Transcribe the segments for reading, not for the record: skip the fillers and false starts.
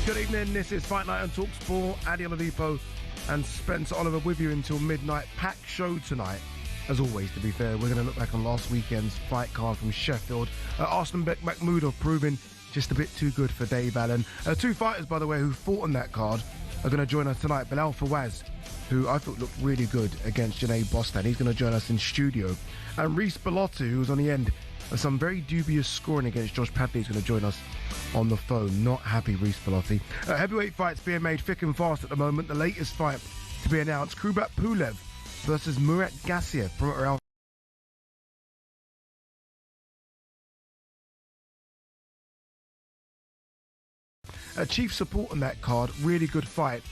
Good evening, this is Fight Night on talkSPORT. Adi Oladipo and Spencer Oliver with you until midnight. Packed show tonight. As always, to be fair, we're going to look back on last weekend's fight card from Sheffield. Arslan Mahmoudov proving just a bit too good for Dave Allen. Two fighters, by the way, who fought on that card are going to join us tonight. Bilal Fawaz, who I thought looked really good against Janae Bostan. He's going to join us in studio. And Reece Bellotti, who was on the end of some very dubious scoring against Josh Padley, is going to join us on the phone. Not happy, Reece Bellotti. Heavyweight fights being made thick and fast at the moment. The latest fight to be announced, Kubrat Pulev versus Murat Gassiev. Promoter chief support on that card. Really good fight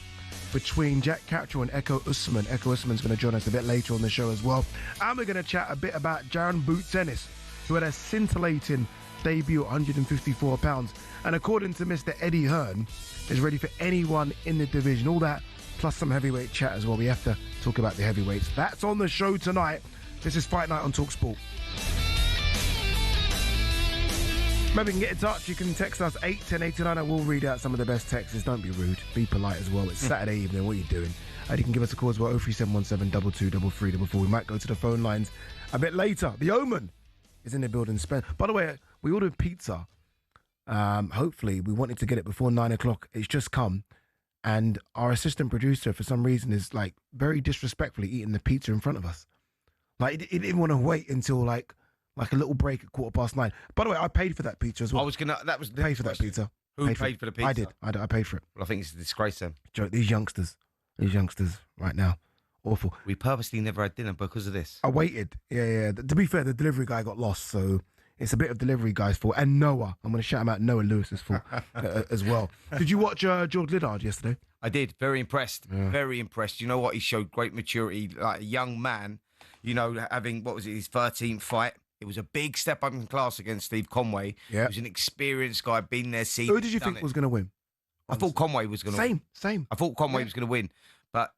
between Jack Catchell and Echo Usman. Echo Usman's going to join us a bit later on the show as well. And we're going to chat a bit about Jaron Boots Ennis, who had a scintillating debut at 154 pounds. And according to Mr. Eddie Hearn, is ready for anyone in the division. All that, plus some heavyweight chat as well. We have to talk about the heavyweights. That's on the show tonight. This is Fight Night on talkSPORT. Remember, you can get in touch. You can text us 81089. I will read out some of the best texts. Don't be rude. Be polite as well. It's Saturday evening. What are you doing? And you can give us a call as well, 03717 223344. We might go to the phone lines a bit later. The Omen is in the building. By the way, we ordered pizza. Hopefully, we wanted to get it before 9 o'clock. It's just come. And our assistant producer, for some reason, is like very disrespectfully eating the pizza in front of us. Like, he didn't want to wait until like a little break at 9:15. By the way, I paid for that pizza as well. That was paid for that pizza. Who paid for the pizza? I did. I paid for it. Well, I think it's a disgrace then. Joke, these youngsters right now, awful. We purposely never had dinner because of this. I waited. Yeah. To be fair, the delivery guy got lost, so it's a bit of delivery guy's fault. And Noah, I'm going to shout him out, Noah Lewis's fault as well. Did you watch George Liddard yesterday? I did. Very impressed. Yeah. Very impressed. You know what? He showed great maturity, like a young man. You know, having his 13th fight. It was a big step up in class against Steve Conway. Yeah. He was an experienced guy, been there, seen. Who did you think was going to win? I thought Conway was going to win. Same. I thought Conway was going to win. But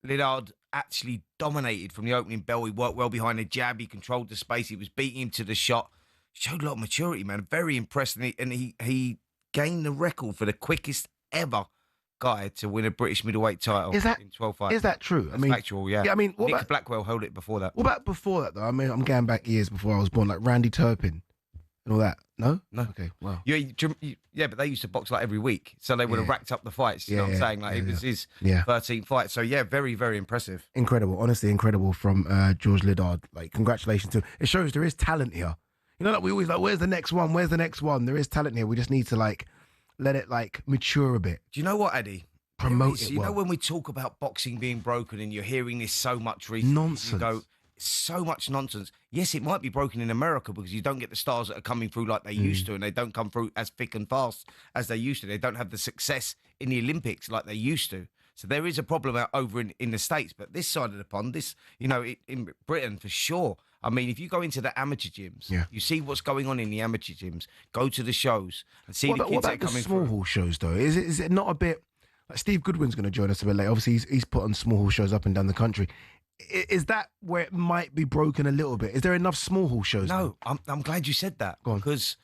Liddard actually dominated from the opening bell. He worked well behind the jab. He controlled the space. He was beating him to the shot. Showed a lot of maturity, man. Very impressed. And he gained the record for the quickest ever guy to win a British middleweight title in 12 fights. Is that true? That's factual, yeah. I mean, Nick Blackwell held it before that. What about before that, though? I mean, I'm going back years before I was born, like Randy Turpin and all that. No? Okay, wow. Yeah, but they used to box like every week, so they would have racked up the fights. You know what I'm saying? Like, it was his 13th fight. So, yeah, very, very impressive. Incredible. Honestly, incredible from George Liddard. Like, congratulations to him. It shows there is talent here. You know, like we always like, where's the next one? Where's the next one? There is talent here. We just need to, like, let it, like, mature a bit. Do you know what, Eddie? Promote it. You know, when we talk about boxing being broken and you're hearing this so much recently, nonsense. You go, so much nonsense. Yes, it might be broken in America because you don't get the stars that are coming through like they used to, and they don't come through as thick and fast as they used to. They don't have the success in the Olympics like they used to. So there is a problem out over in the States. But this side of the pond, in Britain for sure. I mean, if you go into the amateur gyms, you see what's going on in the amateur gyms. Go to the shows and see the kids that are coming through. What about the small hall shows, though? Is it not a bit... Like Steve Goodwin's going to join us a bit later. Obviously, he's put on small hall shows up and down the country. Is that where it might be broken a little bit? Is there enough small hall shows? No, I'm glad you said that. Go on. Because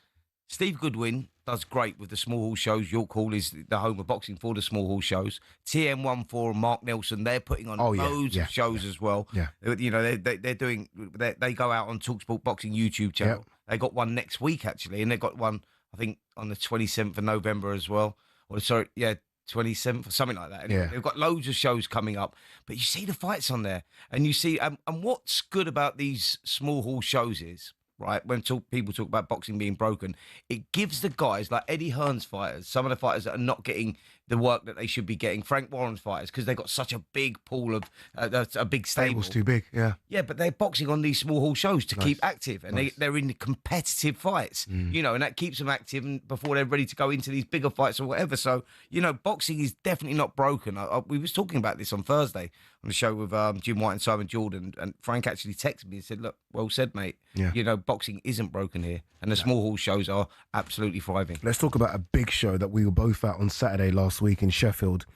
Steve Goodwin does great with the small hall shows. York Hall is the home of boxing for the small hall shows. TM14 and Mark Nelson, they're putting on loads of shows as well. Yeah. You know, they go out on talkSPORT Boxing YouTube channel. Yep. They got one next week, actually, and they got one, I think, on the 27th of November as well. 27th or something like that. Anyway, they've got loads of shows coming up, but you see the fights on there, and you see, and what's good about these small hall shows is, right, when people talk about boxing being broken, it gives the guys like Eddie Hearn's fighters, some of the fighters that are not getting the work that they should be getting, Frank Warren's fighters, because they've got such a big pool of, a big stable. Stable's too big, yeah. Yeah, but they're boxing on these small hall shows to keep active, and they're in competitive fights, you know, and that keeps them active and before they're ready to go into these bigger fights or whatever. So, you know, boxing is definitely not broken. We was talking about this on Thursday on the show with Jim White and Simon Jordan, and Frank actually texted me and said, look, well said, mate. Yeah. You know, boxing isn't broken here, and the small hall shows are absolutely thriving. Let's talk about a big show that we were both at on Saturday last week in Sheffield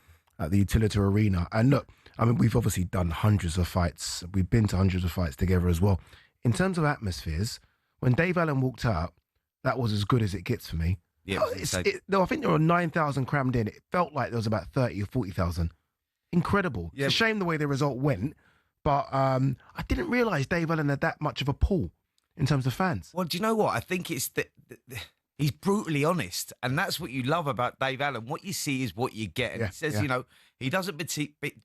at the Utility Arena. And look, I mean, we've obviously done hundreds of fights. We've been to hundreds of fights together as well. In terms of atmospheres, when Dave Allen walked out, that was as good as it gets for me. Yeah, no, I think there were 9,000 crammed in. It felt like there was about 30 or 40,000. Incredible. Yeah. It's a shame the way the result went, but I didn't realise Dave Allen had that much of a pull in terms of fans. Well, do you know what? I think it's that he's brutally honest, and that's what you love about Dave Allen. What you see is what you get. And he says, you know, he doesn't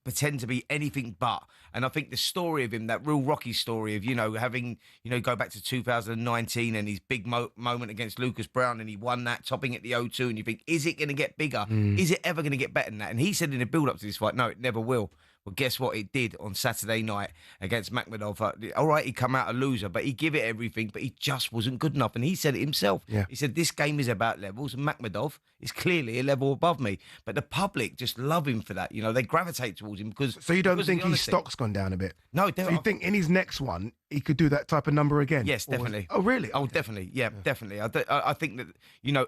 pretend to be anything but. And I think the story of him, that real Rocky story of, you know, having, you know, go back to 2019 and his big moment against Lucas Brown, and he won that, topping at the O2, and you think, is it going to get bigger? Is it ever going to get better than that? And he said in the build-up to this fight, no, it never will. Well, guess what? It did on Saturday night against Makhmudov. All right, he come out a loser, but he give it everything, but he just wasn't good enough. And he said it himself. Yeah. He said, this game is about levels, and Makhmudov is clearly a level above me. But the public just love him for that. You know, they gravitate towards him because... So you don't think his stock's gone down a bit? No, definitely. So you think in his next one, he could do that type of number again? Yes, definitely. Oh, really? Oh, definitely. Yeah, definitely. I think that, you know,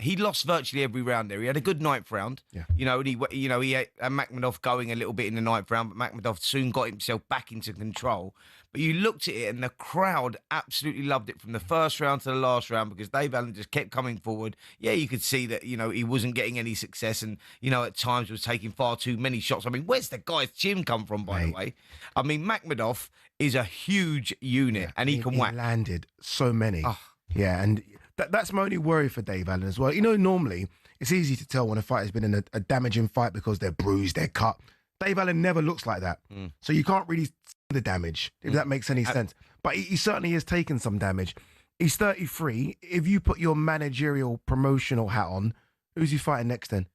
he lost virtually every round there. He had a good ninth round, you know, and he had Makhmudov going a little bit in the ninth round, but Makhmudov soon got himself back into control. But you looked at it, and the crowd absolutely loved it from the first round to the last round because Dave Allen just kept coming forward. Yeah, you could see that, you know, he wasn't getting any success, and, you know, at times was taking far too many shots. I mean, where's the guy's chin come from, by the way? I mean, Makhmudov is a huge unit, and he can whack. He landed so many. Oh. Yeah, and... That's my only worry for Dave Allen as well. You know, normally it's easy to tell when a fighter's been in a damaging fight because they're bruised, they're cut. Dave Allen never looks like that. So you can't really see the damage, if that makes any sense. But he certainly has taken some damage. He's 33. If you put your managerial promotional hat on, who's he fighting next then?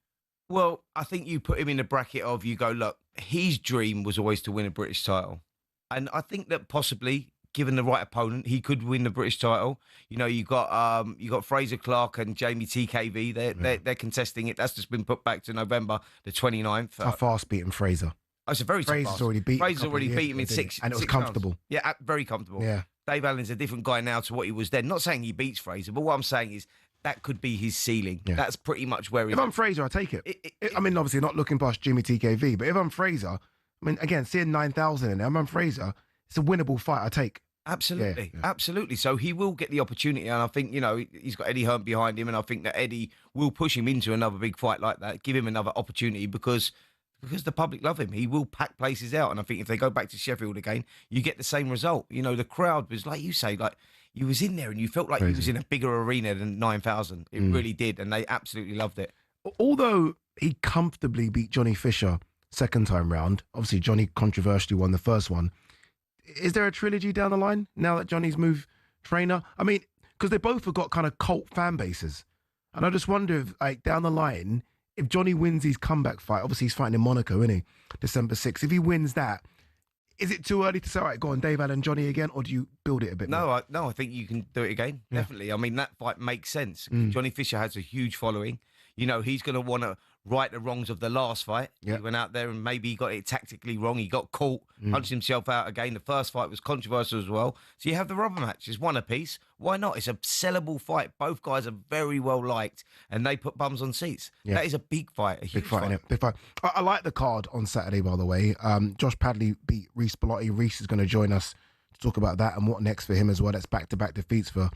Well, I think you put him in the bracket of, you go, look, his dream was always to win a British title. And I think that possibly... given the right opponent, he could win the British title. You know, you got Fraser Clark and Jamie TKV. They're contesting it. That's just been put back to November the 29th. How fast beating Fraser? Oh, it's a very tough Fraser's already beat. Fraser's already beat him in six, and it was 6 comfortable. rounds. Yeah, very comfortable. Yeah, Dave Allen's a different guy now to what he was then. Not saying he beats Fraser, but what I'm saying is that could be his ceiling. Yeah. That's pretty much where he's... If I'm Fraser, I take it. I mean, obviously not looking past Jimmy TKV, but if I'm Fraser, I mean, again, seeing 9,000 in there, if I'm Fraser, it's a winnable fight, I take. Absolutely, absolutely. So he will get the opportunity, and I think, you know, he's got Eddie Hearn behind him, and I think that Eddie will push him into another big fight like that, give him another opportunity because the public love him. He will pack places out, and I think if they go back to Sheffield again, you get the same result. You know, the crowd was, like you say, like you was in there and you felt like you was in a bigger arena than 9,000. It really did, and they absolutely loved it. Although he comfortably beat Johnny Fisher second time round, obviously Johnny controversially won the first one. Is there a trilogy down the line now that Johnny's moved trainer? I mean, because they both have got kind of cult fan bases. And I just wonder if, like, down the line, if Johnny wins his comeback fight, obviously he's fighting in Monaco, isn't he? December 6th. If he wins that, is it too early to say, all right, go on, Dave Allen, Johnny again, or do you build it a bit more? No, I think you can do it again, definitely. I mean, that fight makes sense. Johnny Fisher has a huge following. You know, he's going to want to right the wrongs of the last fight. He went out there and maybe he got it tactically wrong. He got caught, punched himself out again. The first fight was controversial as well. So you have the rubber match. It's one apiece. Why not? It's a sellable fight. Both guys are very well liked, and they put bums on seats. That is a big fight, a huge fight. Big fight. I like the card on Saturday, by the way. Josh Padley beat Reece Bellotti. Reece is going to join us to talk about that and what next for him as well. That's back-to-back defeats for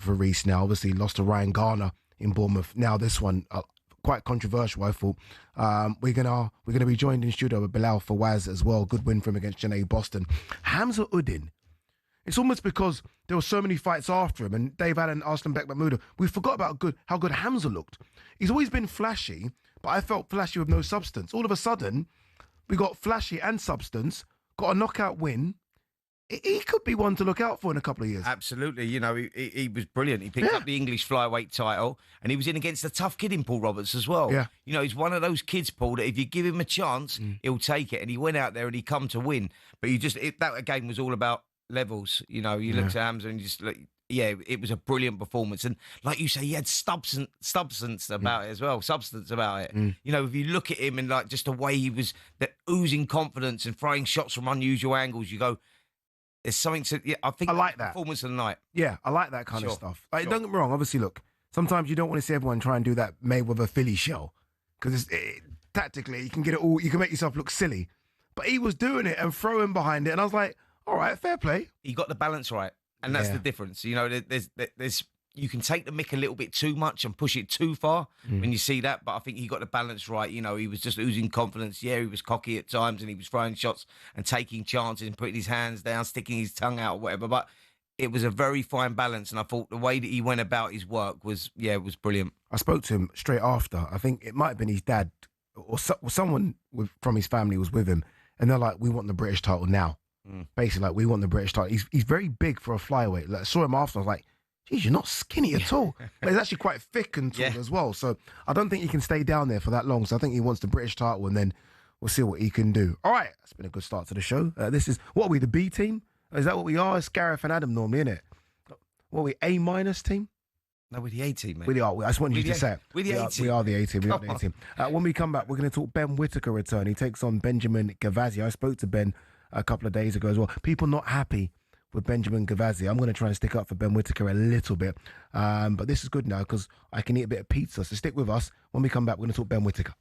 Reece now. Obviously, lost to Ryan Garner in Bournemouth. Now this one... quite controversial, I thought. We're gonna be joined in studio with Bilal Fawaz as well. Good win from against Janae Boston. Hamza Uddin. It's almost because there were so many fights after him, and Dave Allen, Arslan Bekmambooda, we forgot about how good Hamza looked. He's always been flashy, but I felt flashy with no substance. All of a sudden, we got flashy and substance, got a knockout win. He could be one to look out for in a couple of years. Absolutely. You know, he was brilliant. He picked up the English flyweight title, and he was in against a tough kid in Paul Roberts as well. Yeah. You know, he's one of those kids, Paul, that if you give him a chance, he'll take it. And he went out there and he come to win. But that game was all about levels. You know, you looked at Hamza and you just look. Yeah, it was a brilliant performance. And like you say, he had substance about it as well, substance about it. You know, if you look at him and like just the way he was, the oozing confidence and throwing shots from unusual angles, you go, there's something to... Yeah, I think I like that. Performance of the night. Yeah, I like that kind of stuff. Like, don't get me wrong, obviously, look, sometimes you don't want to see everyone try and do that Mayweather Philly shell. Because tactically, you can get it all... You can make yourself look silly. But he was doing it and throwing behind it. And I was like, all right, fair play. He got the balance right. And that's the difference. You know, you can take the mick a little bit too much and push it too far when you see that. But I think he got the balance right. You know, he was just losing confidence. Yeah, he was cocky at times and he was throwing shots and taking chances and putting his hands down, sticking his tongue out or whatever. But it was a very fine balance. And I thought the way that he went about his work was brilliant. I spoke to him straight after. I think it might have been his dad or someone from his family was with him. And they're like, we want the British title now. Basically, like, we want the British title. He's very big for a flyweight. Like, I saw him after. I was like, geez, you're not skinny at all. But he's actually quite thick and tall as well. So I don't think he can stay down there for that long. So I think he wants the British title, and then we'll see what he can do. All right, it's been a good start to the show. This is, what are we, the B team? Is that what we are? It's Gareth and Adam normally, isn't it? What are we, A- team? No, we're the A team, mate. We are. I just wanted you to say it. We're the A team. We are the A team. We are the A team. When we come back, we're going to talk Ben Whittaker return. He takes on Benjamin Gavazzi. I spoke to Ben a couple of days ago as well. People not happy with Benjamin Gavazzi. I'm going to try and stick up for Ben Whittaker a little bit. But this is good now because I can eat a bit of pizza. So stick with us. When we come back, we're going to talk Ben Whittaker.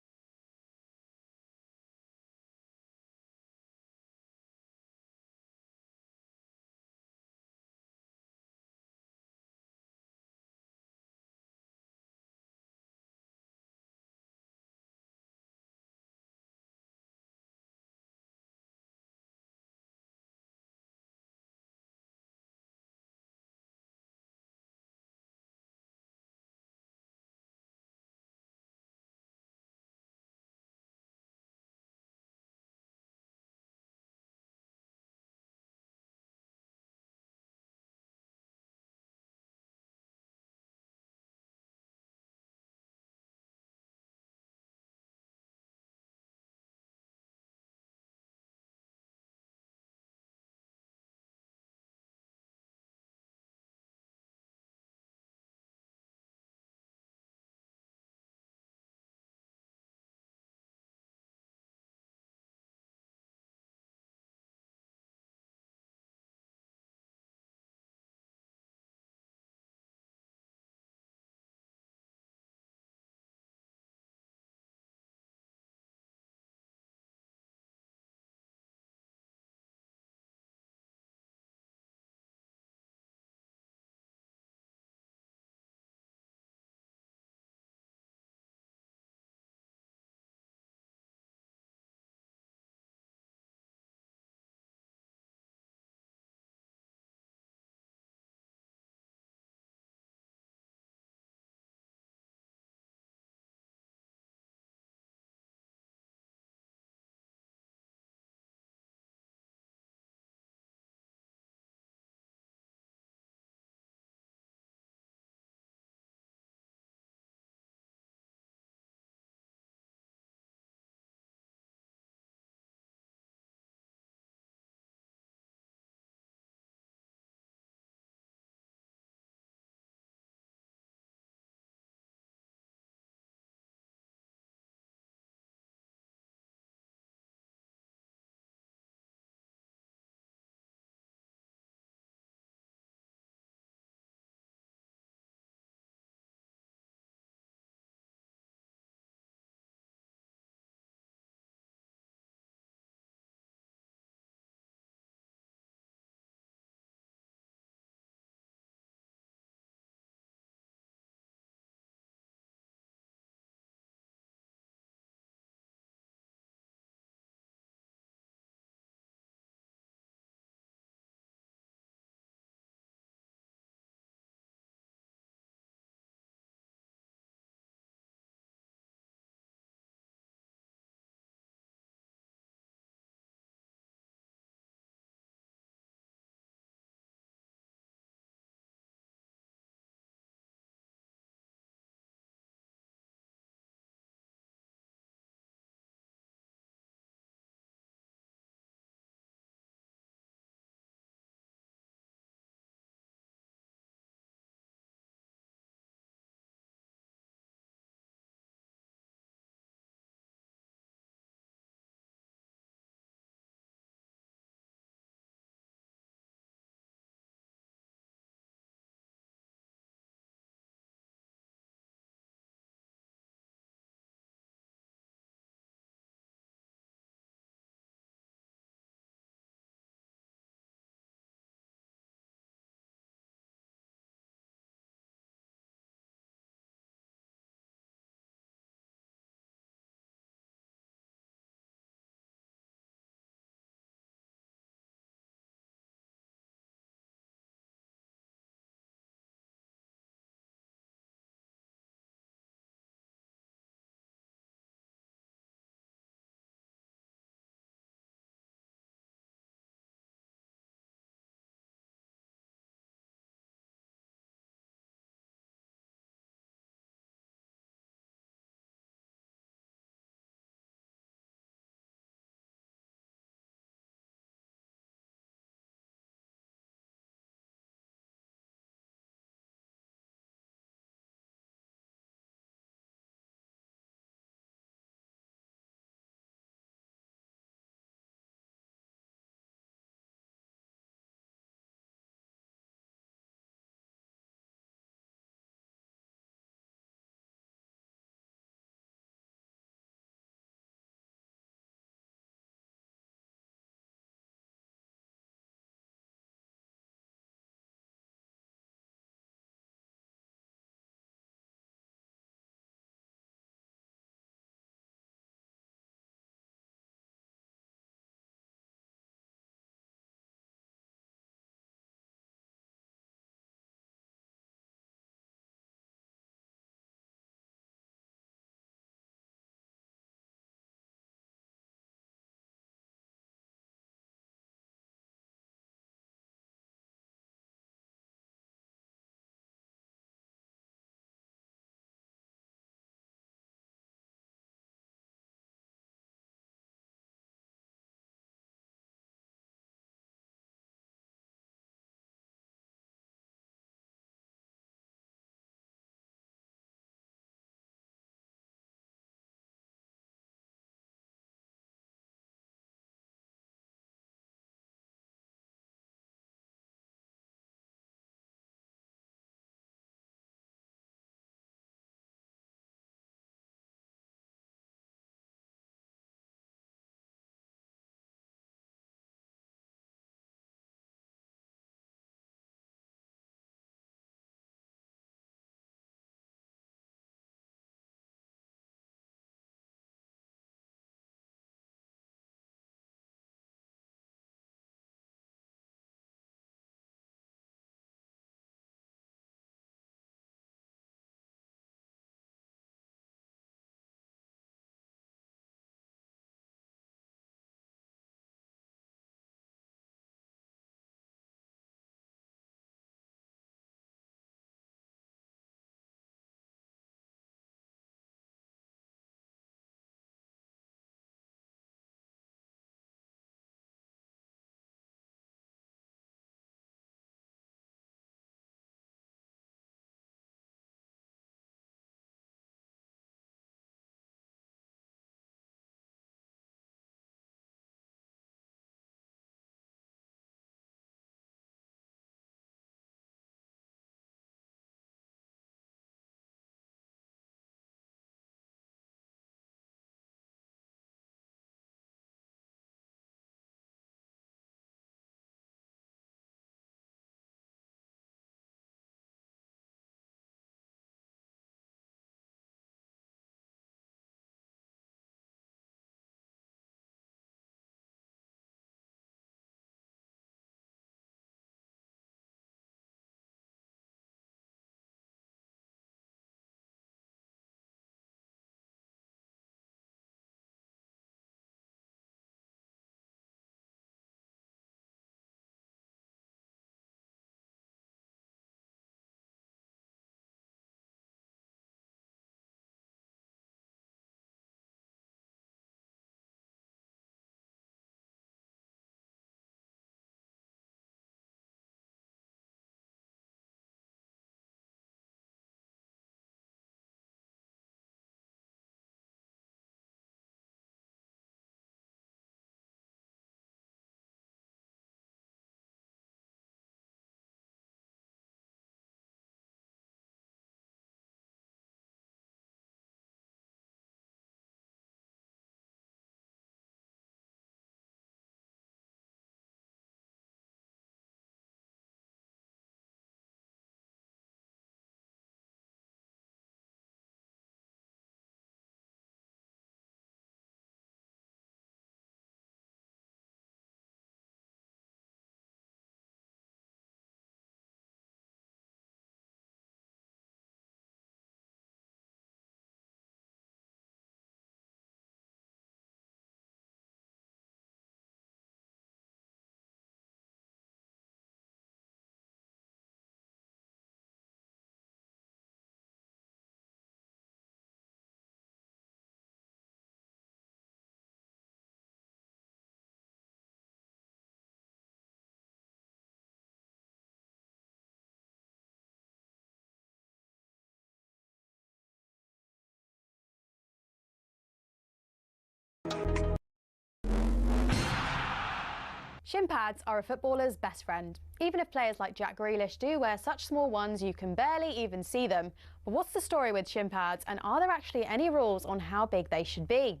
Shin pads are a footballer's best friend. Even if players like Jack Grealish do wear such small ones you can barely even see them. But what's the story with shin pads, and are there actually any rules on how big they should be?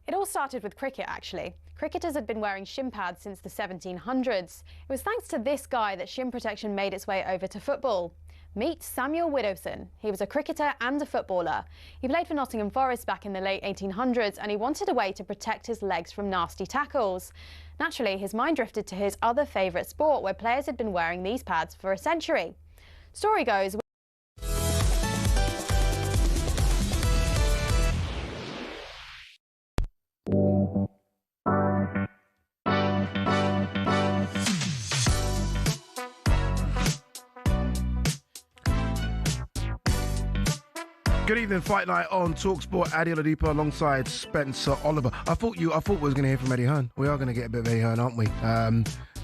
It all started with cricket, actually. Cricketers had been wearing shin pads since the 1700s. It was thanks to this guy that shin protection made its way over to football. Meet Samuel Widdowson. He was a cricketer and a footballer. He played for Nottingham Forest back in the late 1800s, and he wanted a way to protect his legs from nasty tackles. Naturally, his mind drifted to his other favourite sport, where players had been wearing these pads for a century. Story goes... Good evening, Fight Night on talkSPORT. Oladipo alongside Spencer Oliver. I thought we was going to hear from Eddie Hearn. We are going to get a bit of Eddie Hearn, aren't we?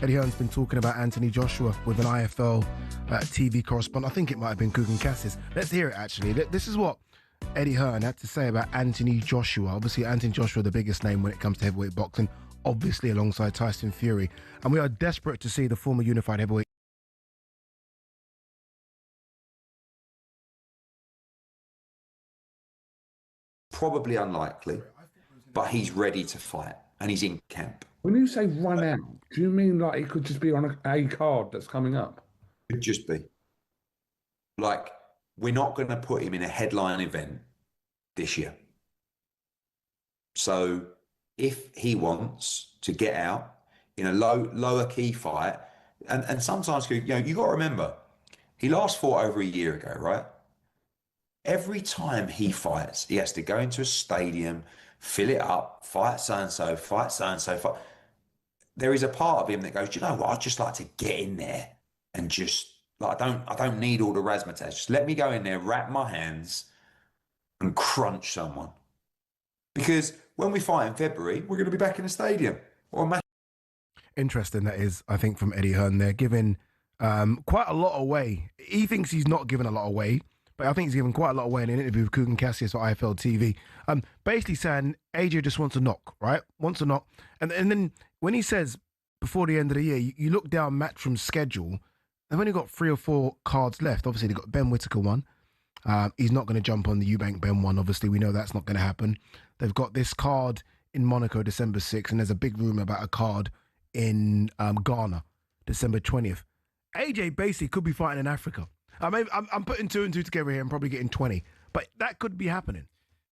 Eddie Hearn's been talking about Anthony Joshua with an IFL TV correspondent. I think it might have been Kugan Cassis. Let's hear it, actually. This is what Eddie Hearn had to say about Anthony Joshua. Obviously, Anthony Joshua, the biggest name when it comes to heavyweight boxing, obviously alongside Tyson Fury. And we are desperate to see the former unified heavyweight probably unlikely, but he's ready to fight and he's in camp. When you say run out, do you mean like he could just be on a card that's coming up? Could just be. Like, we're not going to put him in a headline event this year. So if he wants to get out in a lower key fight, and sometimes, you got to remember, he last fought over a year ago, right? Every time he fights, he has to go into a stadium, fill it up, fight so-and-so, fight so-and-so. Fight. There is a part of him that goes, you know what, I'd just like to get in there and just, like, I don't need all the razzmatazz. Just let me go in there, wrap my hands and crunch someone. Because when we fight in February, we're going to be back in the stadium. Interesting that is, I think, from Eddie Hearn there, giving quite a lot away. He thinks he's not giving a lot away, but I think he's given quite a lot away in an interview with Kugan Cassius for IFL TV. Basically saying AJ just wants a knock, right? Wants a knock. And then when he says before the end of the year, you look down Matchroom's schedule, they've only got 3 or 4 cards left. Obviously, they've got Ben Whittaker one. He's not going to jump on the Eubank Ben one. Obviously, we know that's not going to happen. They've got this card in Monaco, December 6th, and there's a big rumour about a card in Ghana, December 20th. AJ basically could be fighting in Africa. I'm putting 2 and 2 together here and probably getting 20. But that could be happening.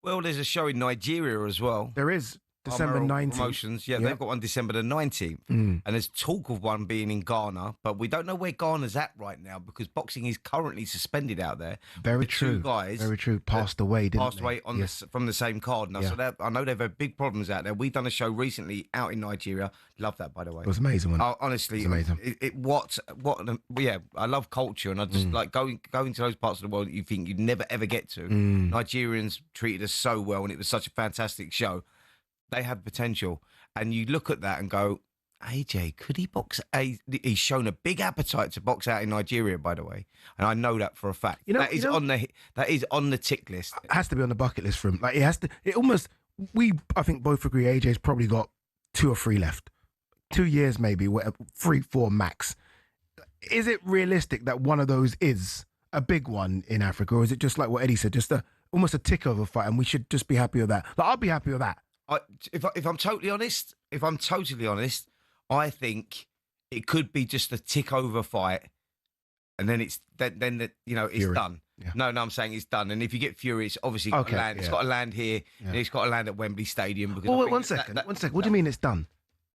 Well, there's a show in Nigeria as well. There is. December 19th. Promotions, yeah, they've got one December the 19th. And there's talk of one being in Ghana, but we don't know where Ghana's at right now because boxing is currently suspended out there. Very true. 2 guys very true. Passed away, didn't passed away on from the same card. Now, so I know they've had big problems out there. We've done a show recently out in Nigeria. Love that, by the way. It was amazing. Wasn't it? Honestly, it was amazing. Yeah, I love culture, and I just like going to those parts of the world that you think you'd never ever get to. Nigerians treated us so well, and it was such a fantastic show. They have potential, and you look at that and go, AJ, could he box? He's shown a big appetite to box out in Nigeria, by the way, and I know that for a fact. That is on the tick list. It has to be on the bucket list for him. Like, it has to. It almost. I think both agree. AJ's probably got 2 or 3 left. 2 years, maybe, 3, 4 max. Is it realistic that one of those is a big one in Africa, or is it just like what Eddie said, just almost a tick over fight, and we should just be happy with that? Like, I'll be happy with that. If I'm totally honest, I think it could be just a tick over fight, and then it's then it's Fury. done. Yeah. No, I'm saying it's done. And if you get Fury, it's obviously got to land. It's got to land here. Yeah. And it's got to land at Wembley Stadium. Because one second. What do you mean it's done?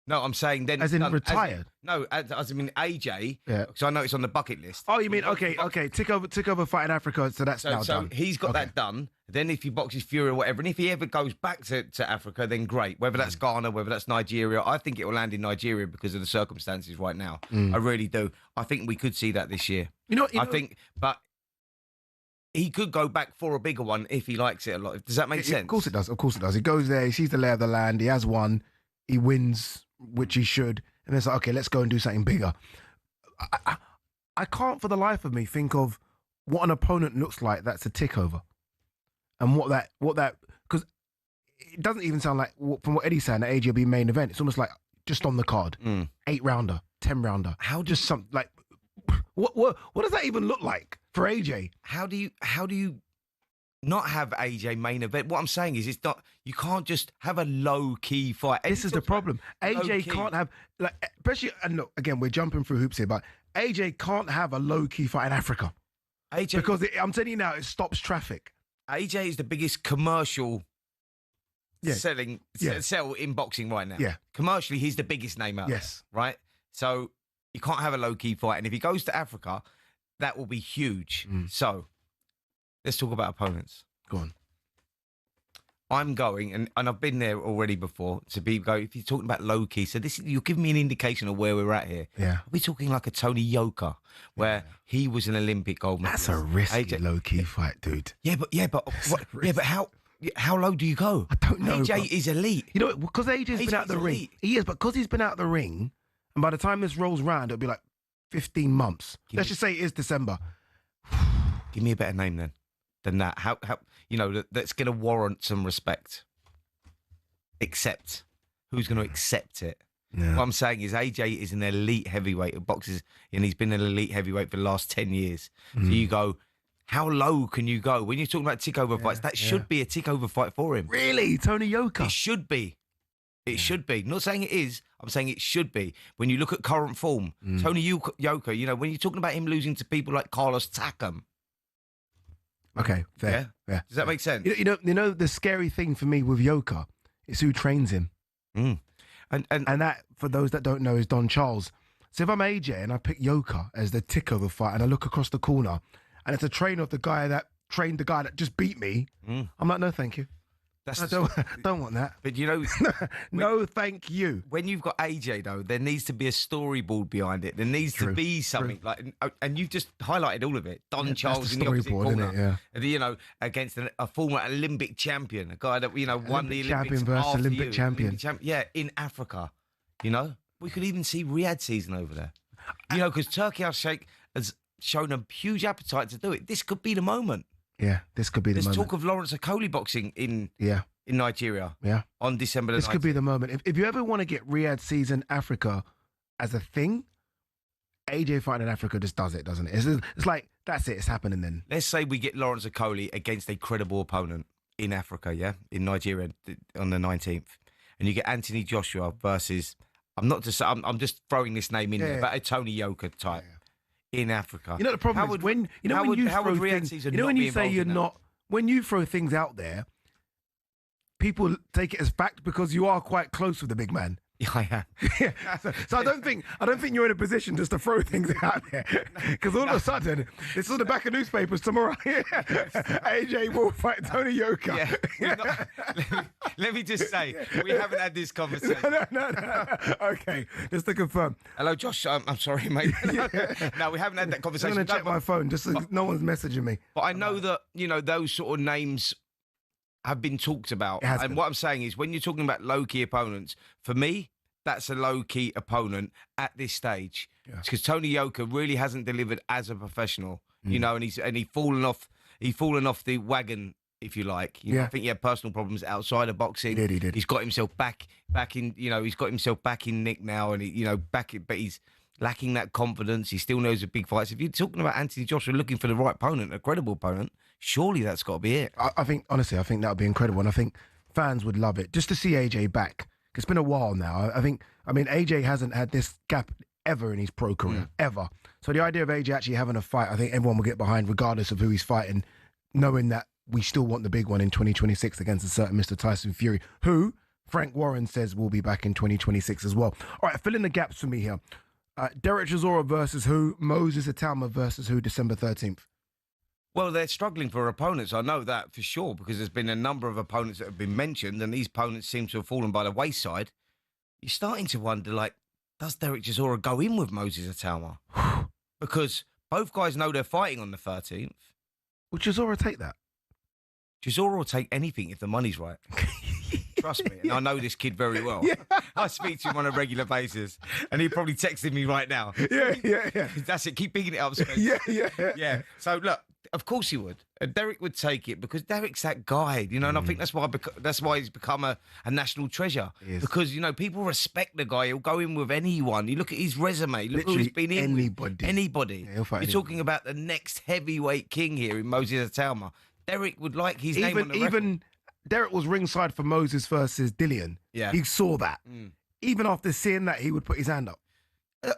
No, I'm saying then... As in retired? As in AJ, because I know it's on the bucket list. Oh, you mean, okay, tick over fight in Africa, so that's now done. So he's got that done. Then if he boxes Fury or whatever, and if he ever goes back to Africa, then great. Whether that's Ghana, whether that's Nigeria, I think it will land in Nigeria because of the circumstances right now. I really do. I think we could see that this year. I think, but... He could go back for a bigger one if he likes it a lot. Does that make sense? Of course it does. He goes there, he sees the lay of the land, he has one, he wins, which he should, and it's like, okay, let's go and do something bigger. I can't for the life of me think of what an opponent looks like that's a tick over. And what that, because it doesn't even sound like, from what Eddie's saying, that AJ will be main event. It's almost like just on the card. 8-rounder, 10-rounder. How just something like, what does that even look like for AJ? How do you not have AJ main event? What I'm saying is, it's not. You can't just have a low key fight. This is the problem. AJ can't have, like, especially, and look, again, we're jumping through hoops here, but AJ can't have a low key fight in Africa. AJ, because I'm telling you now, it stops traffic. AJ is the biggest commercial sell in boxing right now. Yeah, commercially, he's the biggest name out there, right? So you can't have a low key fight, and if he goes to Africa, that will be huge. So let's talk about opponents. Go on. I'm going, and I've been there already before, if you're talking about low-key, so you're giving me an indication of where we're at here. Yeah. We're talking like a Tony Yoka, where he was an Olympic gold medalist. That's a risky low-key fight, dude. But how low do you go? I don't know. AJ is elite. You know, because AJ's been out the ring. He is, but because he's been out the ring, and by the time this rolls round, it'll be like 15 months. Let's just say it is December. Give me a better name then. Than that, how that's going to warrant some respect. Who's going to accept it? Yeah. What I'm saying is AJ is an elite heavyweight of boxers, and he's been an elite heavyweight for the last 10 years. So you go, how low can you go? When you're talking about tick-over fights, that should be a tick-over fight for him. Really? Tony Yoka? It should be. It should be. Not saying it is. I'm saying it should be. When you look at current form, Tony Yoka, when you're talking about him losing to people like Carlos Takam. Okay, fair. Yeah. Does that make sense? You know, the scary thing for me with Yoka is who trains him. And that, for those that don't know, is Don Charles. So if I'm AJ and I pick Yoka as the tick-over fight and I look across the corner and it's a trainer of the guy that trained the guy that just beat me, I'm like, no, thank you. I don't want that. But no, thank you. When you've got AJ though, there needs to be a storyboard behind it. There needs to be something and you've just highlighted all of it. Don Charles in the opposite corner, against a former Olympic champion, a guy that won the Olympics champion versus Olympic champion. In Africa. We could even see Riyadh season over there. Because Turkey Al-Sheikh has shown a huge appetite to do it. This could be the moment. Yeah, this could be the moment. There's talk of Lawrence Okoli boxing in Nigeria on December the 19th. This could be the moment. If you ever want to get Riyadh season Africa as a thing, AJ fighting in Africa just does it, doesn't it? It's like, that's it, it's happening then. Let's say we get Lawrence Okoli against a credible opponent in Africa, in Nigeria on the 19th. And you get Anthony Joshua versus, I'm just throwing this name in there, but a Tony Yoka type. In Africa, the problem is when you say you're not, when you throw things out there, people take it as fact because you are quite close with the big man. Yeah, I am. So I don't think you're in a position just to throw things out there, because all of a sudden it's on the back of newspapers tomorrow. AJ will fight Tony Yoka. Let me just say, we haven't had this conversation. No. Okay, just to confirm. Hello, Josh. I'm sorry, mate. No, we haven't had that conversation. I'm going to check my phone just so no one's messaging me. But I know that those sort of names have been talked about. And what I'm saying is, when you're talking about low-key opponents, for me, that's a low-key opponent at this stage. Because Tony Yoka really hasn't delivered as a professional, and he's fallen off the wagon, if you like. I think he had personal problems outside of boxing. He did. He's got himself back in, he's got himself back in nick now, and but he's lacking that confidence. He still knows the big fights. If you're talking about Anthony Joshua looking for the right opponent, a credible opponent, surely that's got to be it. I think that would be incredible, and I think fans would love it just to see AJ back. It's been a while now. AJ hasn't had this gap ever in his pro career, ever. So the idea of AJ actually having a fight, I think everyone will get behind, regardless of who he's fighting, knowing that we still want the big one in 2026 against a certain Mr. Tyson Fury, who Frank Warren says will be back in 2026 as well. All right, fill in the gaps for me here. Derek Chisora versus who? Moses Atalma versus who? December 13th. Well, they're struggling for opponents. I know that for sure, because there's been a number of opponents that have been mentioned, and these opponents seem to have fallen by the wayside. You're starting to wonder, does Derek Chisora go in with Moses Atalma? Because both guys know they're fighting on the 13th. Will Chisora take that? Chisora will take anything if the money's right. Trust me, and I know this kid very well. I speak to him on a regular basis, and he's probably texting me right now. Yeah. That's it. Keep picking it up, Spence. Yeah. So look, Of course he would. Derek would take it because Derek's that guy, you know, and I think that's why he's become a national treasure. Because, you know, people respect the guy. He'll go in with anyone. You look at his resume. Look who he's been in with. Anybody. Yeah, you're talking about the next heavyweight king here in Moses Atalma. Derek would like his name on the record. Even Derek was ringside for Moses versus Dillian. Yeah. He saw that. Even after seeing that, he would put his hand up.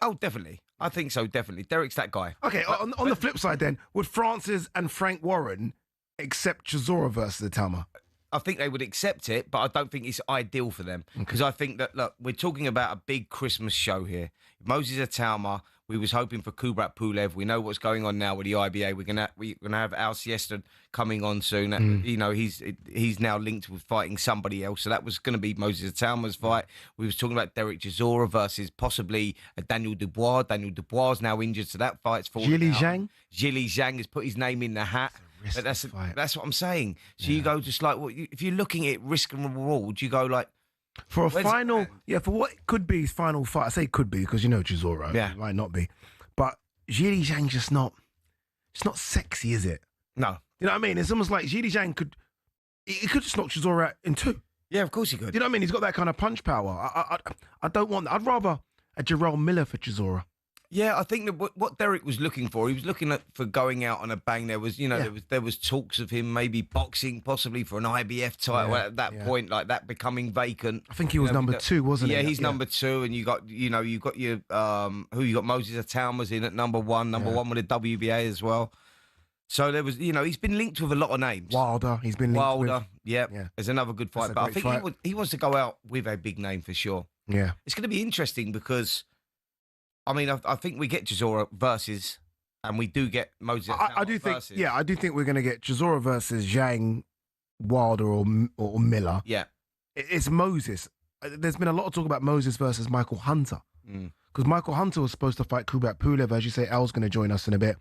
Oh, definitely. I think so, definitely. Derek's that guy. Okay, on the flip side then, would Francis and Frank Warren accept Chisora versus Atalma? I think they would accept it, but I don't think it's ideal for them. Because I think that, look, we're talking about a big Christmas show here. Moses Atalma, we was hoping for Kubrat Pulev. We know what's going on now with the IBA. We're gonna have Al Siesta coming on soon. You know, he's now linked with fighting somebody else. So that was going to be Moses Atalma's fight. We was talking about Derek Chisora versus possibly Daniel Dubois. Daniel Dubois is now injured, so that fight's fallen out. Jili Zhang has put his name in the hat. But that's what I'm saying. So you go just like, if you're looking at risk and reward, you go like, for a final, for what could be his final fight. I say could be because you know Chisora, it might not be. But Jili Zhang's just not, it's not sexy, is it? No. You know what I mean? It's almost like Jili Zhang could just knock Chisora out in 2. Yeah, of course he could. You know what I mean? He's got that kind of punch power. I don't want that. I'd rather a Jarrell Miller for Chisora. Yeah, I think that what Derek was looking for, he was looking for going out on a bang. There was, there was talks of him maybe boxing, possibly for an IBF title at that point, like that becoming vacant. I think he was number 2, wasn't he? Yeah, he's number 2, and you got your who you got Moses Atalma's in at number 1, number 1 with the WBA as well. So there was, he's been linked with a lot of names. Wilder, he's been linked with. Yeah, there's another good fight, but I think he wants to go out with a big name for sure. Yeah, it's going to be interesting because. I mean, I think we get Chisora versus, and we do get Moses. I do think, I do think we're going to get Chisora versus Zhang, Wilder, or Miller. Yeah, it's Moses. There's been a lot of talk about Moses versus Michael Hunter because Michael Hunter was supposed to fight Kubrat Pulev, as you say. Al's going to join us in a bit,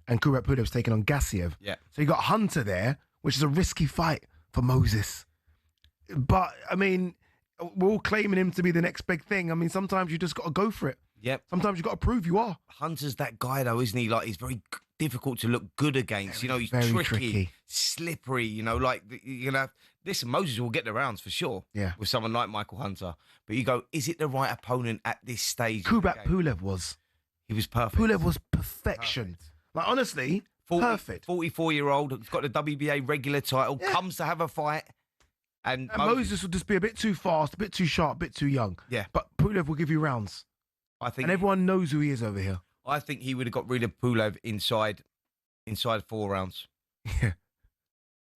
and Kubrat Pulev's taking on Gassiev. Yeah, so you got Hunter there, which is a risky fight for Moses. But I mean, we're all claiming him to be the next big thing. I mean, sometimes you just got to go for it. Yep. Sometimes you've got to prove you are. Hunter's that guy, though, isn't he? Like, he's very difficult to look good against. He's very tricky, slippery, like, you're going to have... Listen, Moses will get the rounds for sure with someone like Michael Hunter. But you go, is it the right opponent at this stage? Kubrat Pulev was. He was perfect. Pulev was perfection. Perfect. Like, honestly, perfect. 44-year-old, who's got the WBA regular title, comes to have a fight. And Moses will just be a bit too fast, a bit too sharp, a bit too young. Yeah. But Pulev will give you rounds. And everyone knows who he is over here. I think he would have got rid of Pulev inside 4 rounds. Yeah.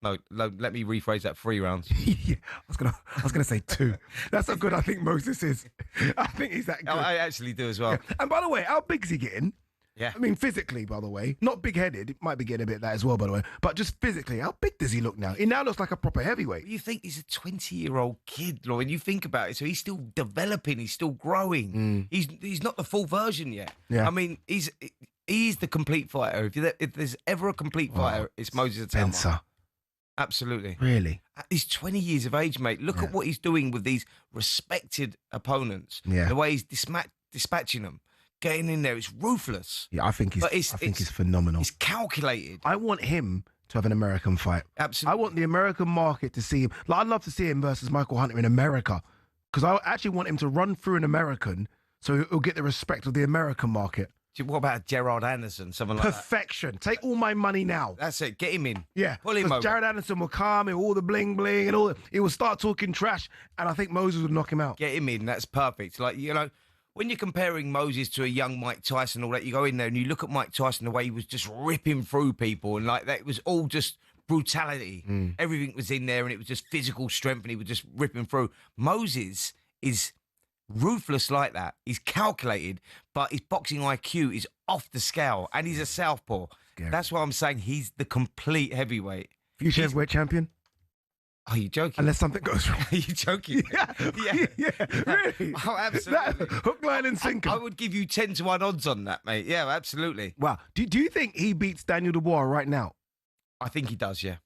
No, let me rephrase that. 3 rounds. Yeah, I was gonna say 2. That's how good I think Moses is. I think he's that good. I actually do as well. Yeah. And by the way, how big's he getting? Yeah. I mean, physically, by the way, not big-headed. It might be getting a bit of that as well, by the way. But just physically, how big does he look now? He now looks like a proper heavyweight. You think he's a 20-year-old kid, Lauren? You think about it. So he's still developing. He's still growing. He's not the full version yet. Yeah. I mean, he's the complete fighter. If there's ever a complete fighter, it's Moses Atalma. Spencer. Absolutely. Really? He's 20 years of age, mate. Look at what he's doing with these respected opponents. Yeah. The way he's dispatching them. Getting in there, it's ruthless. Yeah, I think he's phenomenal. He's calculated. I want him to have an American fight. Absolutely. I want the American market to see him. Like, I'd love to see him versus Michael Hunter in America, because I actually want him to run through an American, so he'll get the respect of the American market. What about Gerard Anderson, something like Perfection. Take all my money now. That's it. Get him in. Yeah. Pull him over. Jared Anderson will calm him, all the bling bling and all. He will start talking trash, and I think Moses would knock him out. Get him in. That's perfect. Like, when you're comparing Moses to a young Mike Tyson, all that, you go in there and you look at Mike Tyson, the way he was just ripping through people, and like that, it was all just brutality. Everything was in there, and it was just physical strength, and he was just ripping through. Moses is ruthless like that. He's calculated, but his boxing IQ is off the scale, and he's a southpaw. That's why I'm saying he's the complete heavyweight. Future heavyweight champion? Are you joking? Unless something goes wrong. Are you joking? Yeah, really? Oh, absolutely. Hook, line and sinker. I would give you 10-1 odds on that, mate. Yeah, absolutely. Wow. Do you think he beats Daniel Dubois right now? I think he does, yeah.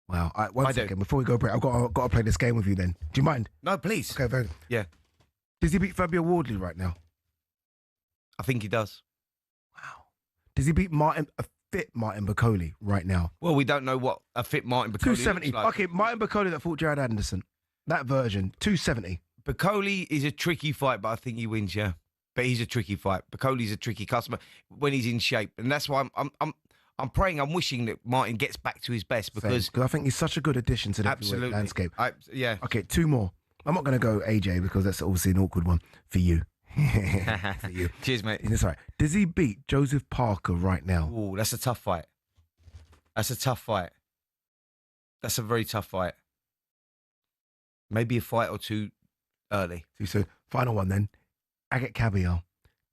Wow. One second. Before we go break, I've got to play this game with you then. Do you mind? No, please. Okay, very good. Yeah. Does he beat Fabio Wardley right now? I think he does. Wow. Does he beat Martin fit Martin Bacoli right now? Well, we don't know what a fit Martin Bacoli 270. looks like. Okay, Martin Bacoli that fought Jared Anderson. That version, 270. Bacoli is a tricky fight, but I think he wins, yeah. But he's a tricky fight. Bacoli's a tricky customer when he's in shape. And that's why I'm praying, I'm wishing that Martin gets back to his best because I think he's such a good addition to the heavyweight landscape. Yeah. Okay, 2 more. I'm not going to go AJ because that's obviously an awkward one for you. For you. Cheers, mate. That's all right. Does he beat Joseph Parker right now? Oh, that's a tough fight. That's a tough fight. That's a very tough fight. Maybe a fight or two early. So final one then. Agate Kabayel.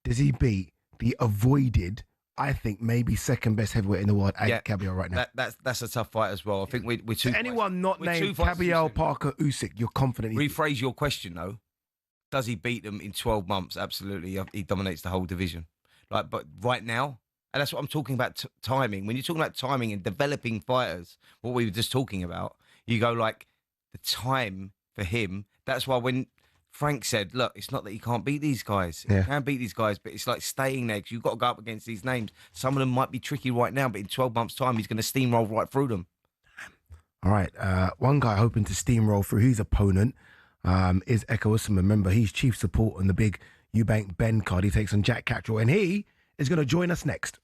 Does he beat the avoided, I think, maybe second best heavyweight in the world, Agate Kabayel right now? That's a tough fight as well. I think we're two. So anyone not named Kabayel, Parker, Usyk, you're confident? Rephrase your question though. Does he beat them in 12 months? Absolutely. He dominates the whole division. But right now, and that's what I'm talking about, timing. When you're talking about timing and developing fighters, what we were just talking about, you go like the time for him. That's why when Frank said, look, it's not that he can't beat these guys. He can beat these guys, but it's like staying there because you've got to go up against these names. Some of them might be tricky right now, but in 12 months' time, he's going to steamroll right through them. All right. One guy hoping to steamroll through his opponent is Eko Usman. Remember, he's chief support on the big Eubank Ben card. He takes on Jack Catterall, and he is going to join us next.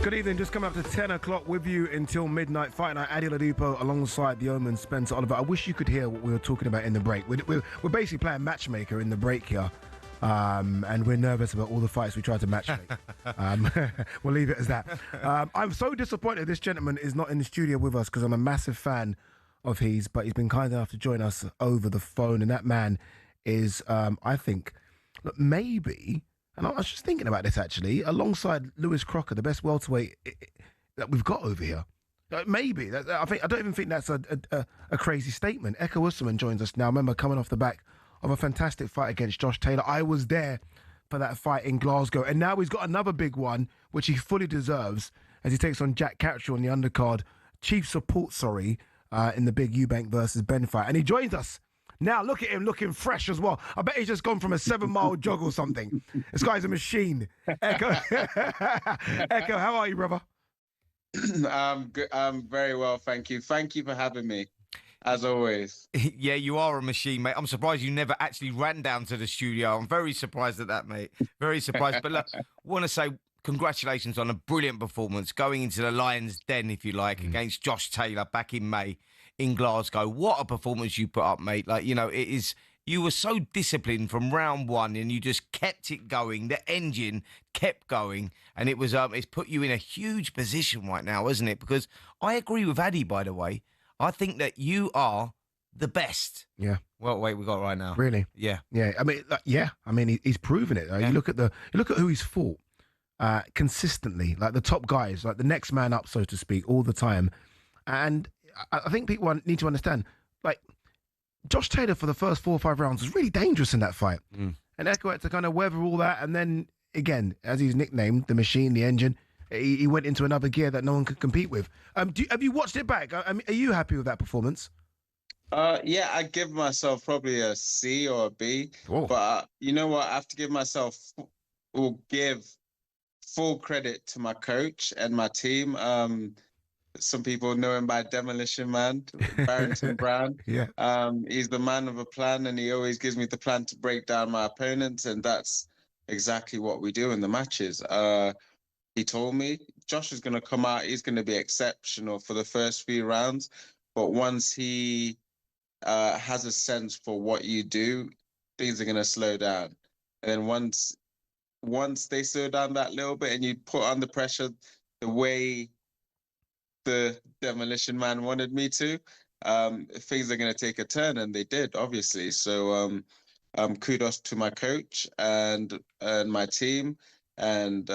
Good evening, just coming up to 10 o'clock with you until midnight. Fight Night, Adi Oladipo alongside the Omen, Spencer Oliver. I wish you could hear what we were talking about in the break. We're basically playing matchmaker in the break here, and we're nervous about all the fights we tried to matchmake. We'll leave it as that. I'm so disappointed this gentleman is not in the studio with us because I'm a massive fan of his, but he's been kind enough to join us over the phone, and that man is, I think, maybe... And I was just thinking about this, actually, alongside Lewis Crocker, the best welterweight that we've got over here. Maybe. I don't even think that's a crazy statement. Eko Usman joins us now. Remember, coming off the back of a fantastic fight against Josh Taylor. I was there for that fight in Glasgow. And now he's got another big one, which he fully deserves, as he takes on Jack Catchell on the undercard. Chief support, in the big Eubank versus Ben fight. And he joins us. Now, look at him looking fresh as well. I bet he's just gone from a 7-mile jog or something. This guy's a machine. Eko, Eko, how are you, brother? I'm good. I'm very well, thank you. Thank you for having me, as always. Yeah, you are a machine, mate. I'm surprised you never actually ran down to the studio. I'm very surprised at that, mate. Very surprised. But look, I want to say congratulations on a brilliant performance going into the Lions' Den, if you like, against Josh Taylor back in May in Glasgow. What a performance you put up, mate. Like, you know, it is... You were so disciplined from round one and you just kept it going. The engine kept going. And it was it's put you in a huge position right now, isn't it? Because I agree with Addy, by the way. I think that you are the best. Yeah. Well, wait, we got it right now. Really? Yeah. Yeah. I mean, he's proven it. You look at who he's fought consistently, like the top guys, like the next man up, so to speak, all the time. And I think people need to understand, like, Josh Taylor for the first 4 or 5 rounds was really dangerous in that fight. And Eko had to kind of weather all that. And then, again, as he's nicknamed, the machine, the engine, he went into another gear that no one could compete with. Have you watched it back? I mean, are you happy with that performance? Yeah, I give myself probably a C or a B. Oh. But you know what? I have to give full credit to my coach and my team. Some people know him by Demolition Man, Barrington Brown. Yeah. He's the man of a plan, and he always gives me the plan to break down my opponents, and that's exactly what we do in the matches. He told me Josh is going to come out, he's going to be exceptional for the first few rounds, but once he has a sense for what you do, things are going to slow down. And then once they slow down that little bit and you put on the pressure the way the Demolition Man wanted me to, things are going to take a turn, and they did, obviously. So kudos to my coach and my team, and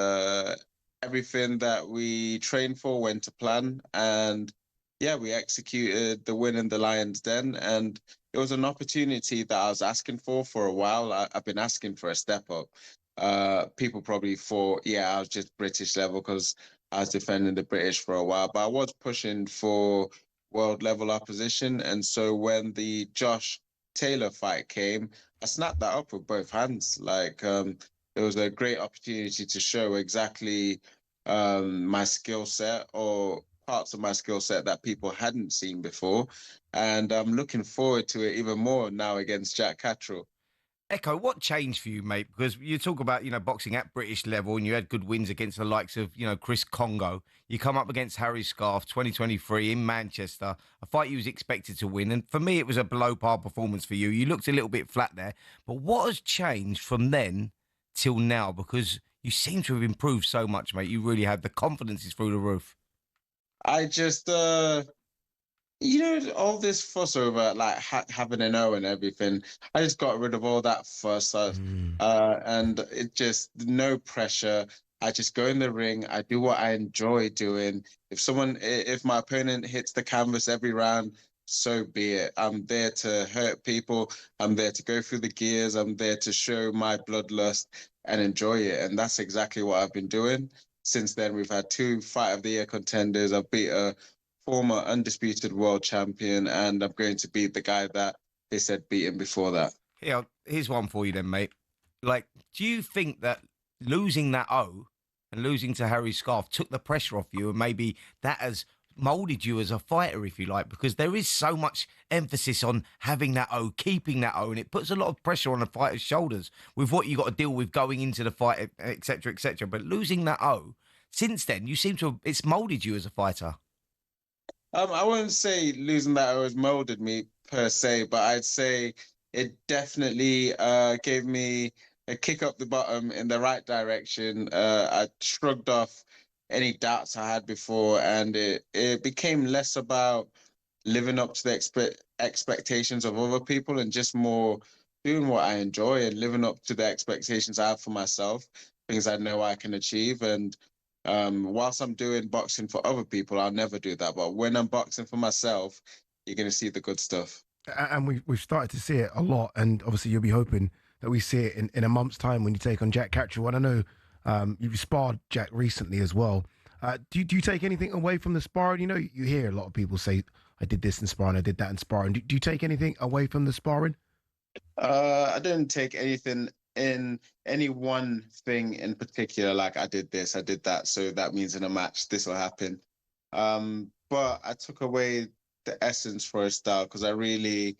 everything that we trained for went to plan, and yeah, we executed the win in the Lions' Den, and it was an opportunity that I was asking for a while. I've been asking for a step up. People probably thought, yeah, I was just British level because I was defending the British for a while, but I was pushing for world level opposition. And so when the Josh Taylor fight came, I snapped that up with both hands. Like, it was a great opportunity to show exactly my skill set, or parts of my skill set that people hadn't seen before. And I'm looking forward to it even more now against Jack Catchell. Eko, what changed for you, mate? Because you talk about, boxing at British level, and you had good wins against the likes of, Chris Congo. You come up against Harry Scarf, 2023 in Manchester, a fight you was expected to win. And for me, it was a below-par performance for you. You looked a little bit flat there. But what has changed from then till now? Because you seem to have improved so much, mate. You really have. The confidence is through the roof. I just... all this fuss over like having an O and everything, I just got rid of all that fuss, and it just no pressure. I just go in the ring. I do what I enjoy doing. If my opponent hits the canvas every round, so be it. I'm there to hurt people. I'm there to go through the gears. I'm there to show my bloodlust and enjoy it. And that's exactly what I've been doing. Since then, we've had 2 Fight of the Year contenders. I've beat a former undisputed world champion, and I'm going to beat the guy that they said beat him before that. Yeah, here's one for you then, mate. Like, do you think that losing that O and losing to Harry Scarf took the pressure off you, and maybe that has moulded you as a fighter, if you like? Because there is so much emphasis on having that O, keeping that O, and it puts a lot of pressure on the fighter's shoulders with what you got to deal with going into the fight, etc., etc. But losing that O since then, you seem to have, it's molded you as a fighter. I wouldn't say losing that has molded me per se, but I'd say it definitely gave me a kick up the bottom in the right direction. I shrugged off any doubts I had before, and it became less about living up to the expectations of other people and just more doing what I enjoy and living up to the expectations I have for myself, things I know I can achieve. And whilst I'm doing boxing for other people, I'll never do that. But when I'm boxing for myself, you're going to see the good stuff. And we've started to see it a lot. And obviously, you'll be hoping that we see it in a month's time when you take on Jack Catterall. And I know you've sparred Jack recently as well. Do you take anything away from the sparring? You know, you hear a lot of people say, I did this in sparring, I did that in sparring. Do you take anything away from the sparring? I didn't take anything in any one thing in particular, like I did this, I did that, so that means in a match this will happen. But I took away the essence for his style because I really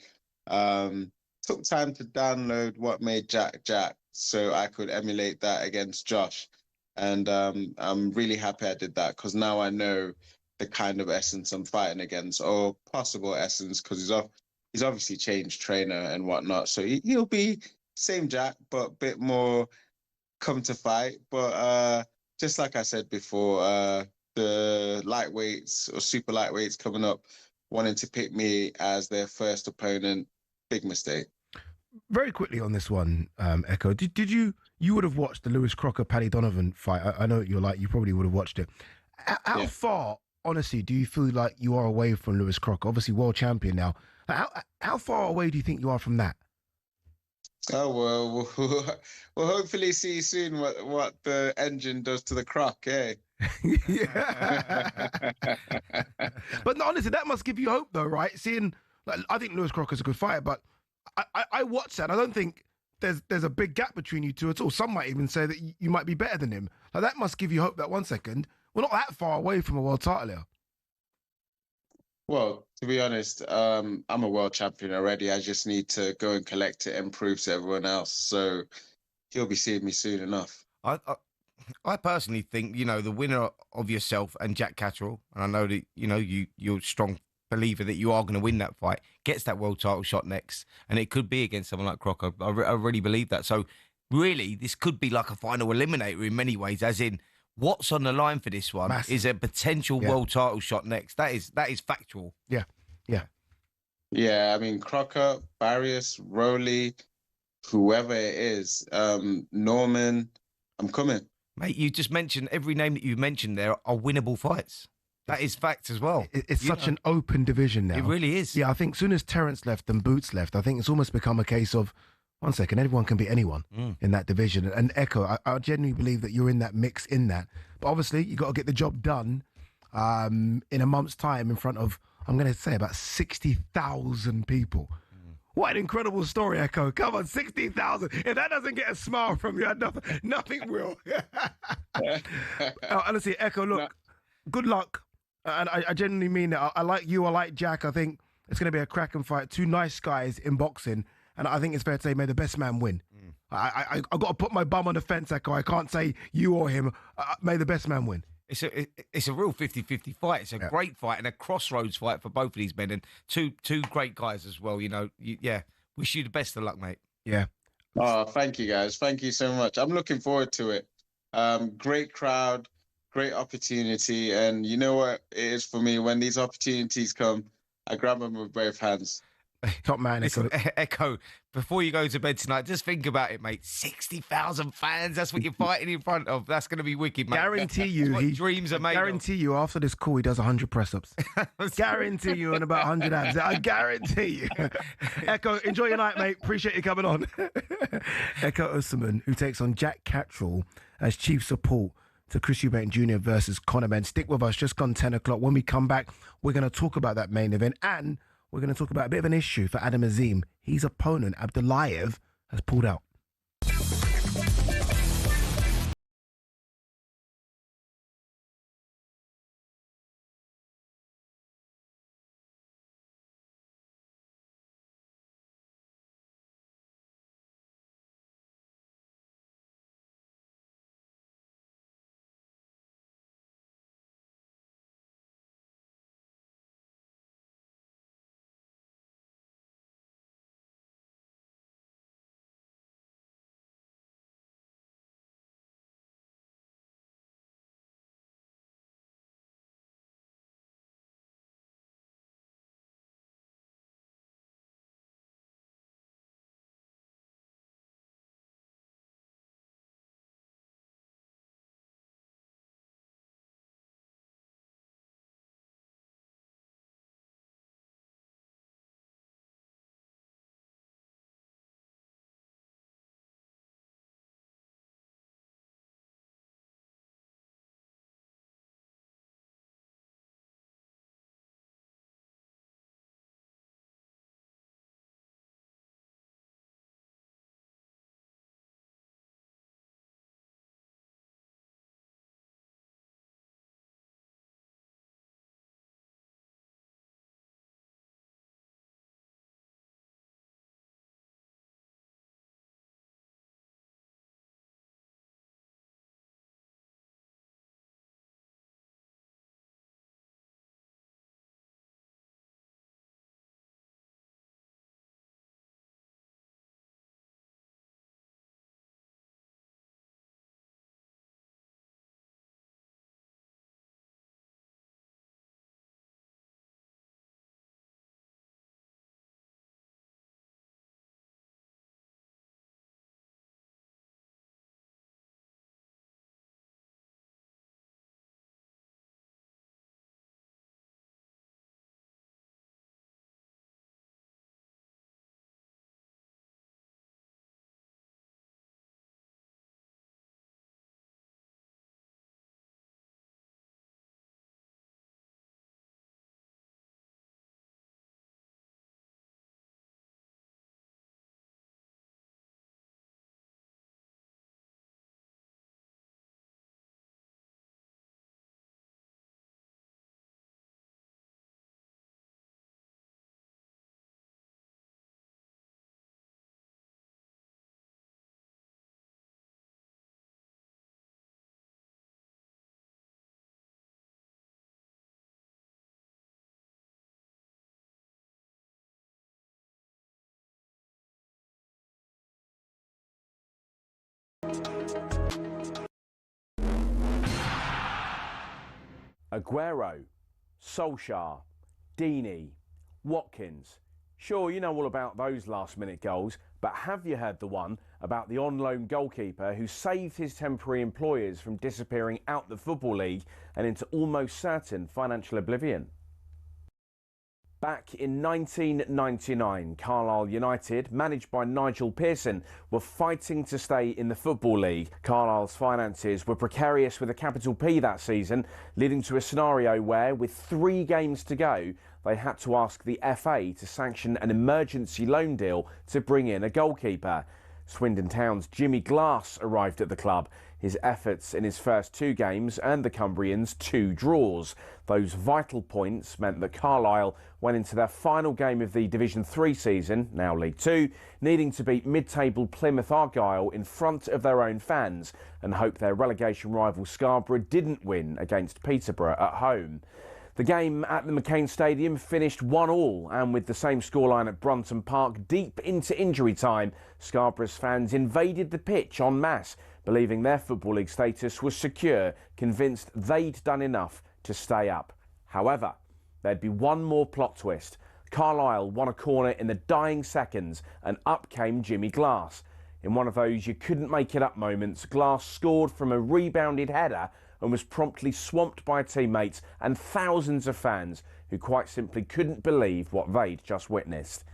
took time to download what made Jack Jack so I could emulate that against Josh. And I'm really happy I did that because now I know the kind of essence I'm fighting against, or possible essence, because he's obviously changed trainer and whatnot. So he'll be same Jack, but a bit more come to fight. But just like I said before, the lightweights or super lightweights coming up wanting to pick me as their first opponent, big mistake. Very quickly on this one, Echo, did you would have watched the Lewis Crocker Paddy Donovan fight? I know you probably would have watched it. How far, honestly, do you feel like you are away from Lewis Crocker? Obviously world champion now. How far away do you think you are from that? Oh well, we'll hopefully see soon what the engine does to the croc, eh? Yeah. But no, honestly, that must give you hope, though, right? Seeing, like, I think Lewis Crocker's a good fighter, but I watched that. I don't think there's a big gap between you two at all. Some might even say that you might be better than him. Like, that must give you hope that 1 second, we're not that far away from a world title here. Well, to be honest, I'm a world champion already. I just need to go and collect it and prove to everyone else. So he'll be seeing me soon enough. I personally think, the winner of yourself and Jack Catterall, and I know that, you're a strong believer that you are going to win that fight, gets that world title shot next. And it could be against someone like Crocker. I really believe that. So really, this could be like a final eliminator in many ways, as in what's on the line for this one is a potential world title shot next. That is factual. Yeah. Yeah, I mean, Crocker, Barrios, Rowley, whoever it is, Norman, I'm coming. Mate, you just mentioned every name that you mentioned there are winnable fights. That is fact as well. It's such an open division now. It really is. Yeah, I think as soon as Terence left and Boots left, I think it's almost become a case of, 1 second, anyone can be anyone in that division. And Echo, I genuinely believe that you're in that mix in that. But obviously, you got to get the job done in a month's time in front of, I'm going to say, about 60,000 people. What an incredible story, Echo. Come on, 60,000. If that doesn't get a smile from you, nothing will. Honestly, Echo, look, good luck. And I genuinely mean that. I like you, I like Jack. I think it's going to be a cracking fight. Two nice guys in boxing. And I think it's fair to say, may the best man win. I've got to put my bum on the fence, Echo. I can't say you or him. May the best man win. It's a real 50-50 fight. It's a great fight and a crossroads fight for both of these men, and two great guys as well. Wish you the best of luck, mate. Yeah. Oh, thank you, guys. Thank you so much. I'm looking forward to it. Great crowd, great opportunity, and you know what it is for me when these opportunities come, I grab them with both hands. Top man, Echo. Echo, before you go to bed tonight, just think about it, mate. 60,000 fans, that's what you're fighting in front of. That's going to be wicked, mate. Guarantee you, dreams are made. Guarantee you, after this call, he does 100 press-ups. Guarantee you, and about 100 abs. I guarantee you. Echo, enjoy your night, mate. Appreciate you coming on. Echo Usman, who takes on Jack Catterall as chief support to Chris Eubank Jr. versus Conor Benn. Stick with us, just gone 10 o'clock. When we come back, we're going to talk about that main event, and we're going to talk about a bit of an issue for Adam Azim. His opponent, Abdullayev, has pulled out. Aguero, Solskjaer, Deeney, Watkins. Sure, you know all about those last-minute goals, but have you heard the one about the on-loan goalkeeper who saved his temporary employers from disappearing out the Football League and into almost certain financial oblivion? Back in 1999, Carlisle United, managed by Nigel Pearson, were fighting to stay in the Football League. Carlisle's finances were precarious with a capital P that season, leading to a scenario where, with 3 games to go, they had to ask the FA to sanction an emergency loan deal to bring in a goalkeeper. Swindon Town's Jimmy Glass arrived at the club. His efforts in his first 2 games earned the Cumbrians 2 draws. Those vital points meant that Carlisle went into their final game of the Division 3 season, now League 2, needing to beat mid-table Plymouth Argyle in front of their own fans and hope their relegation rival Scarborough didn't win against Peterborough at home. The game at the McCain Stadium finished 1-1, and with the same scoreline at Brunton Park deep into injury time, Scarborough's fans invaded the pitch en masse, believing their Football League status was secure, convinced they'd done enough to stay up. However, there'd be one more plot twist. Carlisle won a corner in the dying seconds, and up came Jimmy Glass. In one of those you couldn't make it up moments, Glass scored from a rebounded header and was promptly swamped by teammates and thousands of fans who quite simply couldn't believe what they'd just witnessed.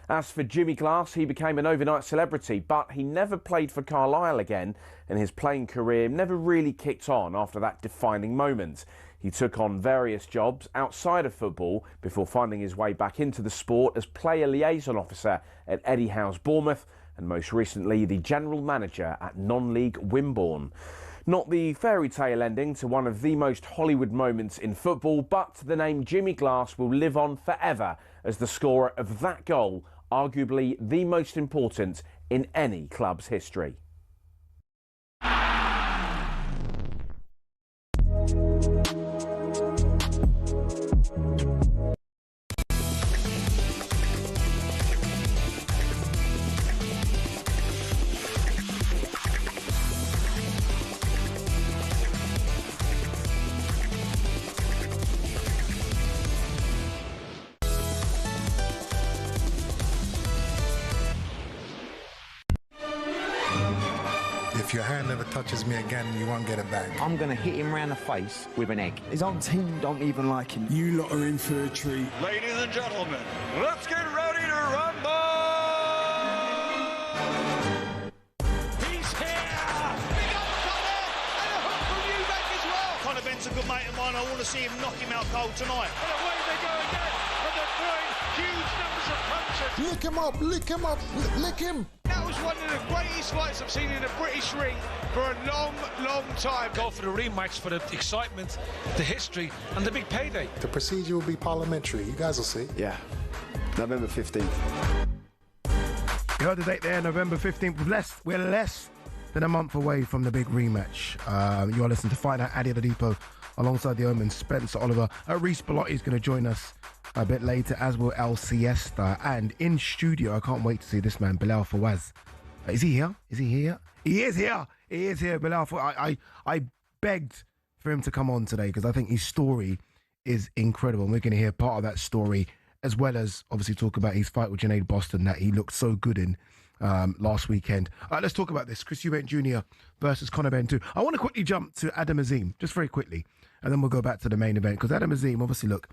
As for Jimmy Glass, he became an overnight celebrity, but he never played for Carlisle again, and his playing career never really kicked on after that defining moment. He took on various jobs outside of football before finding his way back into the sport as player liaison officer at Eddie Howe's Bournemouth, and most recently the general manager at non-league Wimborne. Not the fairy tale ending to one of the most Hollywood moments in football, but the name Jimmy Glass will live on forever as the scorer of that goal, arguably the most important in any club's history. If your hand ever touches me again, you won't get it back. I'm going to hit him round the face with an egg. His own team don't even like him. You lot are in for a treat. Ladies and gentlemen, let's get ready to rumble! He's here! Big uppercut there, and a hook from Eubank as well. Conor Bent's a good mate of mine. I want to see him knock him out cold tonight. And away they go again, and they're throwing huge numbers of punches. Lick him up, lick him up, lick him. That was one of the greatest fights I've seen in a British ring for a long, long time. Go for the rematch for the excitement, the history, and the big payday. The procedure will be parliamentary. You guys will see. Yeah, November 15th. You heard the date there, November 15th. We're less than a month away from the big rematch. You are listening to Fight Night, Adi Oladipo, alongside the Omen, Spencer Oliver. Reece Bellotti is going to join us a bit later, as will El Siesta. And in studio, I can't wait to see this man, Bilal Fawaz. Is he here? Is he here? He is here. He is here, Bilal Fawaz. I begged for him to come on today because I think his story is incredible. And we're going to hear part of that story, as well as obviously talk about his fight with Junaid Boston that he looked so good in last weekend. Let's talk about this. Chris Eubank Jr. versus Conor Benn 2. I want to quickly jump to Adam Azim, just very quickly, and then we'll go back to the main event. Because Adam Azim, obviously, look,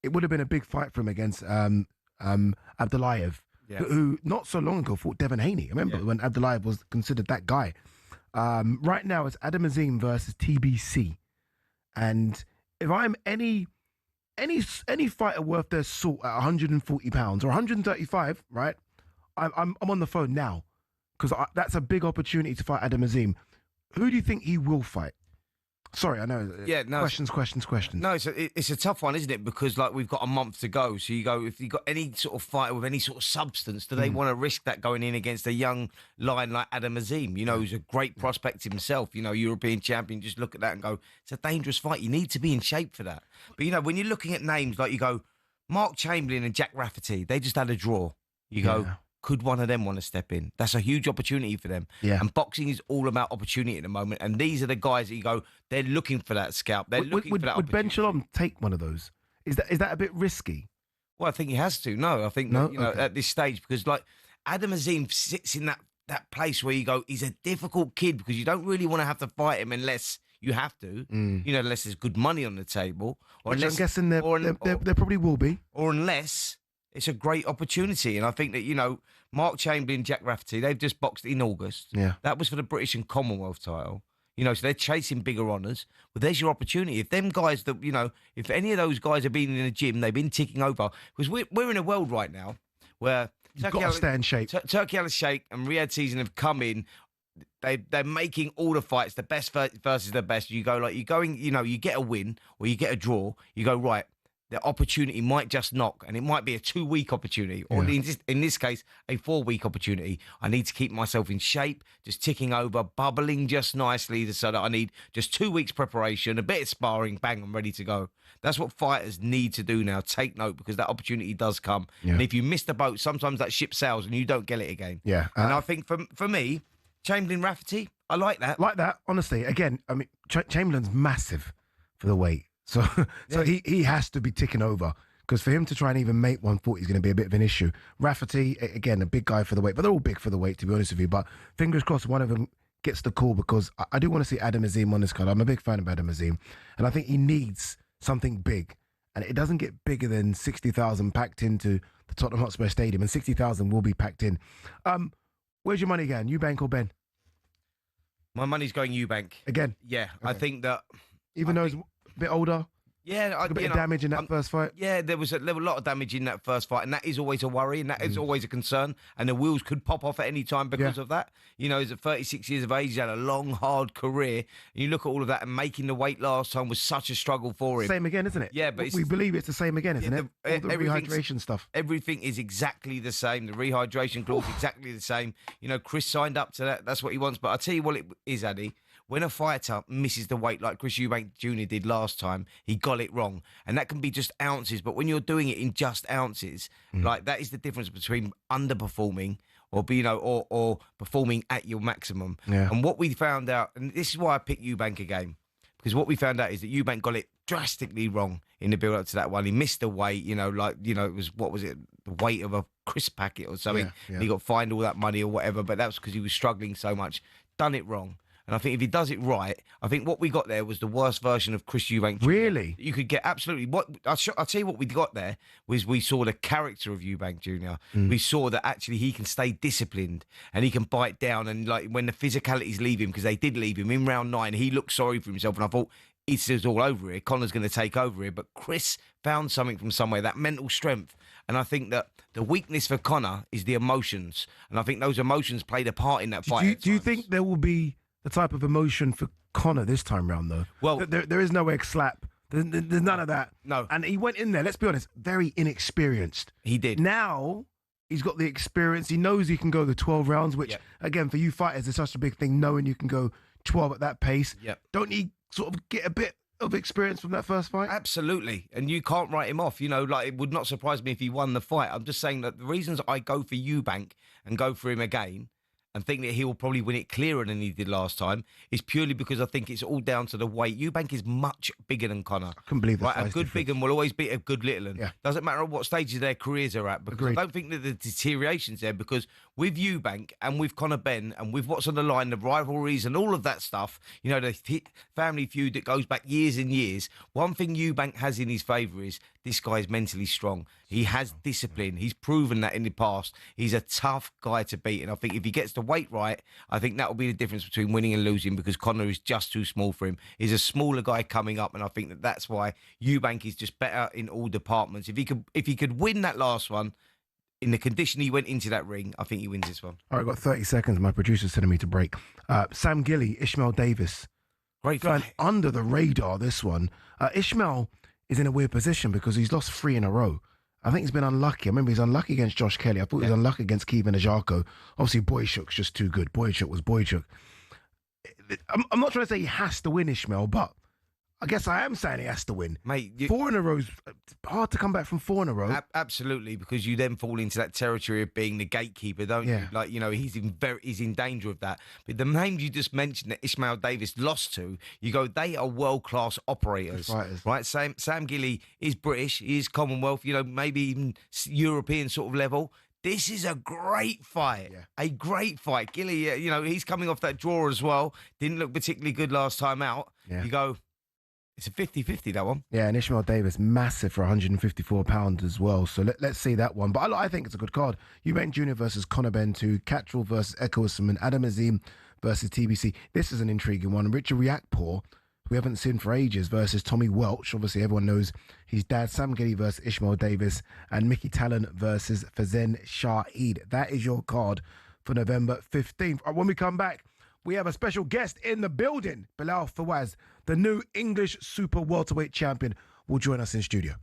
it would have been a big fight for him against Abdullayev, who not so long ago fought Devin Haney. I remember when Abdullayev was considered that guy. Right now, it's Adam Azim versus TBC. And if I'm any fighter worth their salt at 140 pounds or 135, right? I'm on the phone now because that's a big opportunity to fight Adam Azim. Who do you think he will fight? Sorry, I know. Yeah, no. Questions. No, it's a tough one, isn't it? Because like we've got a month to go. So you go, if you've got any sort of fighter with any sort of substance, do they want to risk that going in against a young lion like Adam Azim? You know, who's a great prospect himself. You know, European champion. Just look at that and go, it's a dangerous fight. You need to be in shape for that. But you know, when you're looking at names like you go, Mark Chamberlain and Jack Rafferty, they just had a draw. You go, could one of them want to step in? That's a huge opportunity for them. Yeah. And boxing is all about opportunity at the moment. And these are the guys that you go, they're looking for that scalp. They're looking for that Would Ben opportunity. Shalom take one of those? Is that a bit risky? Well, I think he has to. No, I think that, at this stage, because like Adam Azim sits in that place where you go, he's a difficult kid because you don't really want to have to fight him unless you have to, unless there's good money on the table. Or Which unless, I'm guessing there probably will be. Or unless it's a great opportunity. And I think that, Mark Chamberlain, Jack Rafferty, they've just boxed in August. Yeah. That was for the British and Commonwealth title. So they're chasing bigger honours. But there's your opportunity. If them guys that, if any of those guys have been in the gym, they've been ticking over. Because we're in a world right now where You've got to stay in shape. Turki Al-Sheikh and Riyadh Season have come in. They're making all the fights, the best versus the best. You go you get a win or you get a draw. You go, right, the opportunity might just knock, and it might be a 2-week opportunity, or in this case, a 4-week opportunity. I need to keep myself in shape, just ticking over, bubbling just nicely, so that I need just 2 weeks preparation, a bit of sparring, bang, I'm ready to go. That's what fighters need to do now. Take note, because that opportunity does come. Yeah. And if you miss the boat, sometimes that ship sails and you don't get it again. Yeah. And I think for me, Chamberlain Rafferty, I like that. Like that, honestly. Again, I mean, Chamberlain's massive for the weight. So he has to be ticking over, because for him to try and even make 140 is going to be a bit of an issue. Rafferty, again, a big guy for the weight, but they're all big for the weight, to be honest with you. But fingers crossed one of them gets the call, because I do want to see Adam Azim on this card. I'm a big fan of Adam Azim, and I think he needs something big. And it doesn't get bigger than 60,000 packed into the Tottenham Hotspur Stadium, and 60,000 will be packed in. Where's your money going? Eubank or Ben? My money's going Eubank. Again? Yeah, okay. I think that... Even though he's a bit older? Yeah, a bit of damage in that first fight. Yeah, there was a lot of damage in that first fight, and that is always a worry, and that is always a concern. And the wheels could pop off at any time because of that. He's at 36 years of age. He's had a long, hard career. And you look at all of that, and making the weight last time was such a struggle for him. Same again, isn't it? Yeah, but we believe it's the same again, isn't it? All the rehydration stuff. Everything is exactly the same. The rehydration clause exactly the same. Chris signed up to that. That's what he wants. But I'll tell you what it is, Addy. When a fighter misses the weight like Chris Eubank Jr. did last time, he got it wrong. And that can be just ounces. But when you're doing it in just ounces, like that is the difference between underperforming or performing at your maximum. Yeah. And what we found out, and this is why I picked Eubank again, because what we found out is that Eubank got it drastically wrong in the build-up to that one. He missed the weight, it was, the weight of a crisp packet or something. Yeah, yeah. And he got fined all that money or whatever, but that was because he was struggling so much. Done it wrong. And I think if he does it right, I think what we got there was the worst version of Chris Eubank Jr. Really? You could get absolutely... I'll tell you what we got there was we saw the character of Eubank Jr. We saw that actually he can stay disciplined and he can bite down. And like when the physicalities leave him, because they did leave him in round 9, he looked sorry for himself. And I thought, it's all over here. Connor's going to take over here. But Chris found something from somewhere, that mental strength. And I think that the weakness for Connor is the emotions. And I think those emotions played a part in that fight. Do you think there will be the type of emotion for Connor this time round, though? Well, there is no egg slap. There's none of that. No. And he went in there, let's be honest, very inexperienced. He did. Now he's got the experience. He knows he can go the 12 rounds, which, again, for you fighters, is such a big thing, knowing you can go 12 at that pace. Yep. Don't he sort of get a bit of experience from that first fight? Absolutely. And you can't write him off. It would not surprise me if he won the fight. I'm just saying that the reasons I go for Eubank and go for him again and think that he will probably win it clearer than he did last time is purely because I think it's all down to the weight. Eubank is much bigger than Connor. I couldn't believe that. Right? A good big one will always beat a good little one. Yeah. Doesn't matter what stage of their careers are at, because I don't think that the deterioration's there, because with Eubank and with Conor Benn and with what's on the line, the rivalries and all of that stuff, the family feud that goes back years and years, one thing Eubank has in his favour is this guy's mentally strong. He has discipline. He's proven that in the past. He's a tough guy to beat. And I think if he gets the weight right, I think that will be the difference between winning and losing, because Conor is just too small for him. He's a smaller guy coming up, and I think that's why Eubank is just better in all departments. If he could win that last one, in the condition he went into that ring, I think he wins this one. All right, I've got 30 seconds. My producer's sending me to break. Sam Gilly, Ishmael Davis. Great fight. Going under the radar, this one. Ishmael is in a weird position because he's lost 3 in a row. I think he's been unlucky. I remember he's unlucky against Josh Kelly. I thought he was unlucky against Kevin Ajako. Obviously, Boychuk's just too good. Boychuk was Boychuk. I'm not trying to say he has to win, Ishmael, but I guess I am saying he has to win. Mate, 4 in a row's hard to come back from 4 in a row. Absolutely, because you then fall into that territory of being the gatekeeper, don't you? Like, you know, he's in danger of that. But the names you just mentioned that Ismail Davis lost to, you go, they are world-class operators. Right? Sam Gilly is British, he is Commonwealth, you know, maybe even European sort of level. This is a great fight. A great fight. Gilly, you know, he's coming off that draw as well. Didn't look particularly good last time out. You go, it's a 50-50, that one. Yeah, and Ishmael Davis, massive for £154 as well. So let's see that one. But I think it's a good card. Eubank Jr. versus Conor Benn 2, Catterall versus Eko Usman, Adam Azim versus TBC. This is an intriguing one. Richard Riakporhe, we haven't seen for ages, versus Tommy Welch. Obviously, everyone knows his dad. Sam Gilly versus Ishmael Davis, and Mickey Talon versus Fazen Shahid. That is your card for November 15th. When we come back, we have a special guest in the building. Bilal Fawaz, the new English super welterweight champion, will join us in studio.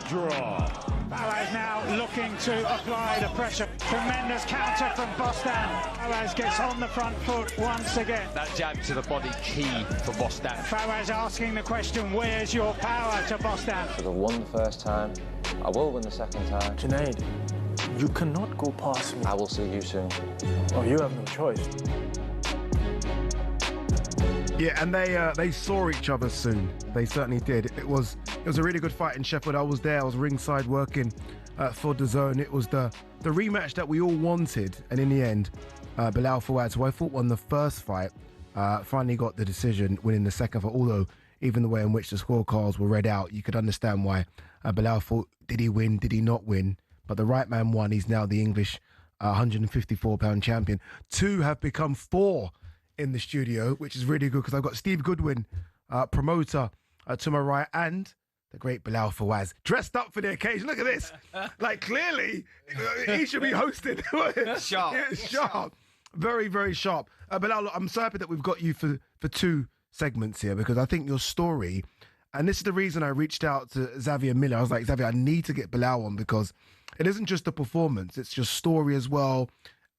Draw. Fawaz now looking to apply the pressure. Tremendous counter from Bostan. Fawaz gets on the front foot once again. That jab to the body key for Bostan. Fawaz asking the question, where's your power, to Bostan? Because I won the first time, I will win the second time. Junaid, you cannot go past me. I will see you soon. Oh, you have no choice. Yeah, and they saw each other soon. They certainly did. It was a really good fight in Sheffield. I was there. I was ringside working for DAZN. It was the rematch that we all wanted, and in the end, Bilal Fawaz, who I thought won the first fight, finally got the decision, winning the second fight. Although, even the way in which the scorecards were read out, you could understand why Bilal thought, did he win, did he not win? But the right man won. He's now the English 154-pound champion. 2 have become 4 in the studio, which is really good because I've got Steve Goodwin, promoter, to my right, and the great Bilal Fawaz, dressed up for the occasion. Look at this. Like, clearly, he should be hosting. Sharp. Very, very sharp. Bilal, I'm so happy that we've got you for 2 segments here, because I think your story, and this is the reason I reached out to Xavier Miller. I was like, Xavier, I need to get Bilal on, because it isn't just the performance, it's your story as well,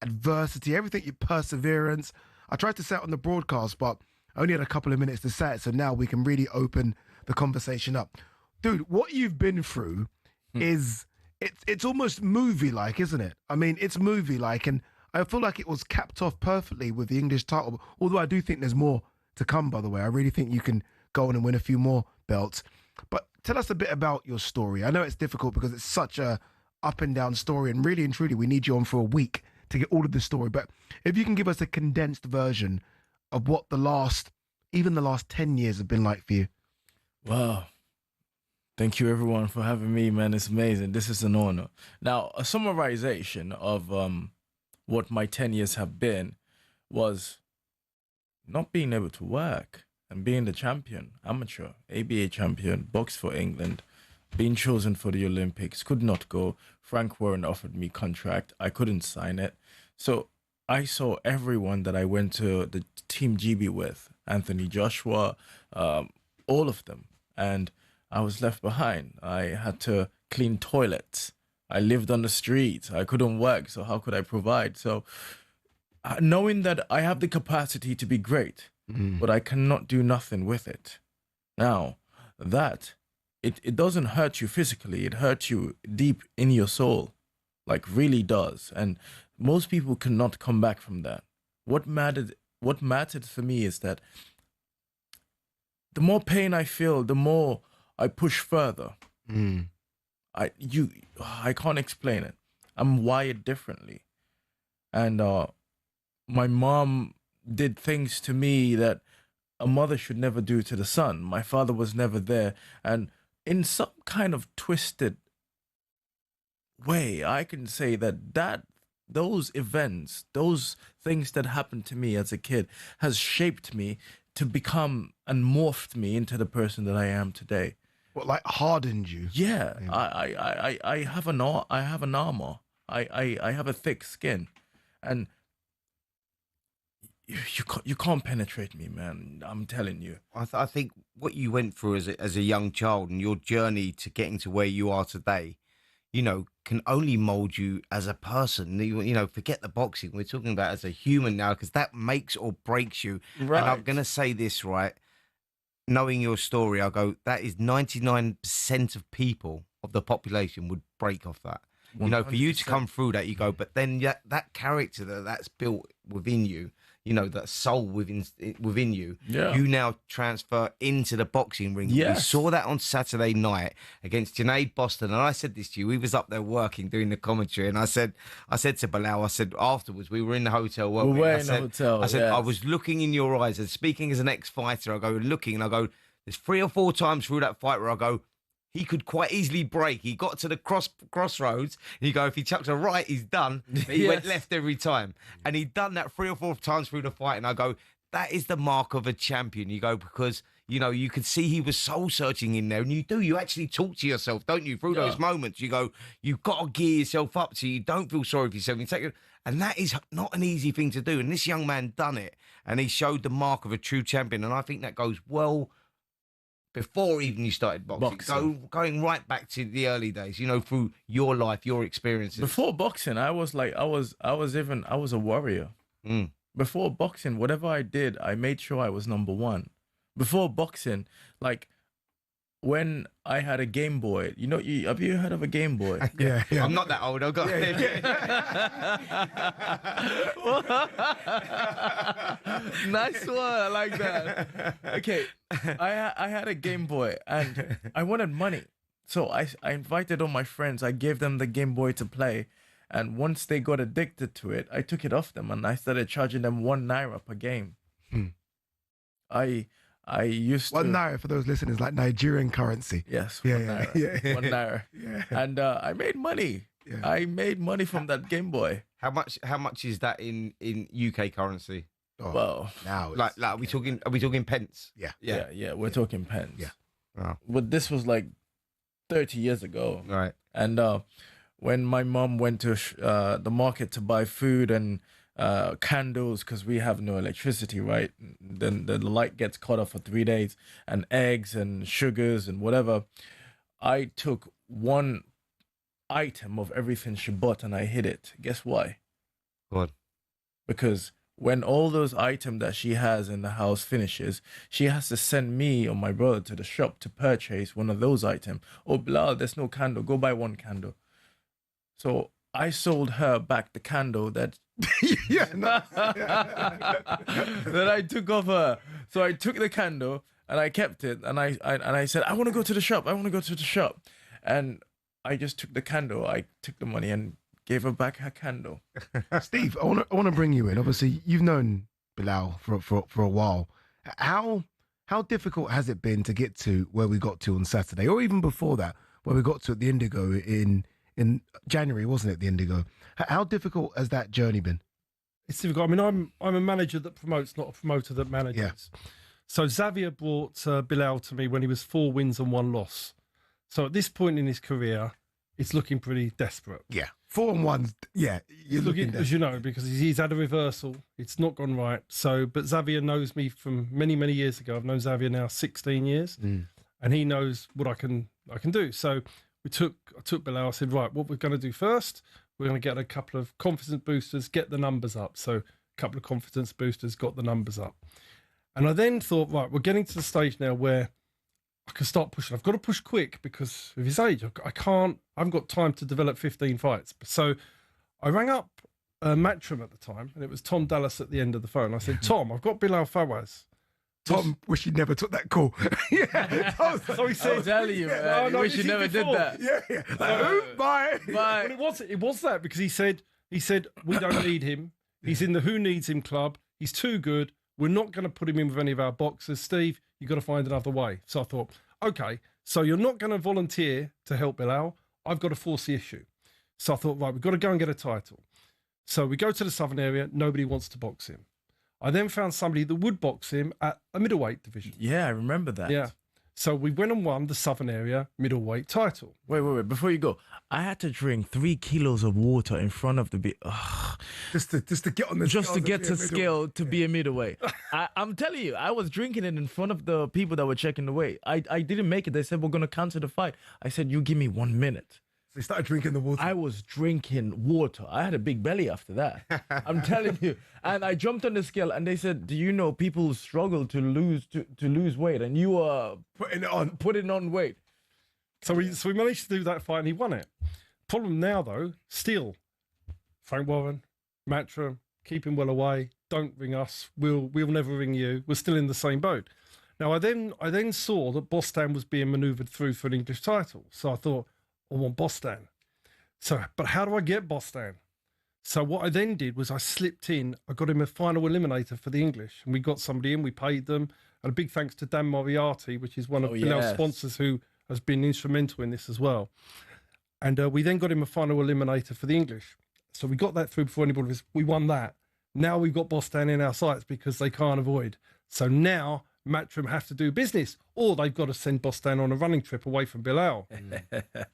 adversity, everything, your perseverance. I tried to say it on the broadcast, but I only had a couple of minutes to say it, so now we can really open the conversation up. Dude, what you've been through is, it's almost movie-like, isn't it? I mean, it's movie-like, and I feel like it was capped off perfectly with the English title, although I do think there's more to come, by the way. I really think you can go on and win a few more belts. But tell us a bit about your story. I know it's difficult because it's such a up and down story, and really and truly we need you on for a week to get all of the story. But if you can give us a condensed version of what even the last 10 years have been like for you. Wow. Thank you everyone for having me, man. It's amazing. This is an honor. Now, a summarization of what my 10 years have been was not being able to work and being the champion, amateur, ABA champion, boxed for England, being chosen for the Olympics, could not go. Frank Warren offered me contract. I couldn't sign it. So I saw everyone that I went to the Team GB with, Anthony Joshua, all of them. And I was left behind. I had to clean toilets. I lived on the street. I couldn't work, so how could I provide? So knowing that I have the capacity to be great, but I cannot do nothing with it. Now, that, it doesn't hurt you physically. It hurts you deep in your soul, like really does. And most people cannot come back from that. What mattered for me is that the more pain I feel, the more I push further. I can't explain it. I'm wired differently. And my mom did things to me that a mother should never do to the son. My father was never there. And in some kind of twisted way, I can say that those events, those things that happened to me as a kid has shaped me to become and morphed me into the person that I am today. What, like hardened you? Yeah. I have an armor. I have a thick skin, and you can't penetrate me, man. I'm telling you. I think what you went through as a young child and your journey to getting to where you are today, can only mold you as a person. Forget the boxing. We're talking about as a human now, because that makes or breaks you. Right. And I'm going to say this, right? Knowing your story, I go, that is 99% of people of the population would break off that. 100%. For you to come through that, you go, but then that character that's built within you, that soul within you, you now transfer into the boxing ring. Yes. We saw that on Saturday night against Junaid Boston, and I said this to you. We was up there working, doing the commentary, and I said to Bilal, afterwards, we were in the hotel. We were in the hotel. I said, I was looking in your eyes, and speaking as an ex-fighter, I go, looking, and I go, there's 3 or 4 times through that fight where I go, he could quite easily break. He got to the crossroads, and you go, if he chucks a right, he's done. But he went left every time. And he'd done that 3 or 4 times through the fight. And I go, that is the mark of a champion. You go, because, you could see he was soul searching in there. And you actually talk to yourself, don't you? Through those moments, you go, you've got to gear yourself up so you don't feel sorry for yourself. And that is not an easy thing to do. And this young man done it. And he showed the mark of a true champion. And I think that goes well before even you started boxing. Going right back to the early days, through your life, your experiences. Before boxing, I was a warrior. Before boxing, whatever I did, I made sure I was number one. Before boxing, like when I had a Game Boy, have you heard of a Game Boy? Yeah. I'm not that old. I've got Nice one. I like that. Okay, I had a Game Boy and I wanted money, so I invited all my friends. I gave them the Game Boy to play, and once they got addicted to it, I took it off them and I started charging them 1 naira per game. I used one to. naira for those listeners, like Nigerian currency. Yes. Yeah, One naira. yeah. 1 naira. Yeah. And I made money. Yeah. I made money from that Game Boy. How much is that in UK currency? Oh, Well, now Like are we talking pence? yeah, we're talking pence. Yeah. Oh. But this was like 30 years ago. Right. And when my mom went to the market to buy food and candles, because we have no electricity, right? Then the light gets cut off for 3 days, and eggs and sugars and whatever. I took one item of everything she bought and I hid it. Guess why? What? Because when all those items that she has in the house finishes, she has to send me or my brother to the shop to purchase one of those items. Oh, Bilal, there's no candle. Go buy one candle. So I sold her back the candle that that I took off her. So I took the candle and I kept it, and I said, I want to go to the shop. I want to go to the shop. And I just took the candle. I took the money and gave her back her candle. Steve, I want to bring you in. Obviously, you've known Bilal for a while. How difficult has it been to get to where we got to on Saturday, or even before that, where we got to at the Indigo in January, wasn't it? The Indigo. How difficult has that journey been? It's difficult. I mean, I'm a manager that promotes, not a promoter that manages. Yeah. So Xavier brought Bilal to me when he was 4 wins and 1 loss. So at this point in his career, it's looking pretty desperate. Yeah, 4 and 1. Yeah, you're looking as you know, because he's had a reversal. It's not gone right. So, but Xavier knows me from many, many years ago. I've known Xavier now 16 years, and he knows what I can do. So I took Bilal. I said, right, what we're going to do first, we're going to get a couple of confidence boosters, get the numbers up. So a couple of confidence boosters got the numbers up. And I then thought, right, we're getting to the stage now where I can start pushing. I've got to push quick because of his age. I haven't got time to develop 15 fights. So I rang up Matchroom at the time, and it was Tom Dallas at the end of the phone. I said, Tom, I've got Bilal Fawaz. Tom, wish he never took that call. Yeah. So he said, I'm telling you, man, no, wish you never did that. Yeah. Like, bye. But it was that because he said, we don't need him. He's in the Who Needs Him club. He's too good. We're not going to put him in with any of our boxers. Steve, you've got to find another way. So I thought, okay, so you're not going to volunteer to help Bilal. I've got to force the issue. So I thought, right, we've got to go and get a title. So we go to the southern area. Nobody wants to box him. I then found somebody that would box him at a middleweight division. Yeah, I remember that. Yeah. So we went and won the southern area middleweight title. Wait. Before you go, I had to drink 3 kilos of water in front of the just to get on the just to get to scale to be a middleweight. I'm telling you, I was drinking it in front of the people that were checking the weight. I didn't make it. They said we're gonna cancel the fight. I said, you give me 1 minute. So you started drinking the water. I was drinking water. I had a big belly after that. I'm telling you. And I jumped on the scale, and they said, do you know people struggle to lose weight, and you are putting on weight. So we managed to do that fight, and he won it. Problem now, though, still, Frank Warren, Matchroom, keep him well away. Don't ring us. We'll never ring you. We're still in the same boat. Now, I then saw that Bostan was being manoeuvred through for an English title. So I thought, I want Bostan. So, but how do I get Bostan? So what I then did was I slipped in. I got him a final eliminator for the English, and we got somebody in. We paid them. And a big thanks to Dan Moriarty, which is one of Bilal's sponsors, who has been instrumental in this as well. And we then got him a final eliminator for the English. So we got that through before anybody was. We won that. Now we've got Bostan in our sights because they can't avoid. So now Matchroom have to do business, or they've got to send Bostan on a running trip away from Bilal.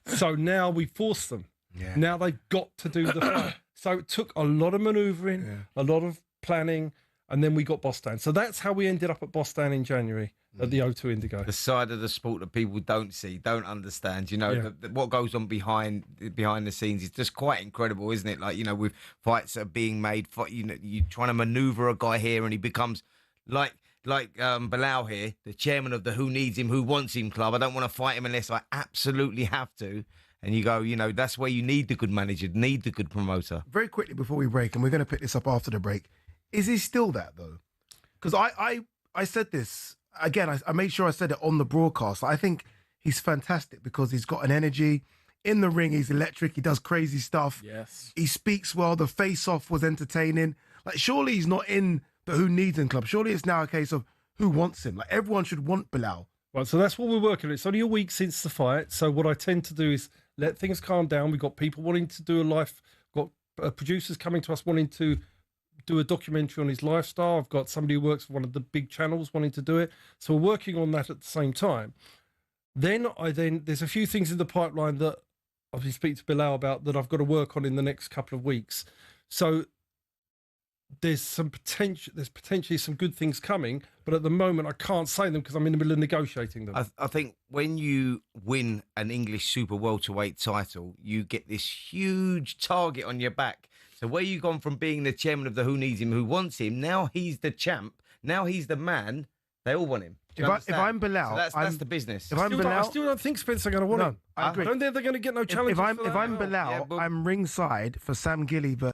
So now we force them. Yeah. Now they've got to do the fight. So it took a lot of manoeuvring, a lot of planning, and then we got Bostan. So that's how we ended up at Bostan in January at the O2 Indigo. The side of the sport that people don't see, don't understand. You know, what goes on behind the scenes is just quite incredible, isn't it? Like, you know, with fights that are being made, you know, you're trying to manoeuvre a guy here, and he becomes like Bilal here, the chairman of the Who Needs Him, Who Wants Him club. I don't want to fight him unless I absolutely have to. And you go, you know, that's where you need the good manager, need the good promoter. Very quickly before we break, and we're going to pick this up after the break, is he still that, though? Because I said this, again, I made sure I said it on the broadcast. I think he's fantastic because he's got an energy. In the ring, he's electric. He does crazy stuff. Yes. He speaks well. The face-off was entertaining. Like, surely he's not in the Who Needs Him club. Surely it's now a case of who wants him? Like, everyone should want Bilal. Right, so that's what we're working on. It's only a week since the fight. So what I tend to do is let things calm down. We've got people wanting to do a life, got producers coming to us wanting to do a documentary on his lifestyle. I've got somebody who works for one of the big channels wanting to do it. So we're working on that at the same time. Then there's a few things in the pipeline that I'll be speaking to Bilal about that I've got to work on in the next couple of weeks. So there's potentially some good things coming, but at the moment I can't say them because I'm in the middle of negotiating them. I think when you win an English super welterweight title, you get this huge target on your back. So where you've gone from being the chairman of the who needs him, who wants him, now he's the champ, now he's the man, they all want him. If I'm Bilal, so that's the business. If I'm Bilal, I still don't think Spence are going to want him. I agree. I don't think they're going to get no challenge. If I'm Bilal, I'm ringside for Sam Gilly, but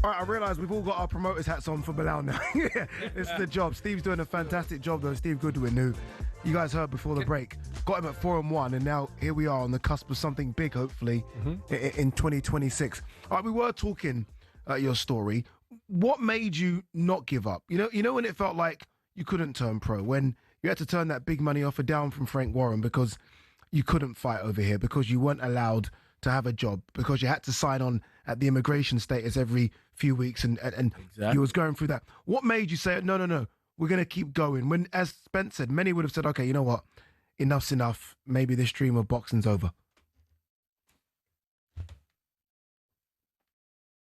all right, I realise we've all got our promoters hats on for Bilal now. It's the job. Steve's doing a fantastic job though. Steve Goodwin, who you guys heard before the break, got him at 4-1, and now here we are on the cusp of something big, hopefully, in 2026. All right, we were talking your story. What made you not give up? You know when it felt like you couldn't turn pro, when you had to turn that big money offer down from Frank Warren because you couldn't fight over here, because you weren't allowed to have a job because you had to sign on at the immigration status every few weeks and Exactly. you was going through that. What made you say, no, we're going to keep going? When, as Spence said, many would have said, okay, you know what? Enough's enough. Maybe this dream of boxing's over.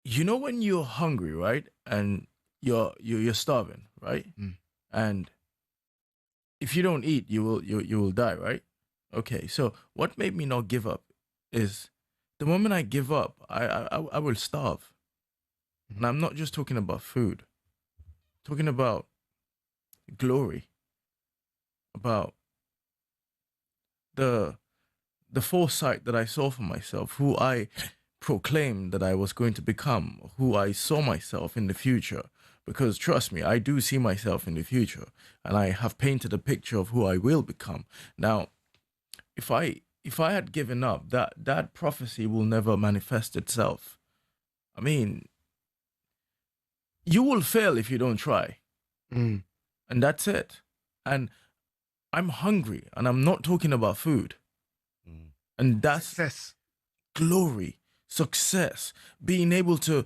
You know when you're hungry, right? And you're starving, right? And if you don't eat, you will die, right? Okay, so what made me not give up is the moment I give up, I will starve. And I'm not just talking about food. I'm talking about glory, about the foresight that I saw for myself, who I proclaimed that I was going to become, who I saw myself in the future. Because trust me, I do see myself in the future, and I have painted a picture of who I will become. Now, if I had given up, that prophecy will never manifest itself. I mean, you will fail if you don't try. And that's it. And I'm hungry, and I'm not talking about food. And that's success, glory, success, being able to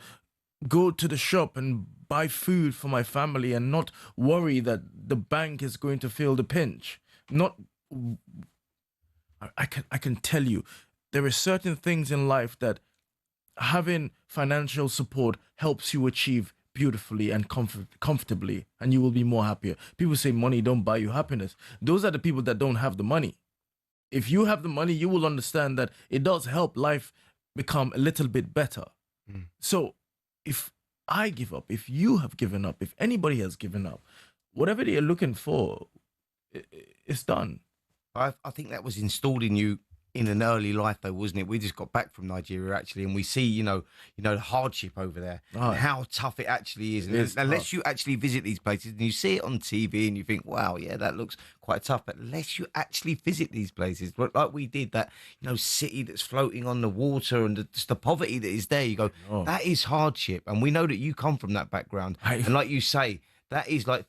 go to the shop and buy food for my family and not worry that the bank is going to feel the pinch. I can tell you, there are certain things in life that having financial support helps you achieve beautifully and comfortably, and you will be more happier. People say money don't buy you happiness. Those are the people that don't have the money. If you have the money, you will understand that it does help life become a little bit better. So if I give up, if you have given up, if anybody has given up, whatever they're looking for, it's done. I think that was installed in you in an early life, though, wasn't it? We just got back from Nigeria, actually, and we see, the hardship over there, and how tough it actually is. And unless you actually visit these places and you see it on TV and you think, wow, yeah, that looks quite tough, but unless you actually visit these places, like we did, that, city that's floating on the water and just the poverty that is there, you go, that is hardship. And we know that you come from that background. And like you say, that is like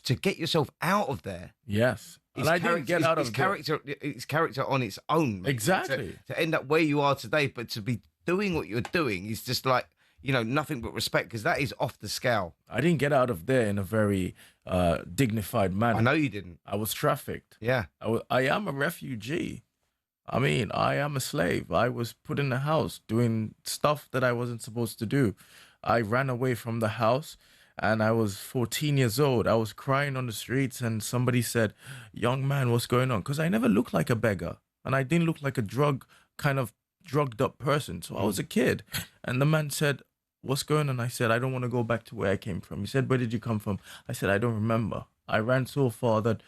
to get yourself out of there. Yes. And I didn't get out of character. It's character on its own. Exactly. To end up where you are today, but to be doing what you're doing is just like, nothing but respect, because that is off the scale. I didn't get out of there in a very dignified manner. I know you didn't. I was trafficked. Yeah. I am a refugee. I mean, I am a slave. I was put in a house doing stuff that I wasn't supposed to do. I ran away from the house. And I was 14 years old. I was crying on the streets, and somebody said, "Young man, what's going on?" Because I never looked like a beggar, and I didn't look like a drugged up person. So I was a kid. And the man said, "What's going on?" I said, "I don't want to go back to where I came from." He said, "Where did you come from?" I said, "I don't remember. I ran so far that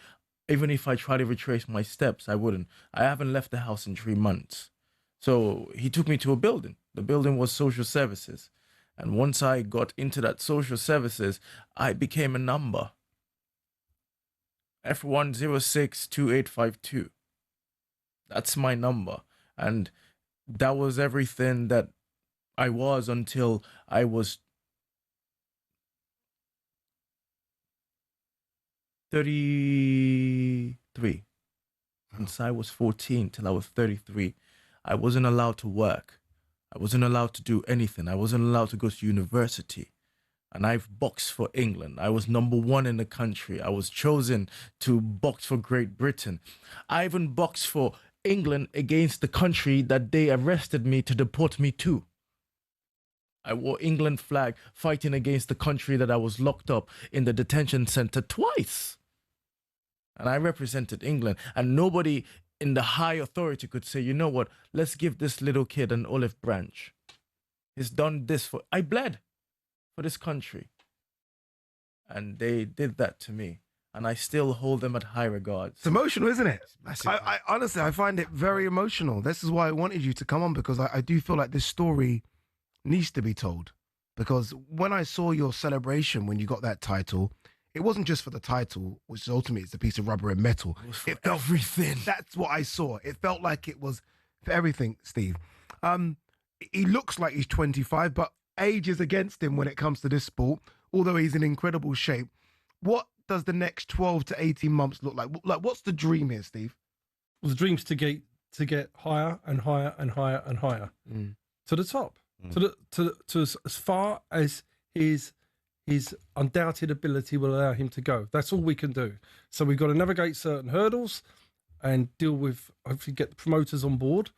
even if I try to retrace my steps, I wouldn't. I haven't left the house in 3 months." So he took me to a building. The building was social services. And once I got into that social services, I became a number. F1062852. That's my number. And that was everything that I was until I was 33. Since I was 14 till I was 33, I wasn't allowed to work. I wasn't allowed to do anything. I wasn't allowed to go to university. And I've boxed for England. I was number 1 in the country. I was chosen to box for Great Britain. I even boxed for England against the country that they arrested me to deport me to. I wore England flag fighting against the country that I was locked up in the detention center twice. And I represented England. And nobody in the high authority could say, you know what, let's give this little kid an olive branch. He's done this for, I bled for this country. And they did that to me. And I still hold them at high regard. It's emotional, isn't it? I honestly, I find it very emotional. This is why I wanted you to come on, because I do feel like this story needs to be told. Because when I saw your celebration, when you got that title, it wasn't just for the title, which ultimately is a piece of rubber and metal. It felt everything. That's what I saw. It felt like it was for everything, Steve. He looks like he's 25, but age is against him when it comes to this sport, although he's in incredible shape. What does the next 12 to 18 months look like? Like, what's the dream here, Steve? Well, the dream's to get to get higher and higher and higher and higher to the top, to as far as his undoubted ability will allow him to go. That's all we can do. So we've got to navigate certain hurdles and deal with, hopefully get the promoters on board,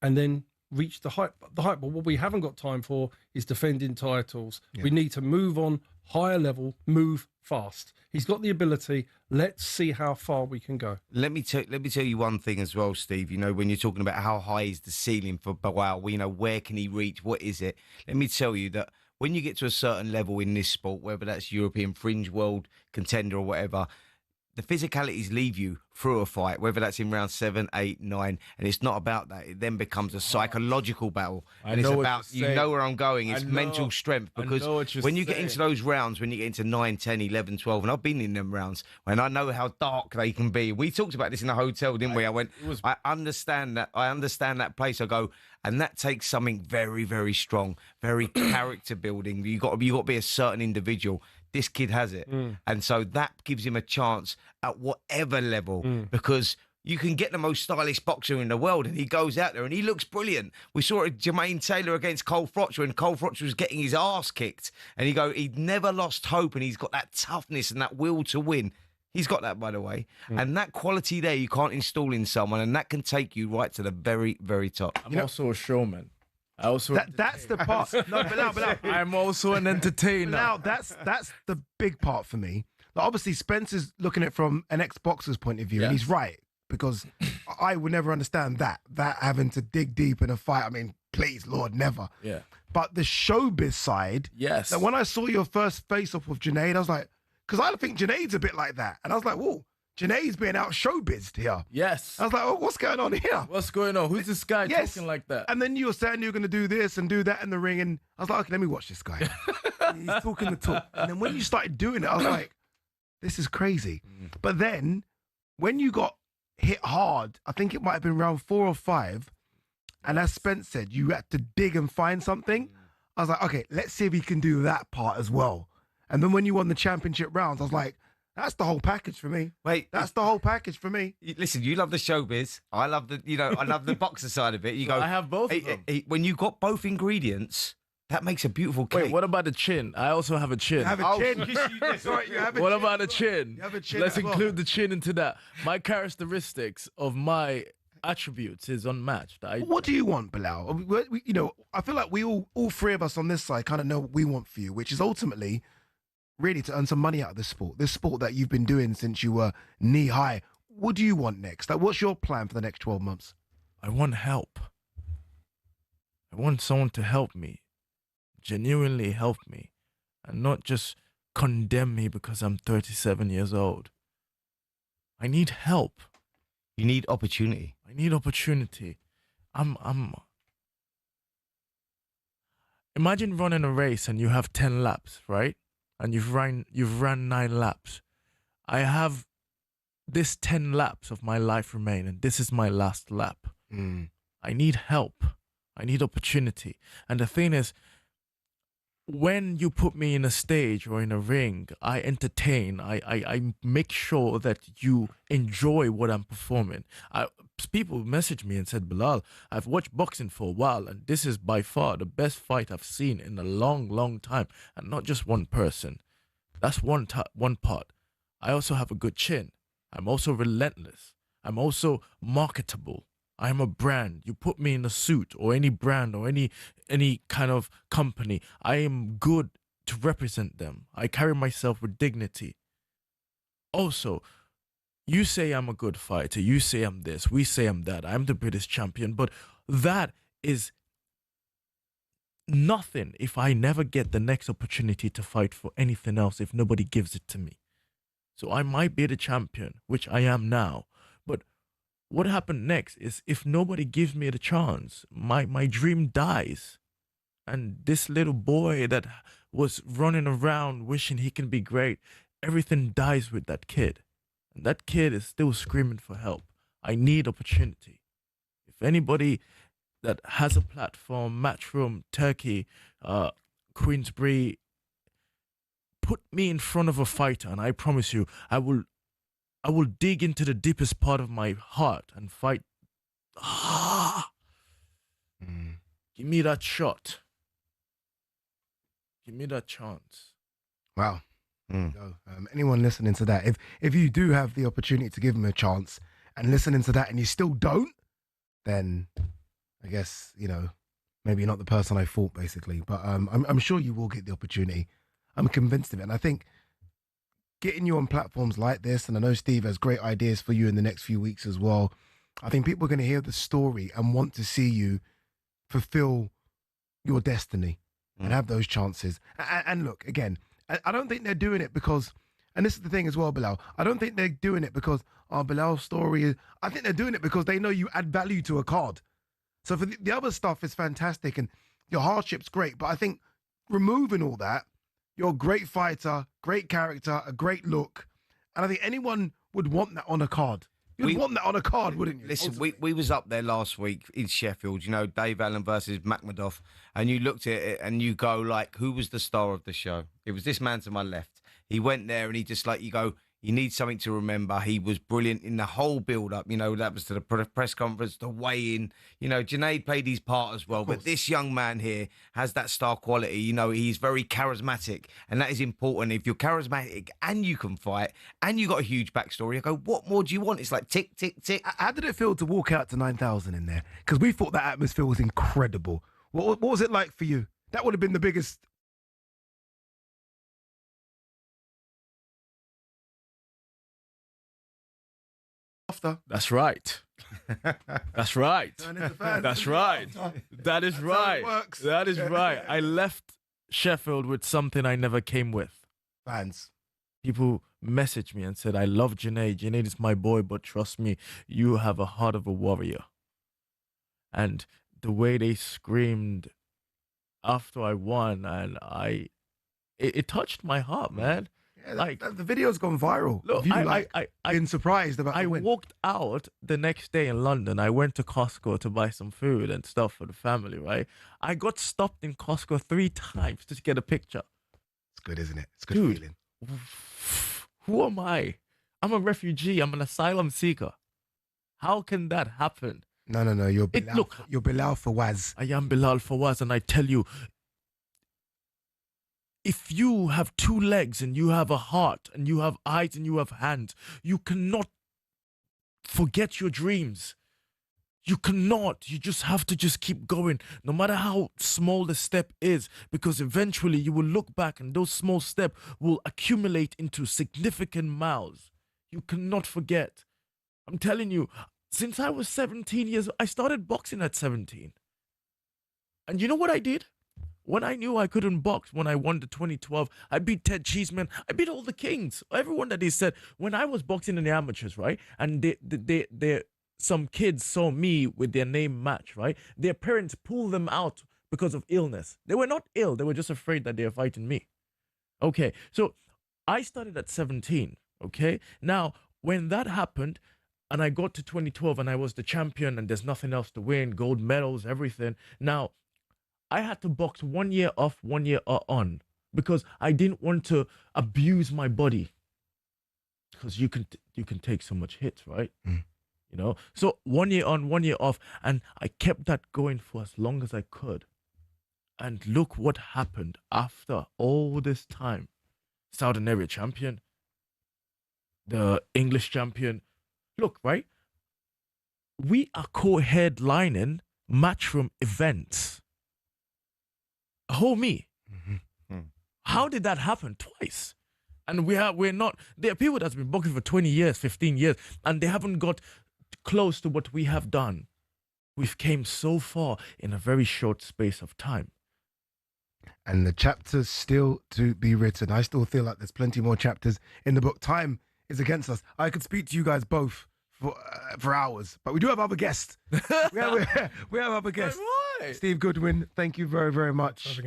and then reach the height. But what we haven't got time for is defending titles. Yeah. We need to move on higher level, move fast. He's got the ability. Let's see how far we can go. Let me tell you one thing as well, Steve. You know, when you're talking about how high is the ceiling for Bilal, you know, where can he reach? What is it? Let me tell you that when you get to a certain level in this sport, whether that's European fringe world contender or whatever, the physicalities leave you through a fight, whether that's in round 7, 8, 9, and it's not about that. It then becomes a psychological battle. And it's about, you know where I'm going, it's mental strength. Because when you get into those rounds, when you get into 9, 10, 11, 12, and I've been in them rounds, and I know how dark they can be. We talked about this in the hotel, didn't we? I went, I understand that place. I go, and that takes something very, very strong, very character building. You got to be a certain individual. This kid has it. And so that gives him a chance at whatever level, because you can get the most stylish boxer in the world and he goes out there and he looks brilliant. We saw it Jermaine Taylor against Cole Frotcher when Cole Frotcher was getting his ass kicked, and he'd never lost hope, and he's got that toughness and that will to win. He's got that, by the way. And that quality there you can't install in someone, and that can take you right to the very, very top. I'm also a showman. That's the part. No, Bilal. I'm also an entertainer. Now, that's the big part for me. Like, obviously, Spencer's looking at it from an ex-boxer's point of view, and he's right, because I would never understand that having to dig deep in a fight. I mean, please, Lord, never. Yeah. But the showbiz side, yes. Like when I saw your first face-off with Junaid, I was like, because I think Junaid's a bit like that, and I was like, whoa. Junaid's being out showbiz here. Yes. I was like, oh, what's going on here? What's going on? Who's this guy talking like that? And then you were saying you were going to do this and do that in the ring. And I was like, okay, let me watch this guy. He's talking the talk. And then when you started doing it, I was like, this is crazy. But then when you got hit hard, I think it might have been round 4 or 5. And as Spence said, you had to dig and find something. I was like, okay, let's see if he can do that part as well. And then when you won the championship rounds, I was like, that's the whole package for me. Wait, that's the whole package for me. Listen, you love the showbiz. I love the boxer side of it. You go, I have both of them. When you got both ingredients, that makes a beautiful cake. Wait, what about the chin? I also have a chin. You have a chin. What about a chin? You have a chin. Let's include the chin into that. My characteristics of my attributes is unmatched. What do you want, Bilal? I feel like we all three of us on this side kind of know what we want for you, which is ultimately really to earn some money out of this sport that you've been doing since you were knee high. What do you want next? Like, what's your plan for the next 12 months? I want help. I want someone to help me, genuinely help me, and not just condemn me because I'm 37 years old. I need help. You need opportunity. I need opportunity. Imagine running a race and you have 10 laps, right? And you've run 9 laps. I have this 10 laps of my life remain, and this is my last lap. I need help. I need opportunity. And the thing is, when you put me in a stage or in a ring, I entertain. I make sure that you enjoy what I'm performing. People messaged me and said, Bilal, I've watched boxing for a while, and this is by far the best fight I've seen in a long, long time. And not just one person. That's one part. I also have a good chin. I'm also relentless. I'm also marketable. I'm a brand. You put me in a suit or any brand or any kind of company, I am good to represent them. I carry myself with dignity. Also, you say I'm a good fighter. You say I'm this. We say I'm that. I'm the British champion. But that is nothing if I never get the next opportunity to fight for anything else, if nobody gives it to me. So I might be the champion, which I am now. But what happened next is if nobody gives me the chance, my dream dies. And this little boy that was running around wishing he can be great, everything dies with that kid. And that kid is still screaming for help. I need opportunity. If anybody that has a platform, Matchroom, Turkey, Queensbury, put me in front of a fighter, and I promise you, I will dig into the deepest part of my heart and fight Give me that shot. Give me that chance. Wow. Anyone listening to that, if you do have the opportunity to give him a chance and listening to that and you still don't, then I guess, maybe you're not the person I thought, basically. But I'm sure you will get the opportunity. I'm convinced of it. And I think getting you on platforms like this, and I know Steve has great ideas for you in the next few weeks as well, I think people are going to hear the story and want to see you fulfill your destiny and have those chances. And look, again, I don't think they're doing it because, and this is the thing as well, Bilal, I don't think they're doing it because Bilal's story is, I think they're doing it because they know you add value to a card. So for the other stuff is fantastic and your hardship's great, but I think removing all that, you're a great fighter, great character, a great look, and I think anyone would want that on a card. You'd want that on a card, wouldn't you? Listen, we was up there last week in Sheffield, Dave Allen versus Makhmadov, and you looked at it and you go, like, who was the star of the show? It was this man to my left. He went there and he just, like, you go, you need something to remember. He was brilliant in the whole build-up. That was to the press conference, the weigh-in. Junaid played his part as well. But this young man here has that star quality. He's very charismatic, and that is important. If you're charismatic and you can fight and you got a huge backstory, I go, what more do you want? It's like tick, tick, tick. How did it feel to walk out to 9,000 in there? Because we thought that atmosphere was incredible. What was it like for you? That would have been the biggest... That's right. That's right. That's right. That is right. That is right. I left Sheffield with something I never came with. Fans. People messaged me and said, I love Junaid. Junaid is my boy, but trust me, you have a heart of a warrior. And the way they screamed after I won, and it touched my heart, man. Yeah, the video's gone viral. Look, I've been surprised about the win. I walked out the next day in London. I went to Costco to buy some food and stuff for the family, right? I got stopped in Costco 3 times to get a picture. It's good, isn't it? It's a good feeling. Who am I? I'm a refugee. I'm an asylum seeker. How can that happen? No. You're Bilal Fawaz. I am Bilal Fawaz, and I tell you, if you have 2 legs and you have a heart and you have eyes and you have hands, you cannot forget your dreams. You cannot. You just have to just keep going, no matter how small the step is, because eventually you will look back and those small steps will accumulate into significant miles. You cannot forget. I'm telling you, since I was 17 years old, I started boxing at 17. And you know what I did? When I knew I couldn't box, when I won the 2012, I beat Ted Cheeseman. I beat all the kings. Everyone that they said, when I was boxing in the amateurs, right? And some kids saw me with their name match, right? Their parents pulled them out because of illness. They were not ill. They were just afraid that they were fighting me. Okay, so I started at 17, okay? Now, when that happened, and I got to 2012 and I was the champion and there's nothing else to win, gold medals, everything. Now, I had to box 1 year off, 1 year on, because I didn't want to abuse my body. Because you can take so much hits, right? So 1 year on, 1 year off, and I kept that going for as long as I could. And look what happened after all this time. Southern Area champion, the English champion. Look, right? We are co-headlining Matchroom events. Homie, how did that happen twice? And we're not, there are people that's been boxing for 20 years, 15 years, and they haven't got close to what we have done. We've came so far in a very short space of time. And the chapter's still to be written. I still feel like there's plenty more chapters in the book. Time is against us. I could speak to you guys both for hours, but we do have other guests. we have other guests. Right. Steve Goodwin, thank you very, very much.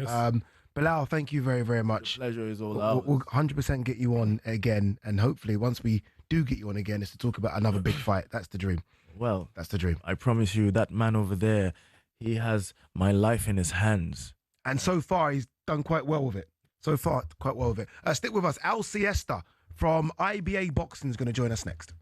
Bilal, thank you very, very much. The pleasure is all ours. We'll 100% get you on again, and hopefully once we do get you on again, it's to talk about another big fight. That's the dream. Well, that's the dream. I promise you, that man over there, he has my life in his hands. And so far, he's done quite well with it. Stick with us. Al Siesta from IBA Boxing is going to join us next.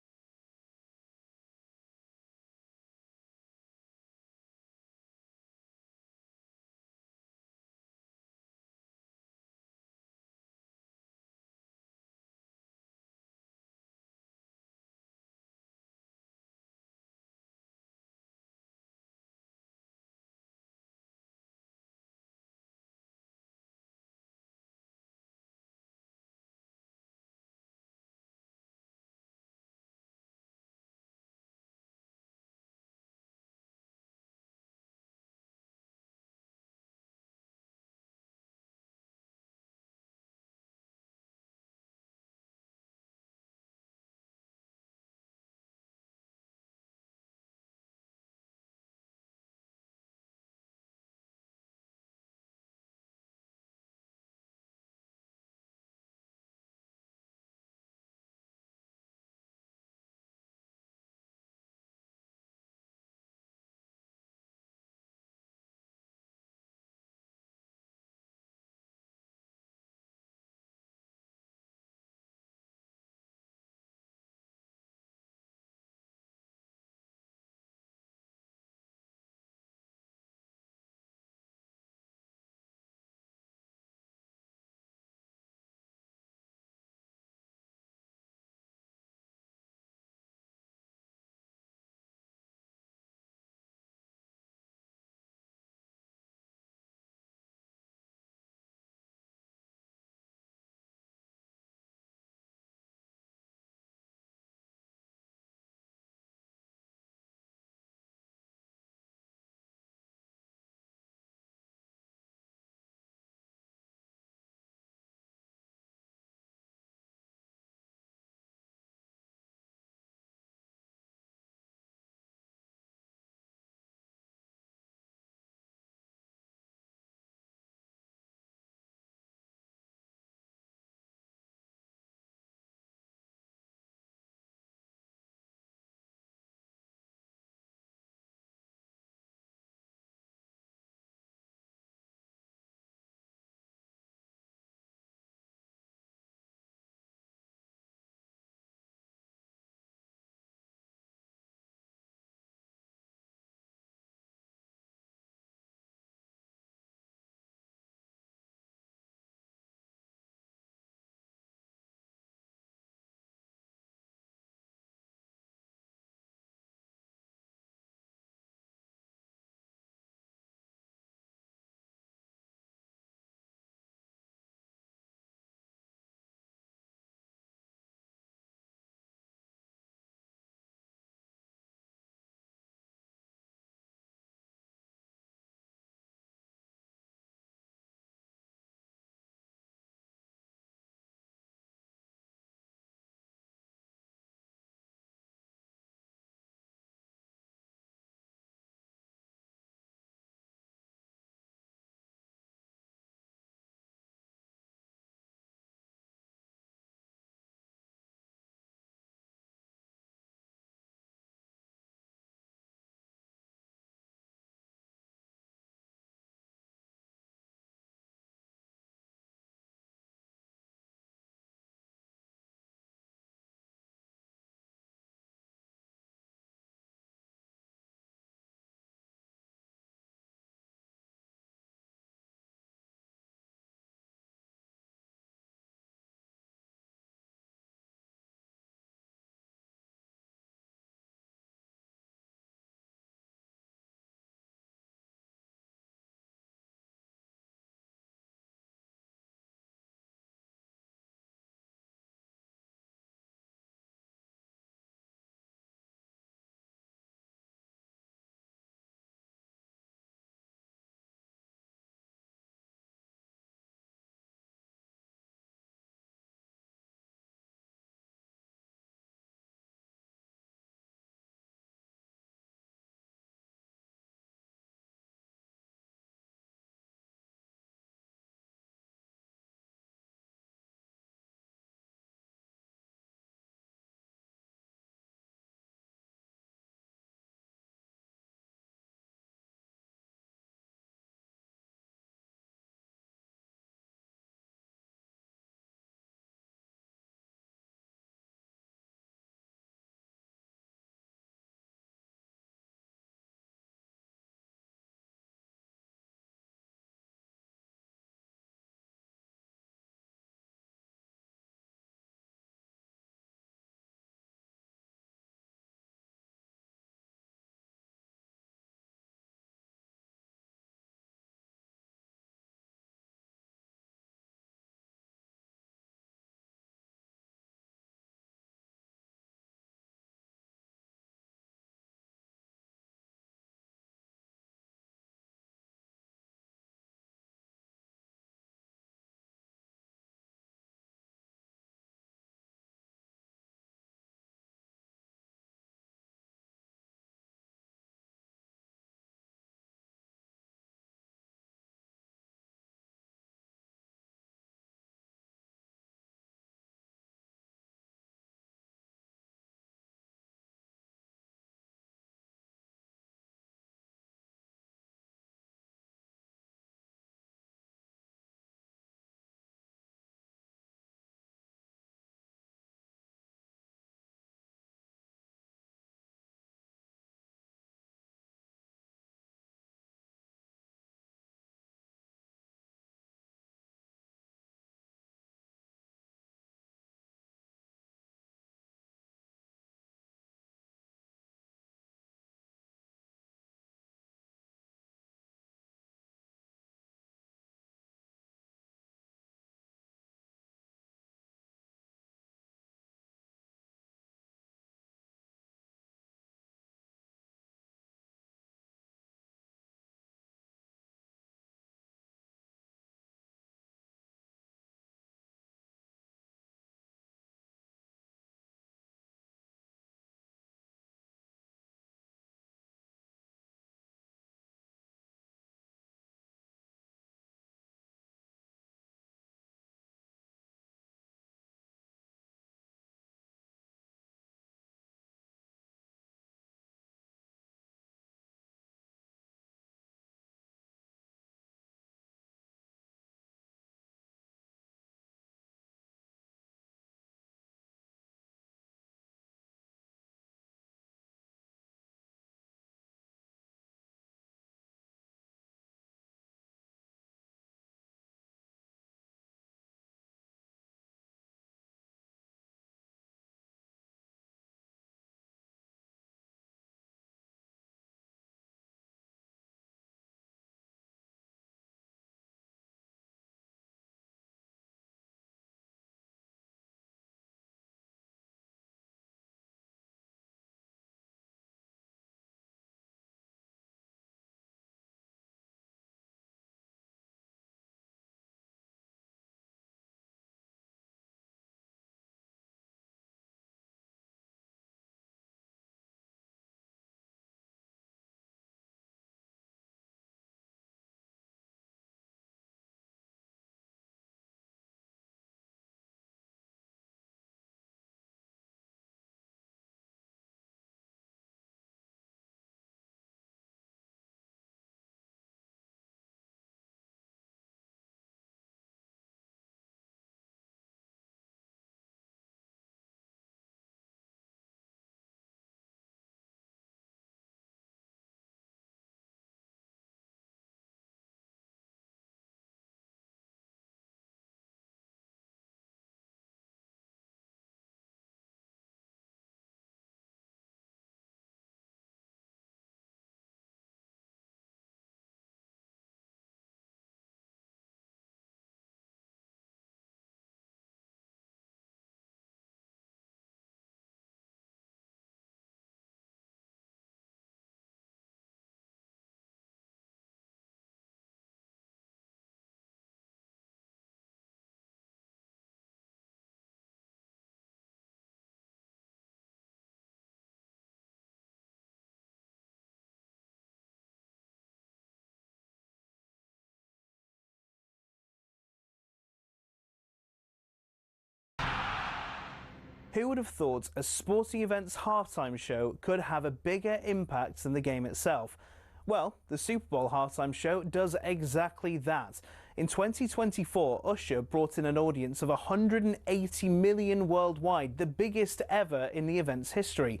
Who would have thought a sporting event's halftime show could have a bigger impact than the game itself? Well, the Super Bowl halftime show does exactly that. In 2024, Usher brought in an audience of 180 million worldwide, the biggest ever in the event's history.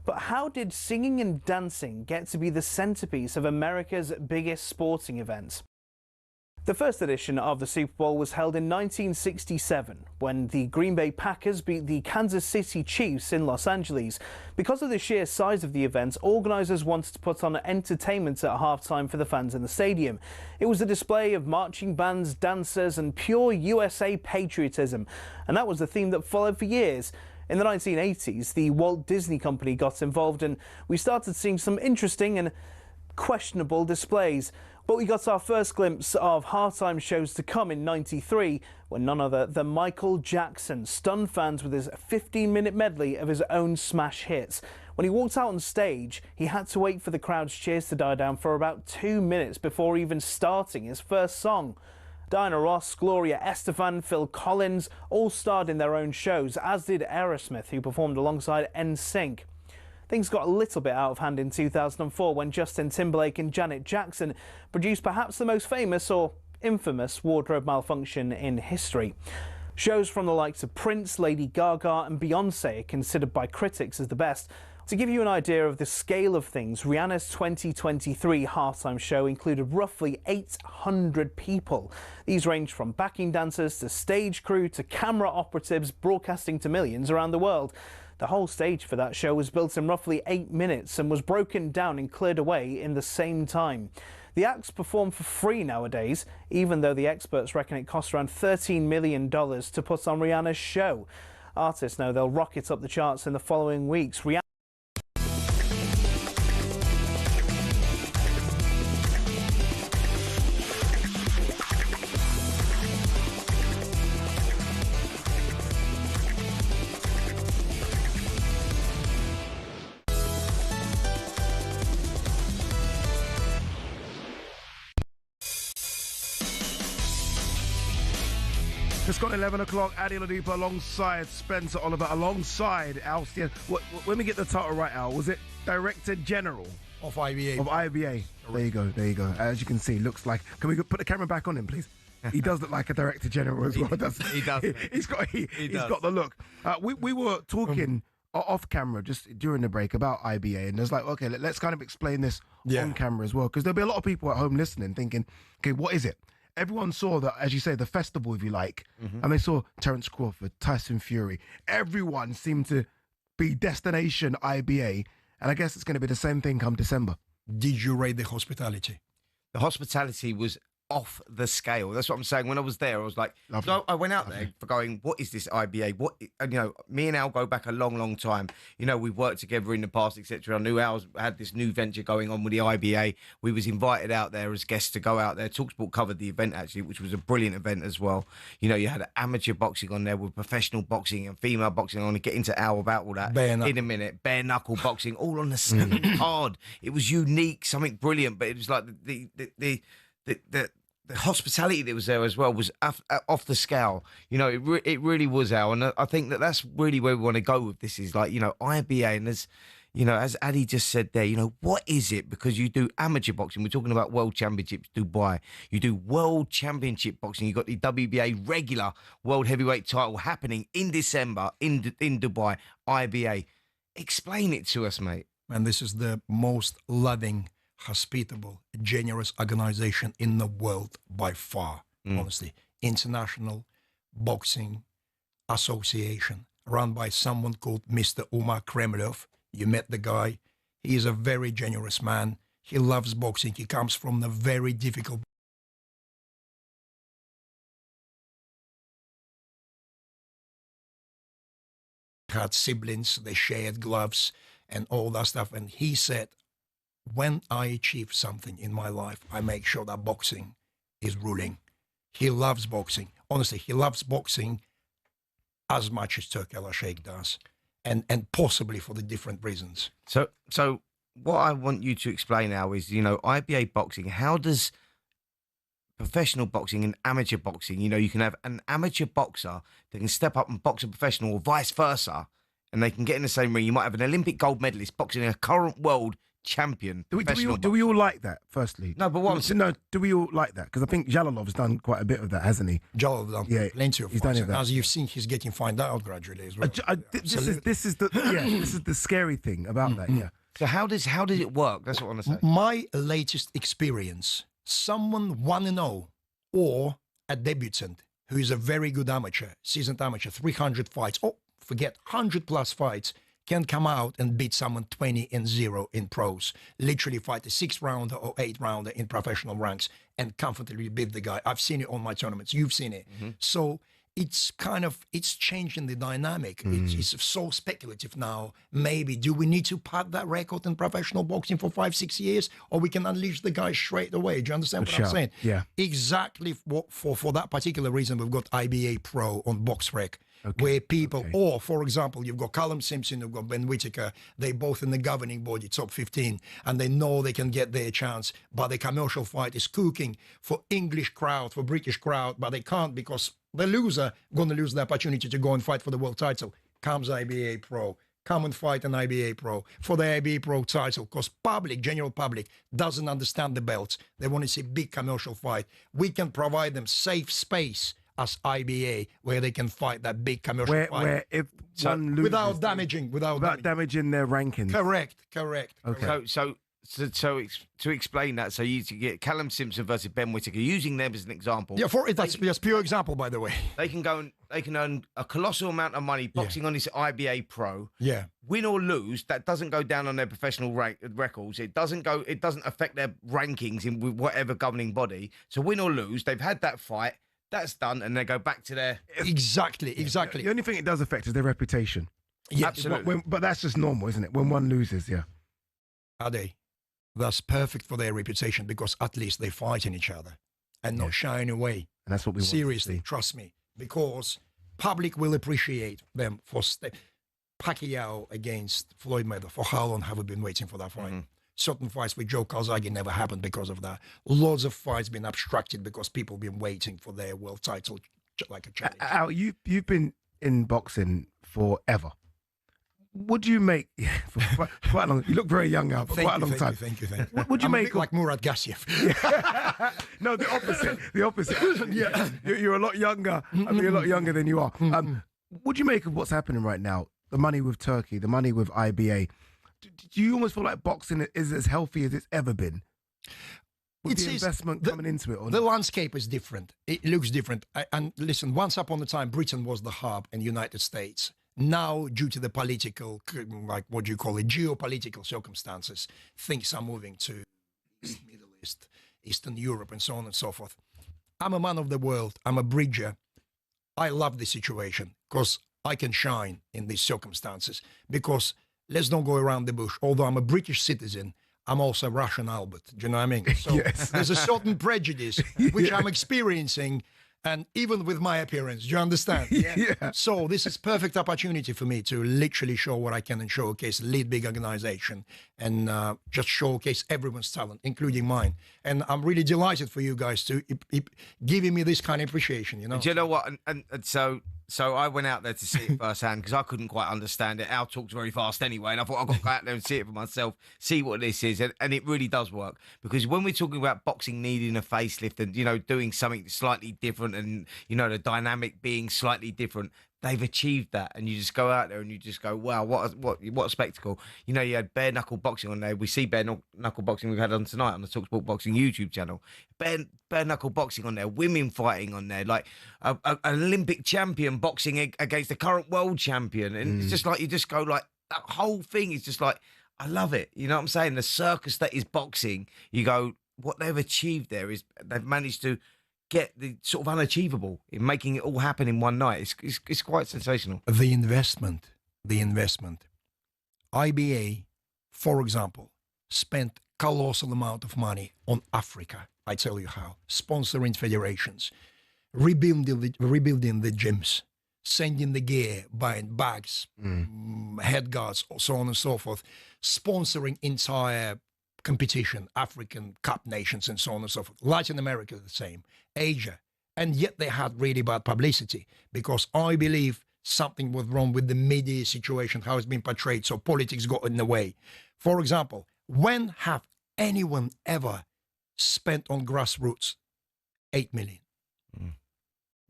But how did singing and dancing get to be the centerpiece of America's biggest sporting event? The first edition of the Super Bowl was held in 1967 when the Green Bay Packers beat the Kansas City Chiefs in Los Angeles. Because of the sheer size of the event, organisers wanted to put on entertainment at halftime for the fans in the stadium. It was a display of marching bands, dancers and pure USA patriotism, and that was the theme that followed for years. In the 1980s, the Walt Disney Company got involved and we started seeing some interesting and questionable displays. But we got our first glimpse of halftime shows to come in '93 when none other than Michael Jackson stunned fans with his 15-minute medley of his own smash hits. When he walked out on stage, he had to wait for the crowd's cheers to die down for about 2 minutes before even starting his first song. Diana Ross, Gloria Estefan, Phil Collins all starred in their own shows, as did Aerosmith, who performed alongside NSYNC. Things got a little bit out of hand in 2004 when Justin Timberlake and Janet Jackson produced perhaps the most famous or infamous wardrobe malfunction in history. Shows from the likes of Prince, Lady Gaga and Beyoncé are considered by critics as the best. To give you an idea of the scale of things, Rihanna's 2023 halftime show included roughly 800 people. These ranged from backing dancers to stage crew to camera operatives broadcasting to millions around the world. The whole stage for that show was built in roughly 8 minutes and was broken down and cleared away in the same time. The acts perform for free nowadays, even though the experts reckon it costs around $13 million to put on Rihanna's show. Artists know they'll rocket up the charts in the following weeks. It's got 11 o'clock. Adi Oladipo alongside Spencer Oliver, alongside Al Stien. When we get the title right, Al, was it Director General of IBA? Of IBA. There you go. There you go. As you can see, looks like. Can we put the camera back on him, please? He does look like a Director General as well. He does. He's got the look. We were talking off camera just during the break about IBA, and there's like, okay, let's kind of explain this on camera as well, because there'll be a lot of people at home listening thinking, okay, what is it? Everyone saw that, as you say, the festival, if you like, and they saw Terence Crawford, Tyson Fury. Everyone seemed to be destination IBA, and I guess it's going to be the same thing come December. Did you rate the hospitality? The hospitality was off the scale. That's what I'm saying. When I was there, I was like, so I went out there for going, what is this IBA? What, and, you know, me and Al go back a long, long time. You know, we've worked together in the past, etc. I knew Al had this new venture going on with the IBA. We was invited out there as guests to go out there. talkSPORT covered the event, actually, which was a brilliant event as well. You know, you had amateur boxing on there with professional boxing and female boxing. I'm going to get into Al about all that in a minute. Bare knuckle boxing, all on the same card. It was unique, something brilliant, but it was like the hospitality that was there as well was off the scale. You know, it really was, Al, and I think that's really where we want to go with this. Is like, you know, IBA, and there's, you know, as Adi just said there, you know, what is it? Because you do amateur boxing. We're talking about World Championships, Dubai. You do World Championship boxing. You got the WBA regular World Heavyweight title happening in December in Dubai. IBA, explain it to us, mate. And this is the most loving, hospitable, generous organization in the world by far, honestly. International Boxing Association, run by someone called Mr. Umar Kremlov. You met the guy. He is a very generous man. He loves boxing. He comes from a very difficult had siblings, they shared gloves and all that stuff. And he said, when I achieve something in my life, I make sure that boxing is ruling. He loves boxing. Honestly, he loves boxing as much as Turk El Sheikh does, and possibly for the different reasons. So what I want you to explain now is, you know, IBA boxing, how does professional boxing and amateur boxing. You know, you can have an amateur boxer that can step up and box a professional, or vice versa, and they can get in the same ring. You might have an Olympic gold medalist boxing a current world champion. Do we all like that? Firstly, no. But what? Do we all like that? Because I think Jalalov's done quite a bit of that, hasn't he? Jalalov done plenty of he's fights. done that. As you've seen, he's getting found out gradually as well. This is the scary thing about that. Yeah. So how does it work? That's what I want to say. My latest experience: someone 1-0 or a debutant who is a very good amateur, seasoned amateur, 300 fights. Oh, forget 100+ fights. Can come out and beat someone 20-0 in pros. Literally fight a 6-rounder or 8-rounder in professional ranks and comfortably beat the guy. I've seen it on my tournaments. You've seen it. So it's changing the dynamic. It's so speculative now. Maybe do we need to pad that record in professional boxing for 5-6 years, or we can unleash the guy straight away? Do you understand what I'm saying? Yeah. Exactly. For that particular reason, we've got IBA Pro on BoxRec. Where people, or for example, you've got Callum Simpson, you've got Ben Whittaker, they both in the governing body, top 15, and they know they can get their chance, but the commercial fight is cooking for English crowd, for British crowd, but they can't because the loser going to lose the opportunity to go and fight for the world title. Comes IBA Pro. Come and fight an IBA Pro for the IBA Pro title, because general public doesn't understand the belts. They want to see big commercial fight. We can provide them safe space as IBA, where they can fight that big commercial fight. Where if one loses, without damaging their rankings. Correct. Okay. So to explain that, so you get Callum Simpson versus Ben Whittaker, using them as an example. Yeah, that's pure example, by the way. They can go and they can earn a colossal amount of money boxing on this IBA Pro. Yeah. Win or lose, that doesn't go down on their professional records. It doesn't affect their rankings in whatever governing body. So win or lose, they've had that fight. That's done, and they go back to their... Exactly. The only thing it does affect is their reputation. Yeah, absolutely. But that's just normal, isn't it? When one loses, Are they? That's perfect for their reputation, because at least they fight in each other and not shying away. And that's what we want. Seriously, trust me. Because public will appreciate them for... Pacquiao against Floyd Mayweather. For how long have we been waiting for that fight? Certain fights with Joe Calzaghe never happened because of that. Lots of fights been obstructed because people been waiting for their world title like a challenge. Al, you've been in boxing forever. Would you make for quite long? You look very young, Al. For quite a long time. Thank you. Would you make like Murat Gassiev? No, the opposite. Yeah, you're a lot younger. I mean, a lot younger than you are. Would you make of what's happening right now? The money with Turkey, the money with IBA. Do you almost feel like boxing is as healthy as it's ever been? With the investment coming into it? Or the landscape is different. It looks different. And listen, once upon a time, Britain was the hub in the United States. Now, due to the political, like what do you call it, geopolitical circumstances, things are moving to Middle East, Eastern Europe, and so on and so forth. I'm a man of the world. I'm a bridger. I love this situation because I can shine in these circumstances, because let's not go around the bush. Although I'm a British citizen, I'm also Russian Albert. Do you know what I mean? So there's a certain prejudice which I'm experiencing, and even with my appearance, do you understand? Yeah. So this is perfect opportunity for me to literally show what I can and showcase, lead big organization, and just showcase everyone's talent, including mine. And I'm really delighted for you guys to giving me this kind of appreciation. You know? Do you know what? And so I went out there to see it firsthand because I couldn't quite understand it. Al talks very fast anyway, and I thought I've got to go out there and see it for myself, see what this is. And it really does work, because when we're talking about boxing needing a facelift and, you know, doing something slightly different and, you know, the dynamic being slightly different, they've achieved that. And you just go out there and you just go, wow, what a spectacle. You know, you had bare knuckle boxing on there. We see bare knuckle boxing we've had on tonight on the talkSPORT Boxing YouTube channel. Bare knuckle boxing on there, women fighting on there, like an Olympic champion boxing against the current world champion. And it's just like, you just go like, that whole thing is just like, I love it. You know what I'm saying? The circus that is boxing, you go, what they've achieved there is they've managed to get the sort of unachievable in making it all happen in one night. It's quite sensational. The investment. IBA, for example, spent colossal amount of money on Africa. I tell you how. Sponsoring federations, rebuilding the gyms, sending the gear, buying bags, head guards, so on and so forth, sponsoring entire competition, African Cup nations and so on and so forth. Latin America, the same. Asia. And yet they had really bad publicity because I believe something was wrong with the media situation, how it's been portrayed. So politics got in the way. For example, when have anyone ever spent on grassroots 8 million?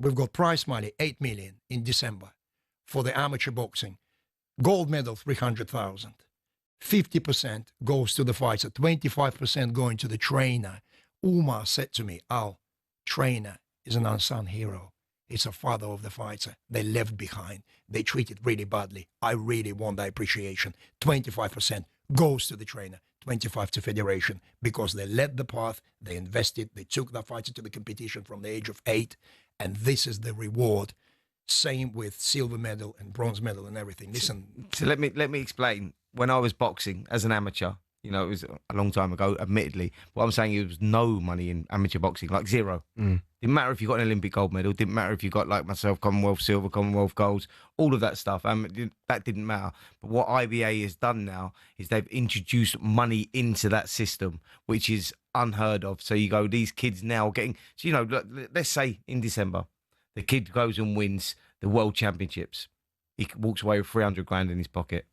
We've got prize money, 8 million in December for the amateur boxing. Gold medal, 300,000. 50% goes to the fighter, 25% going to the trainer. Umar said to me, Al, trainer is an unsung hero. It's a father of the fighter. They left behind. They treated really badly. I really want that appreciation. 25% goes to the trainer, 25% to federation, because they led the path, they invested, they took that fighter to the competition from the age of 8, and this is the reward. Same with silver medal and bronze medal and everything. Listen. So let me explain. When I was boxing as an amateur, you know, it was a long time ago, admittedly. What I'm saying is there was no money in amateur boxing, like zero. Didn't matter if you got an Olympic gold medal, didn't matter if you got, like myself, Commonwealth silver, Commonwealth golds, all of that stuff. That didn't matter. But what IBA has done now is they've introduced money into that system, which is unheard of. So you go, these kids now getting, so, you know, let's say in December, the kid goes and wins the World Championships. He walks away with 300 grand in his pocket.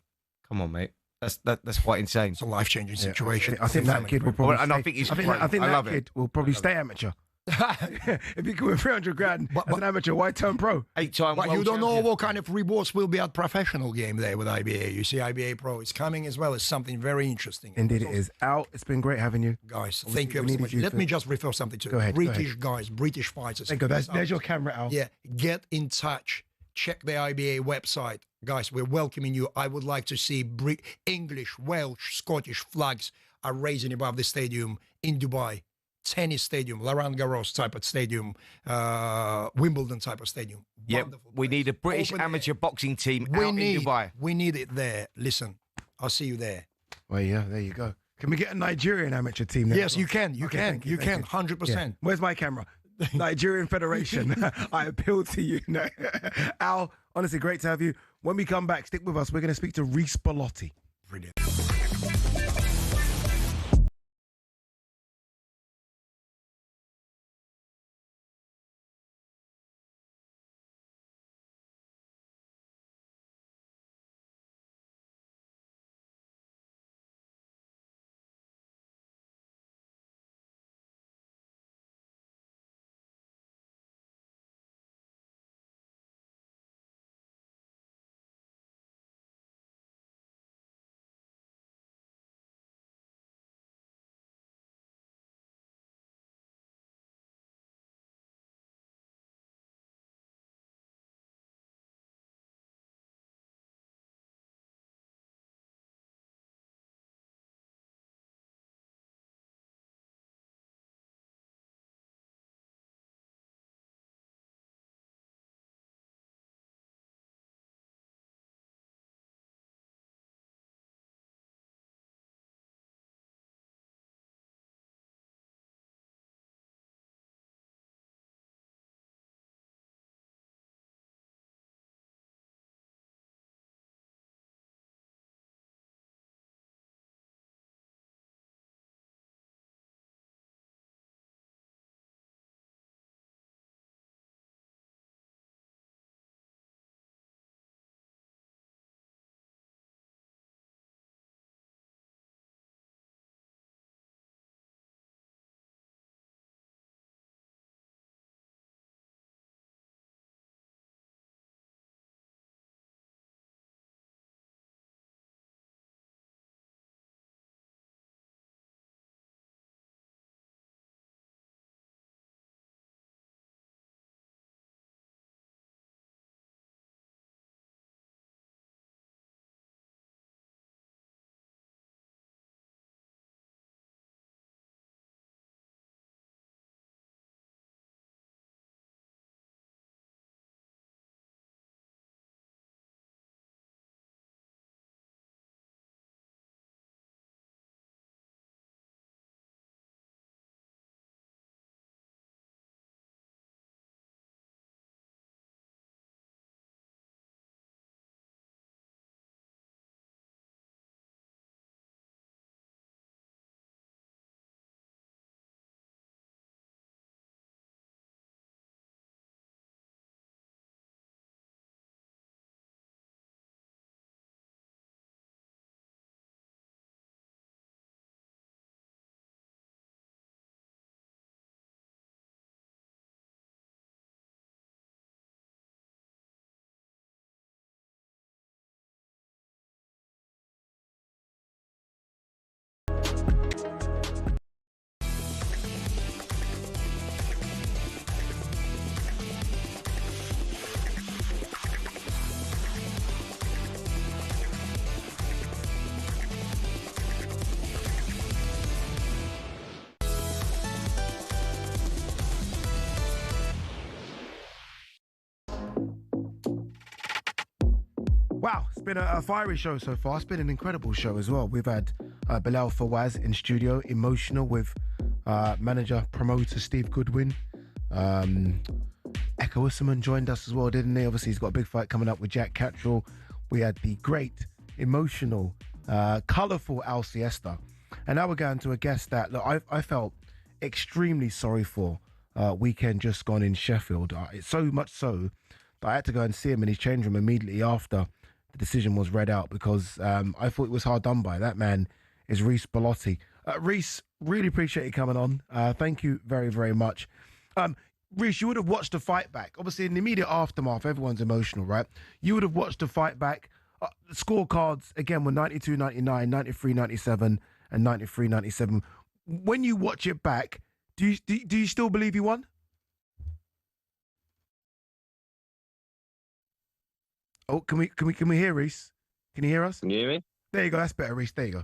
Come on, mate. That's quite insane. It's a life-changing situation. I think that kid will probably. And I think he's great. I think I that love kid it. will probably stay amateur. If you can win 300 grand as an amateur, why turn pro? 8-time But world you don't know champion. what kind of rewards will be at professional game there with IBA. You see, IBA Pro is coming as well as something very interesting. Indeed, it is. Al, it's been great having you, guys. Thank you ever so much. Let me just refer something to Go ahead, British guys, British fighters. Thank you. There's your camera, Al. Yeah, get in touch. Check the IBA website. Guys, we're welcoming you. I would like to see English, Welsh, Scottish flags are raising above the stadium in Dubai. Tennis stadium, Laurent Garros type of stadium, Wimbledon type of stadium. Yeah, we need a British amateur boxing team in Dubai. We need it there. Listen, I'll see you there. Well, yeah, there you go. Can we get a Nigerian amateur team there? Yes, you can. You can. You can. 100%. Yeah. Where's my camera? Nigerian Federation. I appeal to you. No. Al, honestly, great to have you. When we come back, stick with us. We're going to speak to Reece Bellotti. Brilliant. Wow, it's been a fiery show so far. It's been an incredible show as well. We've had Bilal Fawaz in studio, emotional with manager, promoter Steve Goodwin. Echo Usman joined us as well, didn't he? Obviously, he's got a big fight coming up with Jack Cattrall. We had the great, emotional, colourful Al Siesta. And now we're going to a guest that look, I felt extremely sorry for weekend just gone in Sheffield. It's so much so that I had to go and see him in his change room immediately after the decision was read out because I thought it was hard done by. That man is Reece Bellotti. Reece, really appreciate you coming on. Thank you very, very much. Reece, you would have watched the fight back. Obviously, in the immediate aftermath, everyone's emotional, right? You would have watched the fight back. The scorecards, again, were 92-99, 93-97, and 93-97. When you watch it back, do you still believe you won? Oh, can we hear Reece? Can you hear us? Can you hear me? There you go. That's better, Reece. There you go.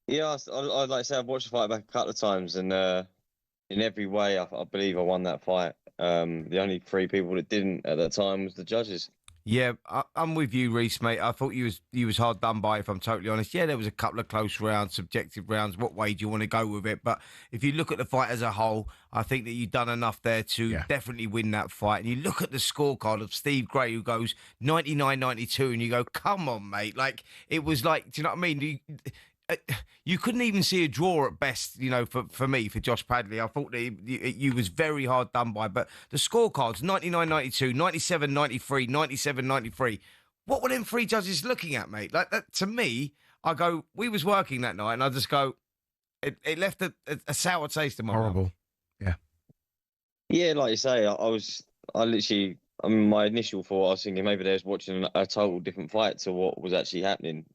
Yeah, I'd like to say I've watched the fight back a couple of times, and in every way, I believe I won that fight. The only three people that didn't at that time was the judges. Yeah, I'm with you, Reece, mate. I thought you was hard done by, if I'm totally honest. Yeah, there was a couple of close rounds, subjective rounds. What way do you want to go with it? But if you look at the fight as a whole, I think that you've done enough there to definitely win that fight. And you look at the scorecard of Steve Gray, who goes 99-92, and you go, come on, mate. Like, it was like, do you know what I mean? You couldn't even see a draw at best, you know, for me, for Josh Padley. I thought that you was very hard done by. But the scorecards, 99-92, 97-93, 97-93. What were them three judges looking at, mate? Like that, to me, I go, we was working that night, and I just go, it left a sour taste in my mouth. Yeah. Yeah, like you say, my initial thought, I was thinking maybe they was watching a total different fight to what was actually happening.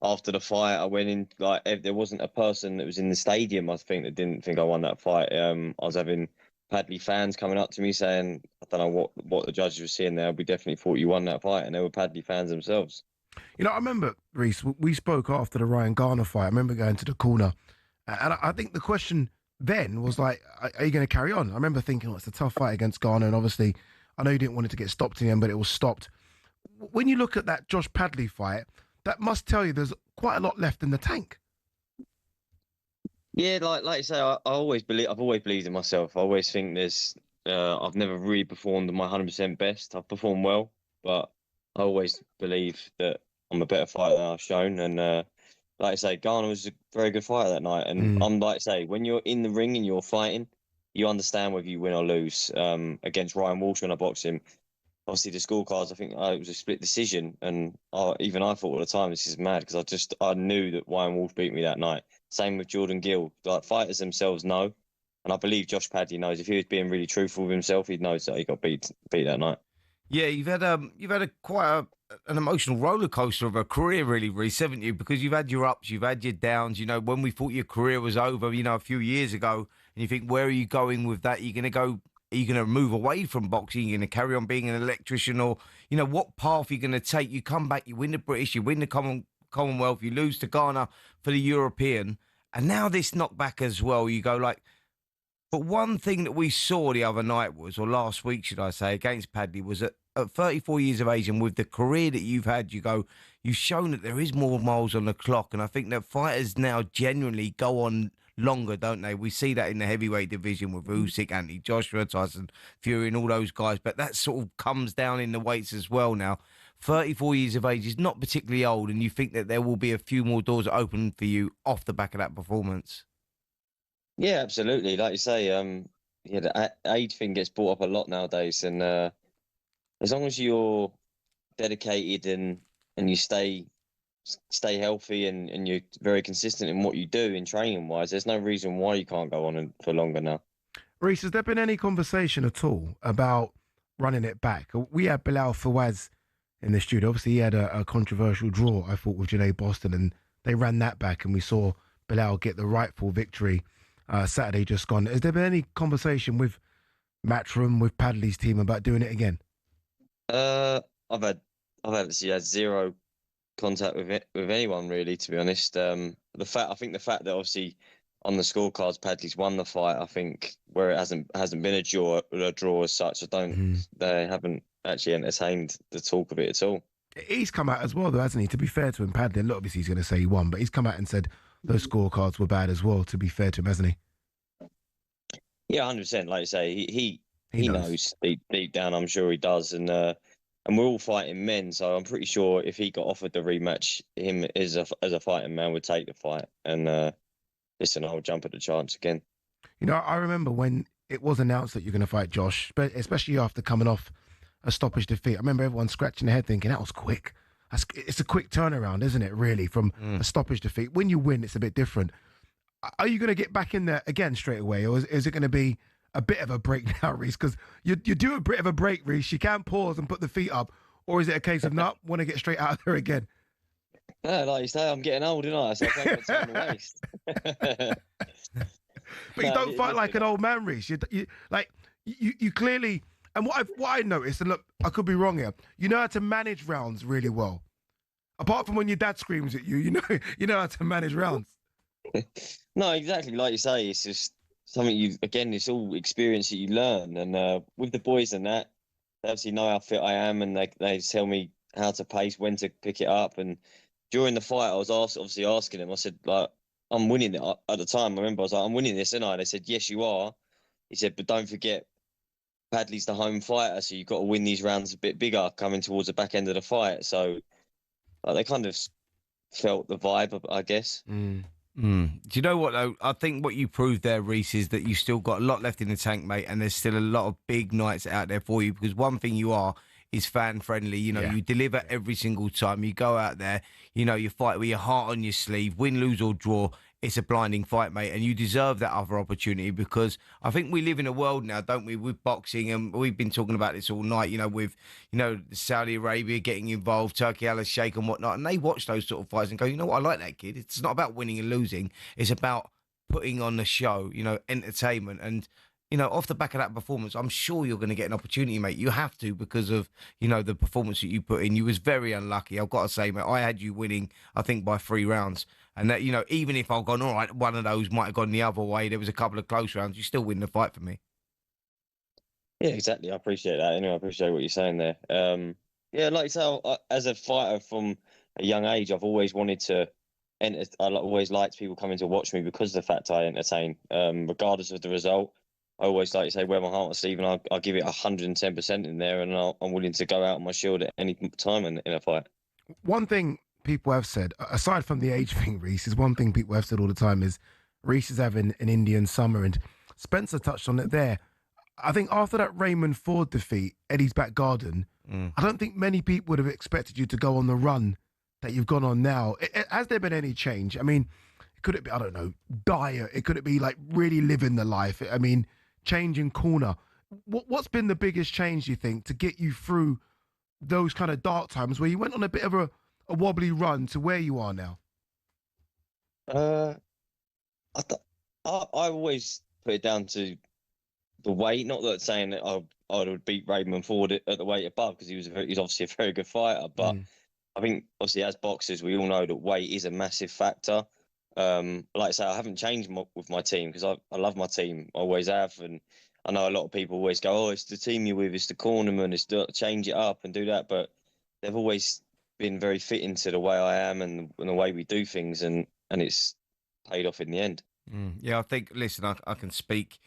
After the fight, I went in, like, if there wasn't a person that was in the stadium, I think, that didn't think I won that fight. I was having Padley fans coming up to me saying, I don't know what the judges were seeing there. We definitely thought you won that fight. And they were Padley fans themselves. You know, I remember, Reece, we spoke after the Ryan Garner fight. I remember going to the corner. And I think the question then was like, are you going to carry on? I remember thinking, it's a tough fight against Garner. And obviously, I know you didn't want it to get stopped in the end, but it was stopped. When you look at that Josh Padley fight, that must tell you there's quite a lot left in the tank. Yeah, like you say, I've always believed in myself. I always think I've never really performed at my 100% best. I've performed well, but I always believe that I'm a better fighter than I've shown. And like I say, Garner was a very good fighter that night. And I'm like I say, when you're in the ring and you're fighting, you understand whether you win or lose. Against Ryan Walsh when I boxed him, obviously the scorecards, I think it was a split decision, and even I thought at the time, this is mad, because I knew that Ryan Walsh beat me that night. Same with Jordan Gill. Like, fighters themselves know, and I believe Josh Padley knows. If he was being really truthful with himself, he knows that he got beat that night. Yeah, you've had an emotional roller coaster of a career, really, Reece, haven't you? Because you've had your ups, you've had your downs. You know, when we thought your career was over, you know, a few years ago, and you think, where are you going with that? You're going to go. Are you going to move away from boxing? Are you going to carry on being an electrician? Or, you know, what path are you going to take? You come back, you win the British, you win the Commonwealth, you lose to Ghana for the European. And now this knockback as well, you go like... But one thing that we saw the other night was, or last week, should I say, against Padley, was at 34 years of age and with the career that you've had, you've shown that there is more miles on the clock. And I think that fighters now genuinely go on longer, don't they? We see that in the heavyweight division with Usyk, Anthony Joshua, Tyson Fury and all those guys, but that sort of comes down in the weights as well now. 34 years of age is not particularly old, and you think that there will be a few more doors open for you off the back of that performance? Yeah, absolutely. Like you say, the age thing gets brought up a lot nowadays, and as long as you're dedicated and you stay healthy and you're very consistent in what you do in training wise, there's no reason why you can't go on for longer now. Reece, has there been any conversation at all about running it back? We had Bilal Fawaz in the studio. Obviously, he had a controversial draw, I thought, with Janae Boston, and they ran that back, and we saw Bilal get the rightful victory Saturday just gone. Has there been any conversation with Matchroom, with Padley's team about doing it again? I've had zero contact with anyone really, to be honest. I think the fact that obviously on the scorecards Padley's won the fight, I think where it hasn't been a draw as such, they haven't actually entertained the talk of it at all. He's come out as well, though, hasn't he? To be fair to him, Padley, look, obviously he's going to say he won, but he's come out and said those scorecards were bad as well, to be fair to him, hasn't he? Yeah, 100%. Like you say, he knows deep down. I'm sure he does, and we're all fighting men. So I'm pretty sure if he got offered the rematch, him as a fighting man would take the fight. And listen, I'll jump at the chance again. You know, I remember when it was announced that you're going to fight Josh, especially after coming off a stoppage defeat. I remember everyone scratching their head thinking that was quick. It's a quick turnaround, isn't it? Really, from a stoppage defeat. When you win, it's a bit different. Are you going to get back in there again straight away, or is it going to be a bit of a break now, Reece? Because you do a bit of a break, Reece. You can pause and put the feet up, or is it a case of not want to get straight out there again? No, like you say, I'm getting old, aren't I? So I can't got time to waste. But you don't fight like an old man, Reece. You clearly, and what I noticed, and look, I could be wrong here. You know how to manage rounds really well. Apart from when your dad screams at you, you know how to manage rounds. No, exactly. Like you say, it's just something it's all experience that you learn. And with the boys and that, they obviously know how fit I am, and they tell me how to pace, when to pick it up. And during the fight, I was obviously asking them, I said, like, I'm winning it at the time. I remember I was like, I'm winning this, and they said, yes, you are. He said, but don't forget, Padley's the home fighter, so you've got to win these rounds a bit bigger coming towards the back end of the fight. So they kind of felt the vibe, I guess. Do you know what, though? I think what you proved there, Reece, is that you've still got a lot left in the tank, mate, and there's still a lot of big nights out there for you, because one thing you are is fan-friendly. You know, you deliver every single time. You go out there, you fight with your heart on your sleeve, win, lose or draw. It's a blinding fight, mate, and you deserve that other opportunity, because I think we live in a world now, don't we, with boxing, and we've been talking about this all night, with, Saudi Arabia getting involved, Turkey Al Sheikh and whatnot, and they watch those sort of fights and go, you know what, I like that kid. It's not about winning and losing. It's about putting on the show, entertainment. And, off the back of that performance, I'm sure you're going to get an opportunity, mate. You have to, because of, the performance that you put in. You was very unlucky, I've got to say, mate. I had you winning, I think, by 3 rounds. And that, even if I've gone, all right, one of those might have gone the other way, there was a couple of close rounds, you still win the fight for me. Yeah, exactly. I appreciate that. I appreciate what you're saying there. Yeah, like you say, as a fighter from a young age, I've always wanted to I always liked people coming to watch me because of the fact I entertain, regardless of the result. I always, like you say, wear my heart on my sleeve, and I'll give it 110% in there, and I'm willing to go out on my shield at any time in a fight. One thing people have said, aside from the age thing, Reece, is one thing people have said all the time is Reece is having an Indian summer, and Spencer touched on it there. I think after that Raymond Ford defeat, Eddie's back garden, I don't think many people would have expected you to go on the run that you've gone on now. Has there been any change? I mean, could it be, I don't know, diet? Could it be like really living the life? I mean, changing corner. What's been the biggest change, you think, to get you through those kind of dark times where you went on a bit of a wobbly run to where you are now? I always put it down to the weight. Not that saying that I would beat Raymond Ford at the weight above, because he's obviously a very good fighter. But I think, obviously, as boxers, we all know that weight is a massive factor. Like I say, I haven't changed with my team, because I love my team. I always have. And I know a lot of people always go, oh, it's the team you're with, it's the cornerman, it's change it up and do that. But they've always been very fitting to the way I am and the way we do things, and it's paid off in the end. Yeah, I think, listen, I can speak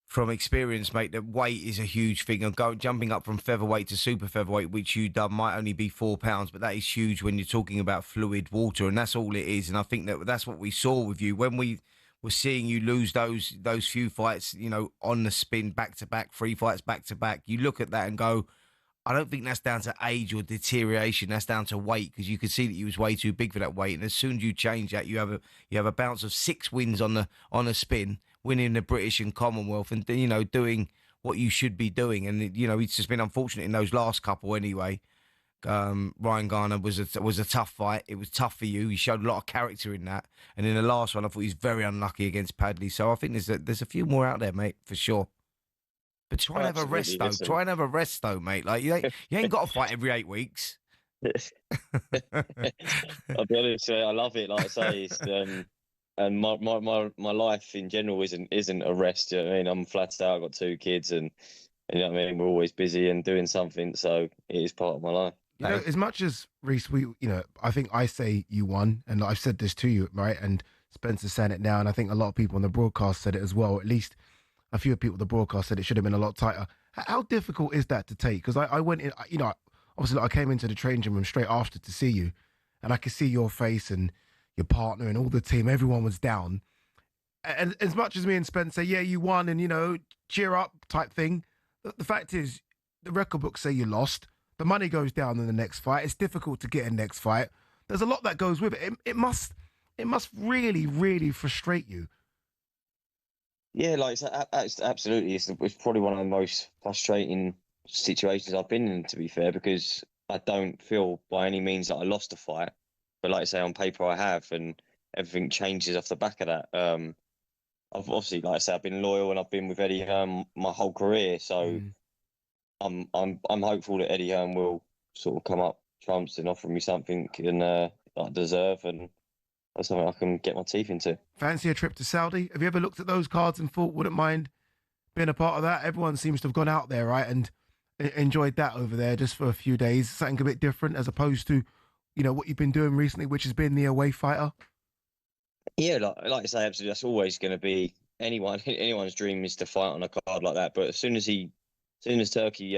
from experience, mate, that weight is a huge thing. And jumping up from featherweight to super featherweight, which you done, might only be 4 pounds, but that is huge when you're talking about fluid water, and that's all it is. And I think that's what we saw with you when we were seeing you lose those few fights, on the spin, back to back, 3 fights back to back. You look at that and go, I don't think that's down to age or deterioration. That's down to weight, because you could see that you was way too big for that weight. And as soon as you change that, you have a bounce of 6 wins on a spin, winning the British and Commonwealth, and doing what you should be doing. And it's just been unfortunate in those last couple anyway. Ryan Garner was a tough fight. It was tough for you. He showed a lot of character in that. And in the last one, I thought he was very unlucky against Padley. So I think there's a few more out there, mate, for sure. But try and have a rest, though. Try and have a rest, though, mate. Like you ain't got to fight every 8 weeks. I'll be honest, I love it. Like I say, it's, and my life in general isn't a rest. You know what I mean? I'm flat out. I've got 2 kids, and you know what I mean. We're always busy and doing something, so it is part of my life. You know, as much as Reese, I think I say you won, and I've said this to you, right? And Spencer's saying it now, and I think a lot of people on the broadcast said it as well. At least a few people on the broadcast said it should have been a lot tighter. How difficult is that to take? Because I went in, obviously I came into the changing room straight after to see you, and I could see your face and your partner and all the team. Everyone was down. And as much as me and Spence say, yeah, you won, and, cheer up type thing, the fact is, the record books say you lost. The money goes down in the next fight. It's difficult to get a next fight. There's a lot that goes with it. It must really, really frustrate you. Yeah, like it's absolutely. It's probably one of the most frustrating situations I've been in, to be fair, because I don't feel by any means that I lost a fight. But like I say, on paper I have, and everything changes off the back of that. I've obviously, like I say, I've been loyal and I've been with Eddie Hearn my whole career, so I'm hopeful that Eddie Hearn will sort of come up trumps and offer me something that I deserve, and that's something I can get my teeth into. Fancy a trip to Saudi? Have you ever looked at those cards and thought, wouldn't mind being a part of that? Everyone seems to have gone out there, right, and enjoyed that over there just for a few days. Something a bit different as opposed to, what you've been doing recently, which has been the away fighter. Yeah, like I say, absolutely. That's always going to be anyone's dream is to fight on a card like that. But as soon as Turkey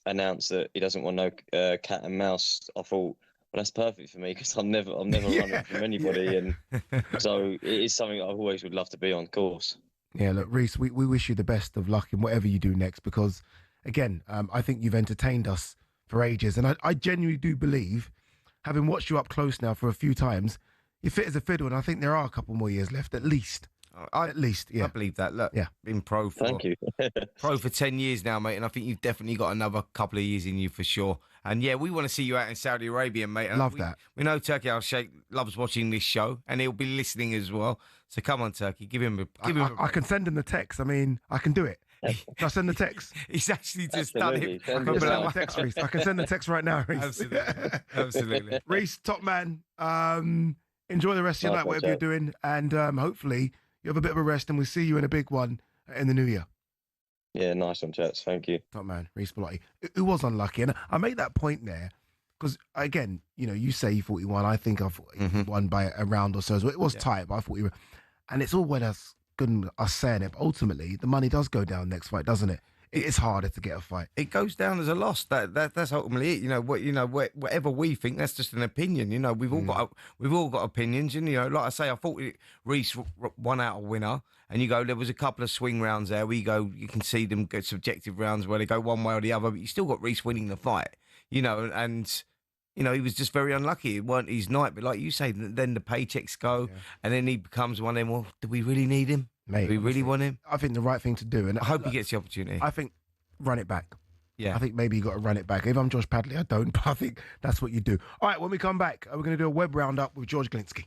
announced that he doesn't want no cat and mouse, I thought, well, that's perfect for me because I'm never running from anybody, and so it is something I always would love to be on, of course. Yeah, look, Reese, we wish you the best of luck in whatever you do next because, again, I think you've entertained us for ages, and I genuinely do believe, having watched you up close now for a few times, you're fit as a fiddle, and I think there are a couple more years left, at least. At least, yeah. I believe that. Look, yeah. Been pro for Thank you. pro for 10 years now, mate, and I think you've definitely got another couple of years in you for sure. And yeah, we want to see you out in Saudi Arabia, mate. And Love that. We know Turkey Al Sheikh loves watching this show, and he'll be listening as well. So come on, Turkey, give him a. I can send him the text. I mean, I can do it. Can I send the text? He's actually just done it. I can send the text, Reese. I can send the text right now, Reese. Absolutely. Reese, top man. Enjoy the rest of your night, whatever you're doing, and hopefully you have a bit of a rest, and we'll see you in a big one in the new year. Yeah, nice one, Jets. Thank you. Top man, Reese Bellotti, who was unlucky, and I made that point there because again, you say you thought he won. I think I thought he won by a round or so. So it was tight, but I thought he were, and it's all well as good and us saying it, but ultimately the money does go down next fight, doesn't it? It's harder to get a fight. It goes down as a loss. That's ultimately it. Whatever we think, that's just an opinion. We've all got opinions, and like I say, I thought Reese won out a winner, and there was a couple of swing rounds there. You can see them get subjective rounds where they go one way or the other, but you still got Reese winning the fight. And he was just very unlucky. It weren't his night, but like you say, then the paychecks go, and then he becomes one of them. Well, do we really need him? Mate, do we really want him? I think the right thing to do, and I hope he gets the opportunity. I think run it back. Yeah. I think maybe you got to run it back. If I'm Josh Padley, I don't, but I think that's what you do. All right, when we come back, we're going to do a web roundup with George Glinsky.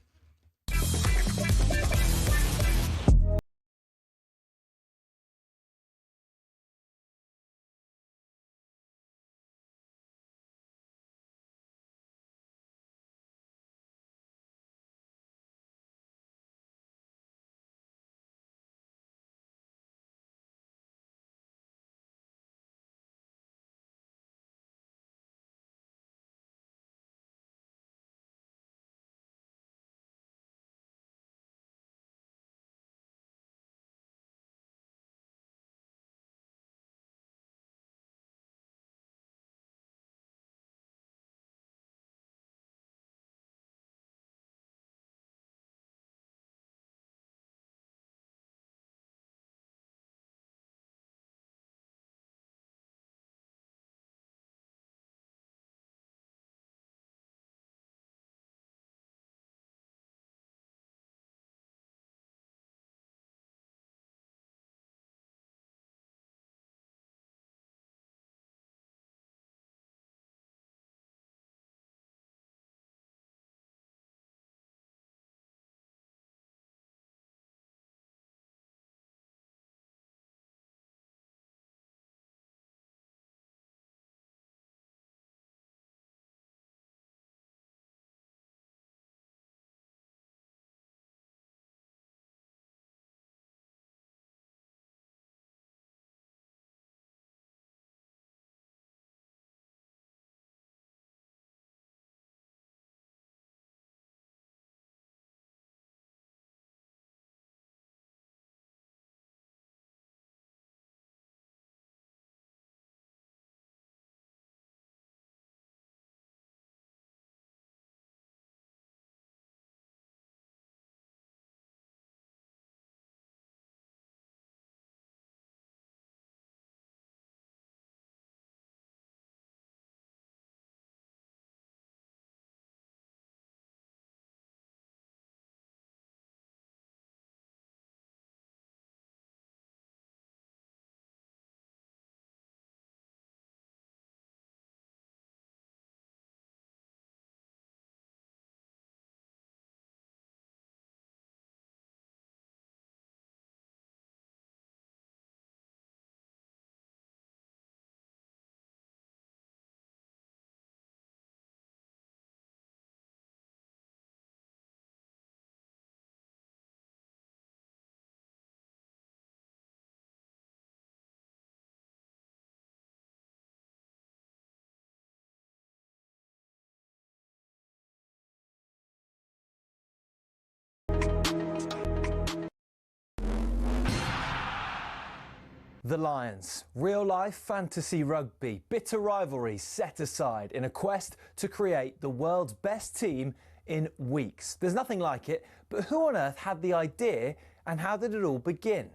The Lions. Real-life fantasy rugby. Bitter rivalries set aside in a quest to create the world's best team in weeks. There's nothing like it, but who on earth had the idea and how did it all begin?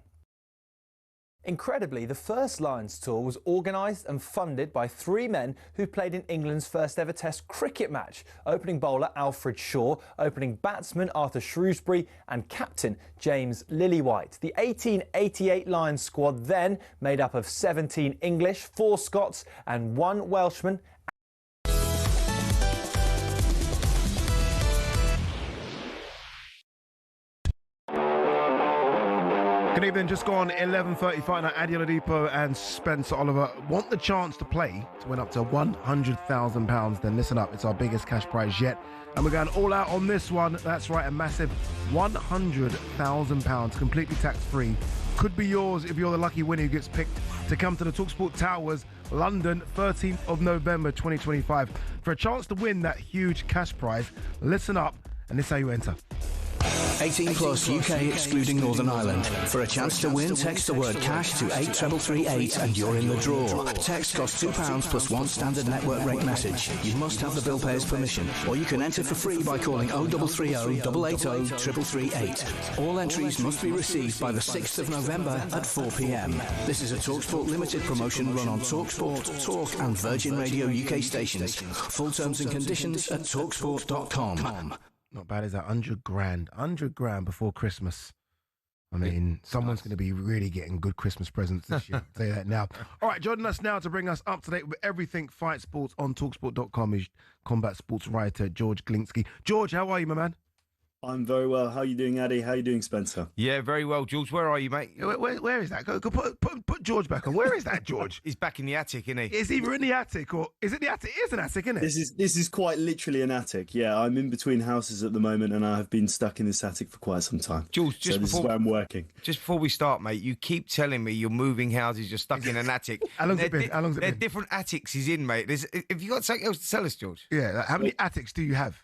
Incredibly, the first Lions tour was organised and funded by three men who played in England's first ever Test cricket match. Opening bowler Alfred Shaw, opening batsman Arthur Shrewsbury and captain James Lillywhite. The 1888 Lions squad then made up of 17 English, 4 Scots and 1 Welshman. Good evening, just gone 11:35 now. Adi Oladipo and Spencer Oliver want the chance to play to win up to £100,000. Then listen up, it's our biggest cash prize yet. And we're going all out on this one. That's right, a massive £100,000, completely tax-free. Could be yours if you're the lucky winner who gets picked to come to the talkSPORT Towers, London, 13th of November 2025. For a chance to win that huge cash prize, listen up, and this is how you enter. 18 plus UK excluding Northern Ireland. For a chance to win, text the word cash to 83338 and you're in the draw. Text costs £2 plus 1 standard network rate message. You must have the bill payer's permission, or you can enter for free by calling 0330 880 3338. All entries must be received by the 6th of November at 4 p.m. This is a talkSPORT limited promotion run on talkSPORT, Talk and Virgin Radio UK stations. Full terms and conditions at talksport.com. Not bad, is that? 100 grand. 100 grand before Christmas. I mean, someone's going to be really getting good Christmas presents this year. I'll tell you that now. All right, joining us now to bring us up to date with everything Fight Sports on talksport.com is combat sports writer George Glinsky. George, how are you, my man? I'm very well. How are you doing, Addy? How are you doing, Spencer? Yeah, very well, George. Where are you, mate? Where is that? Go put George back on. Where is that, George? He's back in the attic, isn't he? It's either in the attic or... Is it the attic? It is an attic, isn't it? This is quite literally an attic. Yeah, I'm in between houses at the moment and I have been stuck in this attic for quite some time. George, this is where I'm working. Just before we start, mate, you keep telling me you're moving houses, you're stuck in an attic. How long's it been? They're different attics he's in, mate. Have you got something else to tell us, George? Yeah, how many attics do you have?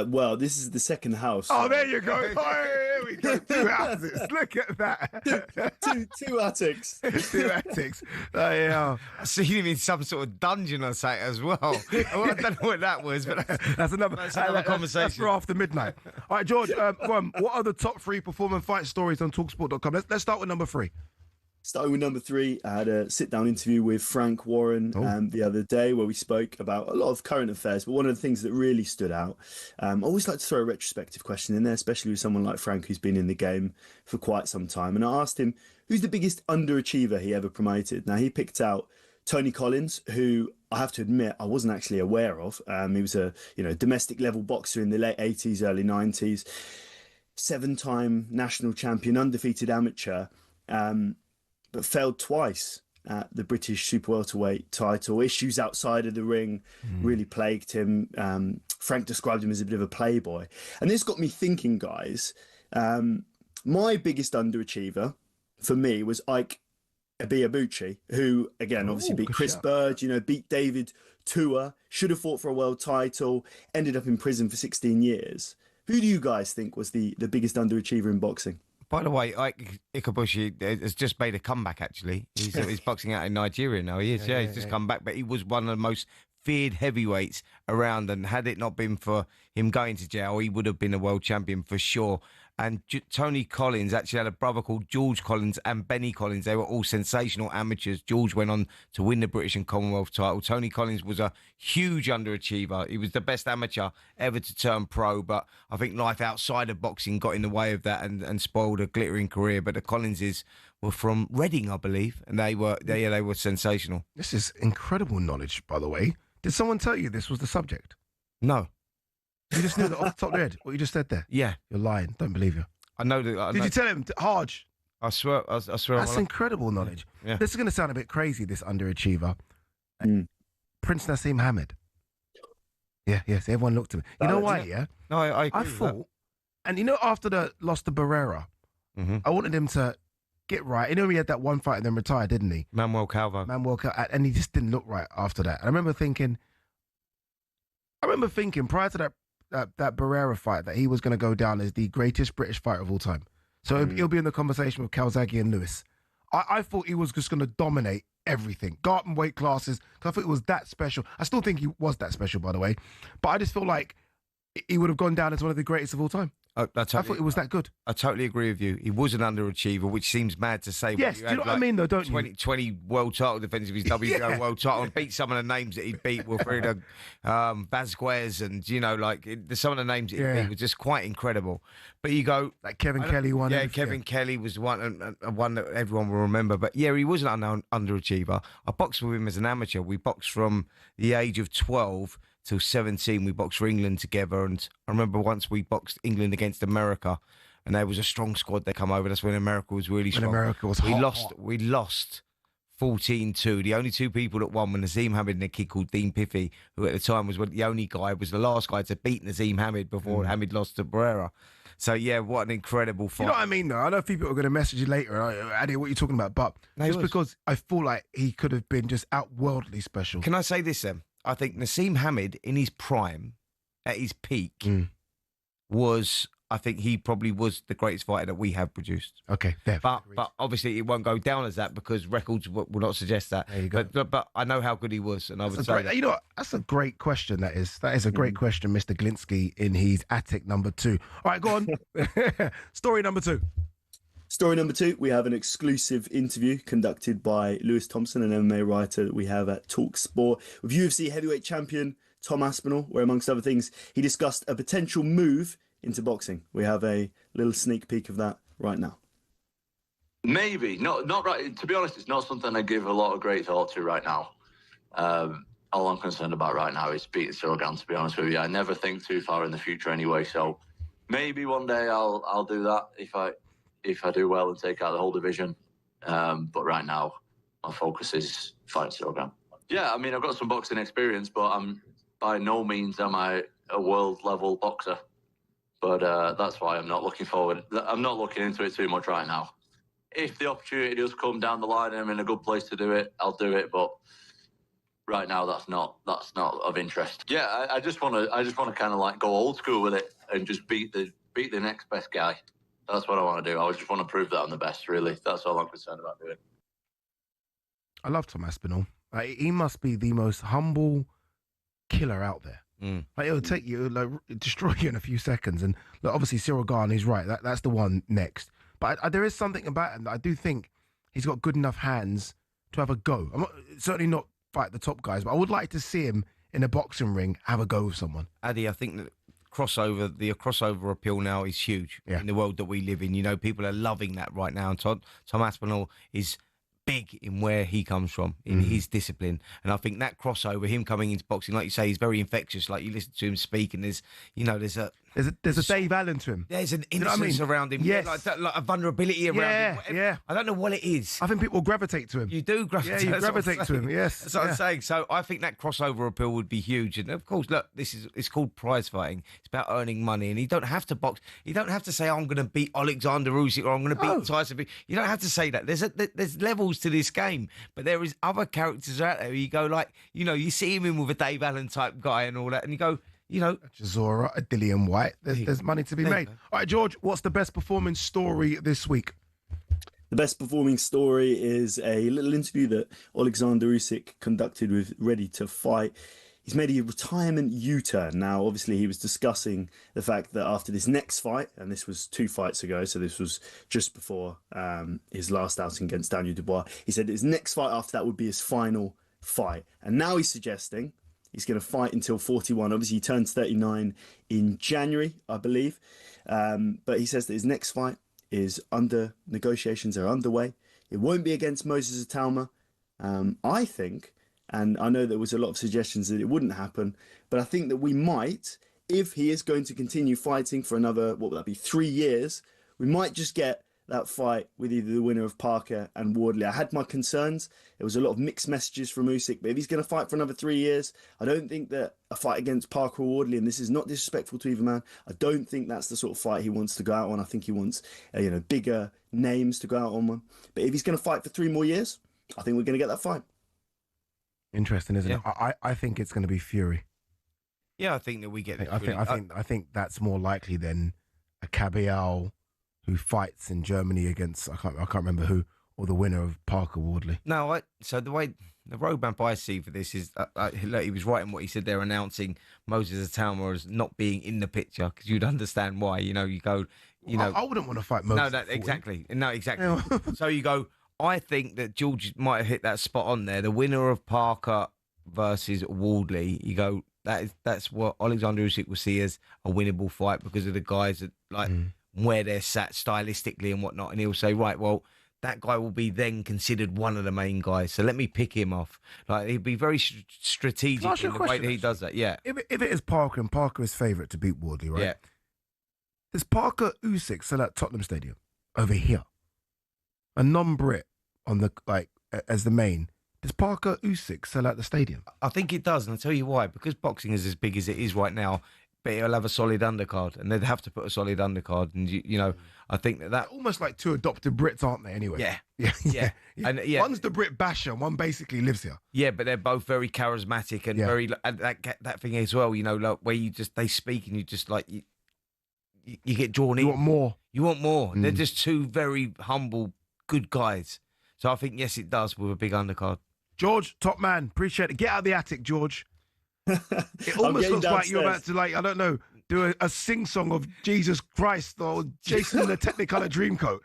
Well, this is the second house. Oh, there you go. Oh, here we go. 2 houses. Look at that. two attics. 2 attics. Oh, yeah. I see him in some sort of dungeon or something as well. I don't know what that was, but that's another conversation. That's for after midnight. All right, George, go on. What are the top 3 perform and fight stories on talksport.com? Let's start with number 3. Starting with number 3, I had a sit-down interview with Frank Warren the other day where we spoke about a lot of current affairs, but one of the things that really stood out, I always like to throw a retrospective question in there, especially with someone like Frank who's been in the game for quite some time. And I asked him, who's the biggest underachiever he ever promoted? Now, he picked out Tony Collins, who I have to admit I wasn't actually aware of. He was a domestic level boxer in the late 80s, early 90s, 7-time national champion, undefeated amateur, but failed twice at the British super welterweight title. Issues outside of the ring really plagued him. Frank described him as a bit of a playboy. And this got me thinking, guys. My biggest underachiever for me was Ike Ibeabuchi, who, again, obviously beat Chris Bird, beat David Tua, should have fought for a world title, ended up in prison for 16 years. Who do you guys think was the biggest underachiever in boxing? By the way, Ike Ibeabuchi has just made a comeback, actually. He's boxing out in Nigeria now. He is, he's just come back. But he was one of the most feared heavyweights around. And had it not been for him going to jail, he would have been a world champion for sure. And Tony Collins actually had a brother called George Collins and Benny Collins. They were all sensational amateurs. George went on to win the British and Commonwealth title. Tony Collins was a huge underachiever. He was the best amateur ever to turn pro, but I think life outside of boxing got in the way of that and spoiled a glittering career. But the Collinses were from Reading, I believe, and they were sensational. This is incredible knowledge, by the way. Did someone tell you this was the subject? No. You just knew that off the top of your head, what you just said there? Yeah. You're lying. Don't believe you. I know that. Did you tell him, Harj? I swear. That's incredible knowledge. Yeah. This is going to sound a bit crazy, this underachiever. Prince Nassim Hamed. Yeah, yes. Everyone looked at me. You know why, yeah? No, I agree I with thought, and after the loss to Barrera, I wanted him to get right. He had that one fight and then retire, didn't he? Manuel Calvo. And he just didn't look right after that. And I remember thinking prior to that Barrera fight that he was going to go down as the greatest British fighter of all time. So he'll be in the conversation with Calzaghe and Lewis. I thought he was just going to dominate everything. Go up in weight classes, because I thought it was that special. I still think he was that special, by the way. But I just feel like he would have gone down as one of the greatest of all time. I thought it was that good. I totally agree with you. He was an underachiever, which seems mad to say. Yes, do you know what I mean, though, don't 20 world title defense of his WBO world title, and beat some of the names that he beat, Wilfredo Vasquez, and, some of the names that he beat were just quite incredible. But you go... Like Kevin Kelly won. Yeah, Kevin Kelly was one that everyone will remember. But, yeah, he was an underachiever. I boxed with him as an amateur. We boxed from the age of 12 till 17. We boxed for England together, and I remember once we boxed England against America, and there was a strong squad that come over. That's when America was really strong. America was hot. We lost 14-2. The only two people that won were Naseem Hamed and a kid called Dean Piffy, who at the time was the last guy to beat Naseem Hamed before Hamed lost to Barrera. So, yeah, what an incredible fight. You know what I mean, though? I know a few people are going to message you later, Addy, what you're talking about, but because I feel like he could have been just outworldly special. Can I say this, then? I think Naseem Hamed, in his prime, at his peak, I think he probably was the greatest fighter that we have produced. Okay, fair. But obviously it won't go down as that because records will not suggest that. There you go. But I know how good he was, and I would say that. You know what? That's a great question, that is. That is a great question, Mr. Glinsky, in his attic number 2. All right, go on. Story number 2. Story number 2, we have an exclusive interview conducted by Lewis Thompson, an MMA writer that we have at talkSPORT, with UFC heavyweight champion Tom Aspinall, where amongst other things, he discussed a potential move into boxing. We have a little sneak peek of that right now. Maybe. Not right. To be honest, it's not something I give a lot of great thought to right now. All I'm concerned about right now is beating Silgan, to be honest with you. I never think too far in the future anyway, so maybe one day I'll do that if I do well and take out the whole division. But right now, my focus is fighting Silgan. Yeah, I mean, I've got some boxing experience, but by no means am I a world-level boxer. But that's why I'm not looking forward. I'm not looking into it too much right now. If the opportunity does come down the line and I'm in a good place to do it, I'll do it. But right now, that's not of interest. Yeah, I just want to kind of like go old school with it and just beat the next best guy. That's what I want to do. I just want to prove that I'm the best, really. That's all I'm concerned about doing. I love Tom Aspinall. He must be the most humble killer out there. Like, it'll take you, destroy you in a few seconds. And obviously, Cyril Gane is right. That's the one next. But there is something about him that I do think he's got good enough hands to have a go. I'm certainly not fight the top guys, but I would like to see him in a boxing ring have a go with someone. Addy, I think that the crossover appeal now is huge in the world that we live in. You know, people are loving that right now. And Tom Aspinall is big in where he comes from, in his discipline. And I think that crossover, him coming into boxing, like you say, he's very infectious. Like, you listen to him speak and there's a Dave Allen to him. There's an innocence around him. Yes. Like a vulnerability around him. Yeah. I don't know what it is. I think people gravitate to him. You do gravitate. Yeah, you gravitate to him, yes. That's what I'm saying. So I think that crossover appeal would be huge. And of course, look, it's called prize fighting. It's about earning money. And you don't have to box. You don't have to say, I'm going to beat Alexander Usyk or I'm going to beat Tyson. You don't have to say that. There's levels to this game. But there is other characters out there. You go like, you see him in with a Dave Allen type guy and all that. And you go, Chisora, a Dillian White. There's money to be made. All right, George, what's the best performing story this week? The best performing story is a little interview that Alexander Usyk conducted with Ready to Fight. He's made a retirement U-turn. Now, obviously, he was discussing the fact that after this next fight, and this was 2 fights ago, so this was just before his last outing against Daniel Dubois, he said his next fight after that would be his final fight. And now he's suggesting he's going to fight until 41. Obviously, he turns 39 in January, I believe. But he says that his next fight is negotiations are underway. It won't be against Moses Atalma. I think, and I know there was a lot of suggestions that it wouldn't happen, but I think that we might, if he is going to continue fighting for another, what would that be, 3 years, we might just get that fight with either the winner of Parker and Wardley. I had my concerns. There was a lot of mixed messages from Usyk, but if he's going to fight for another 3 years, I don't think that a fight against Parker or Wardley, and this is not disrespectful to either man, I don't think that's the sort of fight he wants to go out on. I think he wants bigger names to go out on one. But if he's going to fight for 3 more years, I think we're going to get that fight. Interesting, isn't it? I think it's going to be Fury. Yeah, I think that we get. I think that's more likely than a Cabial who fights in Germany against I can't remember who, or the winner of Parker Wardley? No, so the roadmap I see for this is, look, he was right in what he said there, announcing Moses Atama as not being in the picture, because you'd understand why. You go, I wouldn't want to fight Moses. No, exactly. So you go, I think that George might have hit that spot on there. The winner of Parker versus Wardley, you go, that's what Alexander Usyk will see as a winnable fight because of the guys that where they're sat stylistically and whatnot. And he'll say, right, well, that guy will be then considered one of the main guys. So let me pick him off. Like, he'd be very strategic in the way that he does that. Yeah. If it is Parker and Parker is favourite to beat Wardley, right? Yeah. Does Parker Usyk sell at Tottenham Stadium over here? A non-Brit on the as the main. Does Parker Usyk sell out the stadium? I think it does, and I'll tell you why. Because boxing is as big as it is right now, but it'll have a solid undercard, and they'd have to put a solid undercard. And I think that They're almost like two adopted Brits, aren't they? Anyway, yeah. And one's the Brit basher, and one basically lives here. Yeah, but they're both very charismatic and very and that thing as well. Like where they speak and you just like you get drawn in. You want more. You want more. They're just two very humble, good guys. So I think yes, it does with a big undercard. George, top man, appreciate it. Get out of the attic, George. It almost looks like you're about to, I don't know, do a sing-song of Jesus Christ or Jason in the Technicolor Dreamcoat.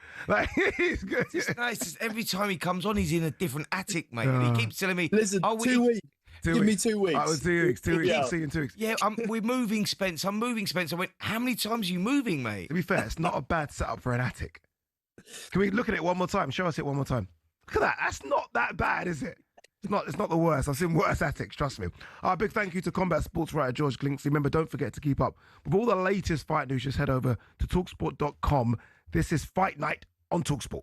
It's nice. Just every time he comes on, he's in a different attic, mate. And he keeps telling me, listen, 2 weeks. Give me 2 weeks. Oh, 2 weeks. 2 weeks. See you in 2 weeks. Yeah, we're moving, Spence. I'm moving, Spence. I went, how many times are you moving, mate? To be fair, it's not a bad setup for an attic. Can we look at it one more time? Show us it one more time. Look at that. That's not that bad, is it? It's not the worst. I've seen worse attics, trust me. A big thank you to Combat Sports writer George Glinksey. Remember, don't forget to keep up with all the latest fight news. Just head over to talksport.com. This is Fight Night on TalkSport.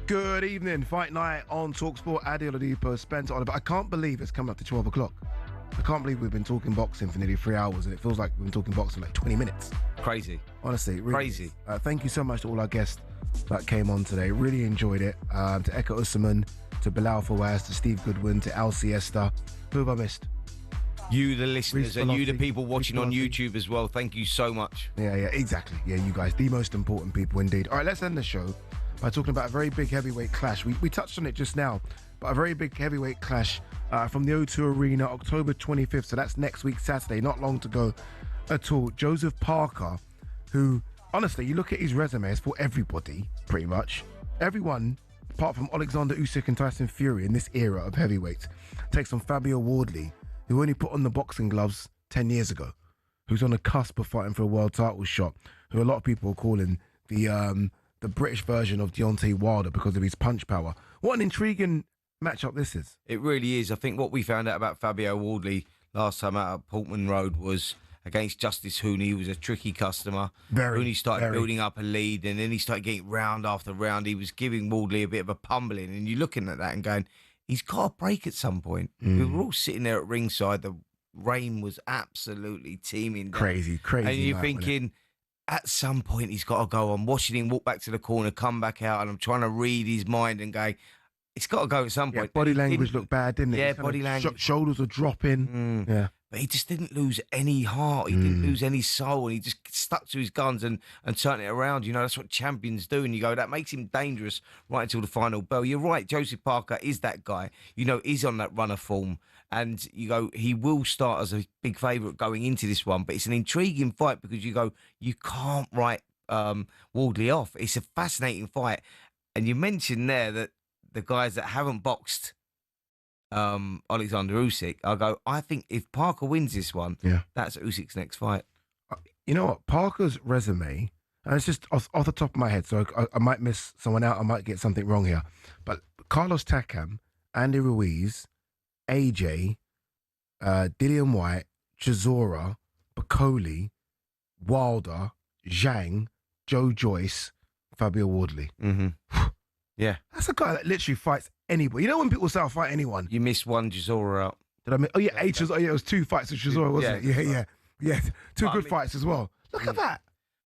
Good evening. Fight night on talkSPORT. Adi Oladipo, Spencer Oliver. I can't believe it's coming up to 12 o'clock. I can't believe we've been talking boxing for nearly 3 hours and it feels like we've been talking boxing like 20 minutes. Crazy. Honestly, really crazy. Thank you so much to all our guests that came on today. Really enjoyed it. To Eka Usman, to Bilal Fawaz, to Steve Goodwin, to Al Siesta. Who have I missed? You, the listeners, and you, the people watching on YouTube as well. Thank you so much. Yeah, exactly. Yeah, you guys, the most important people indeed. All right, let's end the show by talking about a very big heavyweight clash. We touched on it just now, but a very big heavyweight clash from the O2 Arena, October 25th. So that's next week, Saturday, not long to go at all. Joseph Parker, who, honestly, you look at his resume, it's for everybody, pretty much. Everyone, apart from Alexander Usyk and Tyson Fury in this era of heavyweights, takes on Fabio Wardley, who only put on the boxing gloves 10 years ago, who's on the cusp of fighting for a world title shot, who a lot of people are calling the British version of Deontay Wilder because of his punch power. What an intriguing matchup this is. It really is. I think what we found out about Fabio Wardley last time out at Portman Road was against Justice Hooney. He was a tricky customer. Hooney started building up a lead and then he started getting round after round. He was giving Wardley a bit of a pummeling and you're looking at that and going, he's got a break at some point. We were all sitting there at ringside. The rain was absolutely teeming down. Crazy. And you're thinking, at some point, he's got to go. I'm watching him walk back to the corner, come back out, and I'm trying to read his mind and going, it's got to go at some point. Body language looked bad, didn't it? Yeah, body language. Shoulders were dropping. Yeah. But he just didn't lose any heart. He didn't lose any soul. And he just stuck to his guns and turned it around. You know, that's what champions do. And you go, that makes him dangerous right until the final bell. You're right. Joseph Parker is that guy. You know, he's on that run of form. And you go, he will start as a big favourite going into this one. But it's an intriguing fight because you go, you can't write Wardley off. It's a fascinating fight. And you mentioned there that the guys that haven't boxed Alexander Usyk, I think if Parker wins this one, that's Usyk's next fight. You know what? Parker's resume, and it's just off the top of my head, so I might miss someone out, I might get something wrong here, but Carlos Takam, Andy Ruiz, AJ, Dillian White, Chisora, Bacoli, Wilder, Zhang, Joe Joyce, Fabio Wardley. Yeah. That's a guy that literally fights anybody. You know when people say I'll fight anyone? You missed one Chisora out. Did I miss? Oh, yeah, it was 2 fights with Chisora, wasn't it? Yeah. Two good fights as well. Look at that.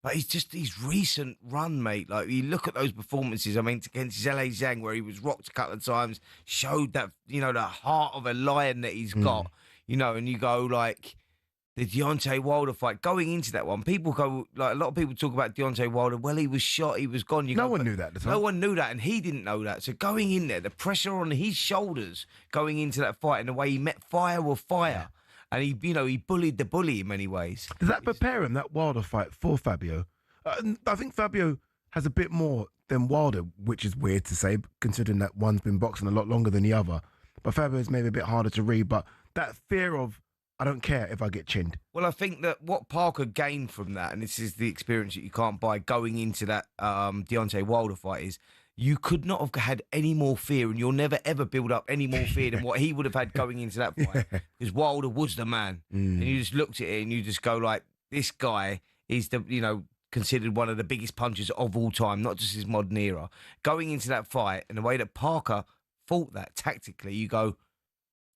But he's just his recent run, mate. Like, you look at those performances, I mean, against Zhang Zhang, where he was rocked a couple of times, showed that, you know, the heart of a lion that he's got, you know, and you go, like, the Deontay Wilder fight, going into that one, people go, like, a lot of people talk about Deontay Wilder, well, he was shot, he was gone. No one knew that at the time. No one knew that, and he didn't know that. So going in there, the pressure on his shoulders going into that fight, and the way he met fire with fire, and he, you know, he bullied the bully in many ways. Does that prepare him, that Wilder fight, for Fabio? I think Fabio has a bit more than Wilder, which is weird to say, considering that one's been boxing a lot longer than the other. But Fabio's maybe a bit harder to read, but that fear of, I don't care if I get chinned. Well, I think that what Parker gained from that, and this is the experience that you can't buy going into that Deontay Wilder fight, is you could not have had any more fear, and you'll never, ever build up any more fear than what he would have had going into that fight. Because Wilder was the man. And you just looked at it and you just go like, this guy is the, you know, considered one of the biggest punchers of all time, not just his modern era. Going into that fight and the way that Parker fought that tactically, you go,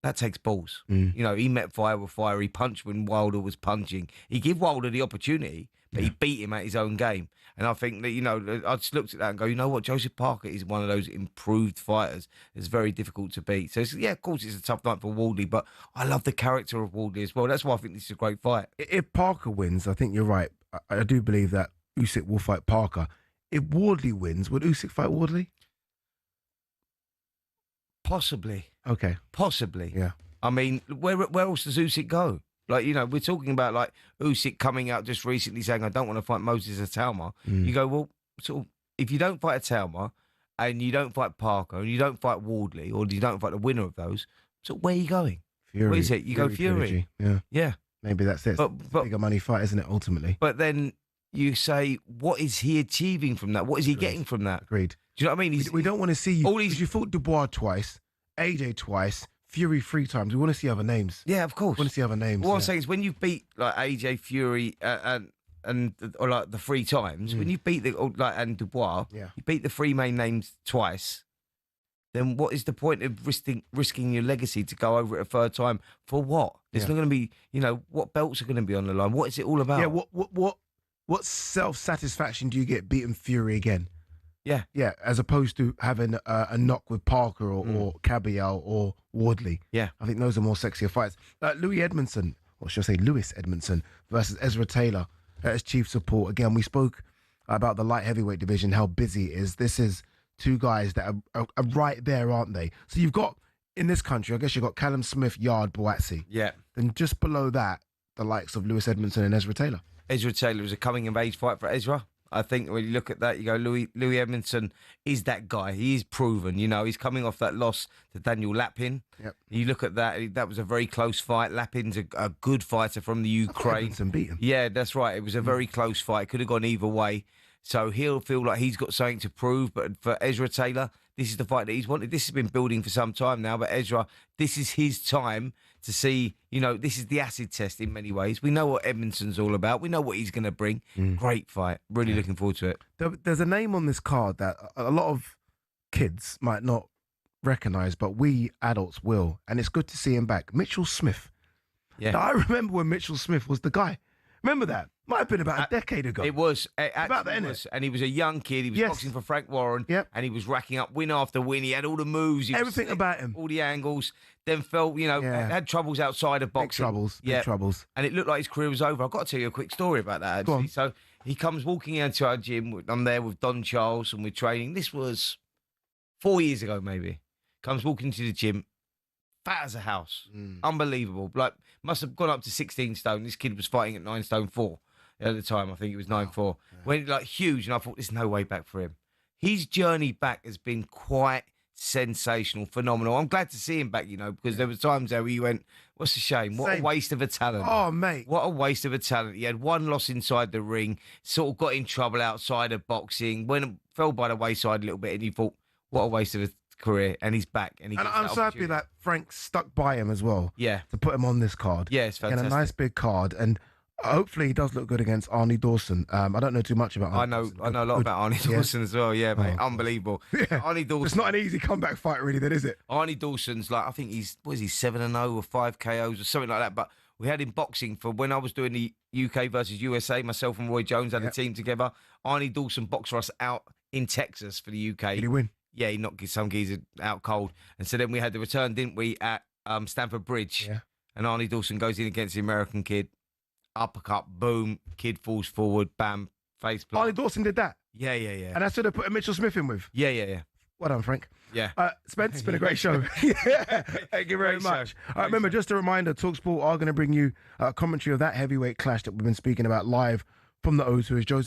that takes balls. You know, he met fire with fire. He punched when Wilder was punching. He gave Wilder the opportunity, but he beat him at his own game. And I think that, you know, I just looked at that and go, you know what, Joseph Parker is one of those improved fighters. It's very difficult to beat. So, yeah, of course, it's a tough night for Wardley, but I love the character of Wardley as well. That's why I think this is a great fight. If Parker wins, I think you're right. I do believe that Usyk will fight Parker. If Wardley wins, would Usyk fight Wardley? Possibly. Okay. Possibly. Yeah. I mean, where else does Usyk go? Like, you know, we're talking about, like, Usyk coming out just recently saying, I don't want to fight Moses Atalma. You go, well, sort of, if you don't fight Atalma and you don't fight Parker and you don't fight Wardley or you don't fight the winner of those, so where are you going? Fury. Where is it? You go Fury. Yeah. Yeah. Maybe that's it. But bigger money fight, isn't it, ultimately? But then you say, what is he achieving from that? What is he getting from that? Agreed. Do you know what I mean? We don't want to see you. All these, you fought Dubois twice, AJ twice, Fury 3 times. We want to see other names. Yeah, of course. We want to see other names. What I'm saying is when you beat like AJ, Fury, and or like the 3 times, when you beat and Dubois, you beat the 3 main names twice, then what is the point of risking your legacy to go over it a 3rd time for what? There's not going to be, what belts are going to be on the line? What is it all about? Yeah, what self-satisfaction do you get beating Fury again? Yeah. Yeah, as opposed to having a knock with Parker or Caballero or Wardley. Yeah. I think those are more sexier fights. Lewis Edmondson versus Ezra Taylor as chief support. Again, we spoke about the light heavyweight division, how busy it is. This is 2 guys that are right there, aren't they? So you've got, in this country, I guess you've got Callum Smith, Yard, Boatsi. Yeah. Then just below that, the likes of Lewis Edmondson and Ezra Taylor. Ezra Taylor is a coming-of-age fight for Ezra. I think when you look at that, you go, Louis Edmondson is that guy. He is proven. He's coming off that loss to Daniel Lapin. Yep. You look at that was a very close fight. Lapin's a good fighter from the Ukraine. Edmondson beat him. Yeah, that's right. It was a very close fight. It could have gone either way. So he'll feel like he's got something to prove. But for Ezra Taylor, this is the fight that he's wanted. This has been building for some time now. But Ezra, this is his time to see, this is the acid test in many ways. We know what Edmondson's all about. We know what he's going to bring. Great fight. Really looking forward to it. There's a name on this card that a lot of kids might not recognise, but we adults will. And it's good to see him back. Mitchell Smith. Yeah. Now, I remember when Mitchell Smith was the guy. Remember that? Might have been about a decade ago. It was. About that, was. And he was a young kid. He was boxing for Frank Warren. Yep. And he was racking up win after win. He had all the moves. Everything about him. All the angles. Then felt, had troubles outside of boxing. Big troubles. And it looked like his career was over. I've got to tell you a quick story about that, actually. Go on. So he comes walking into our gym. I'm there with Don Charles and we're training. This was 4 years ago, maybe. Comes walking into the gym. Fat as a house. Unbelievable. Like, must have gone up to 16 stone. This kid was fighting at 9 stone 4 at the time. I think it was 9'4". Went huge, and I thought, there's no way back for him. His journey back has been quite sensational, phenomenal. I'm glad to see him back, because there were times there where you went, what's a shame? What a waste of a talent. Oh, mate. What a waste of a talent. He had 1 loss inside the ring, sort of got in trouble outside of boxing, fell by the wayside a little bit, and you thought, what a waste of a career. And he's back. And I'm so happy that Frank stuck by him as well. Yeah. To put him on this card. Yeah, it's fantastic. And a nice big card. And hopefully he does look good against Arnie Dawson. I don't know too much about Arnie. I know a lot about Arnie Dawson as well. Yeah, mate. Unbelievable. Yeah. Arnie Dawson. It's not an easy comeback fight, really, then, is it? Arnie Dawson's I think he's 7-0 or 5 KOs or something like that. But we had him boxing for when I was doing the UK versus USA, myself and Roy Jones had a team together. Arnie Dawson boxed for us out in Texas for the UK. Did he win? Yeah, he knocked some geezer out cold. And so then we had the return, didn't we, at Stamford Bridge. Yeah. And Arnie Dawson goes in against the American kid. Uppercut, boom, kid falls forward, bam, face plant. Arnie Dawson did that? Yeah. And that's who they put Mitchell Smith in with? Yeah. Well done, Frank. Yeah. Spence, it's been a great show. Yeah. Thank you very much. Remember, just a reminder, talkSPORT are going to bring you a commentary of that heavyweight clash that we've been speaking about live from the O2 as Joseph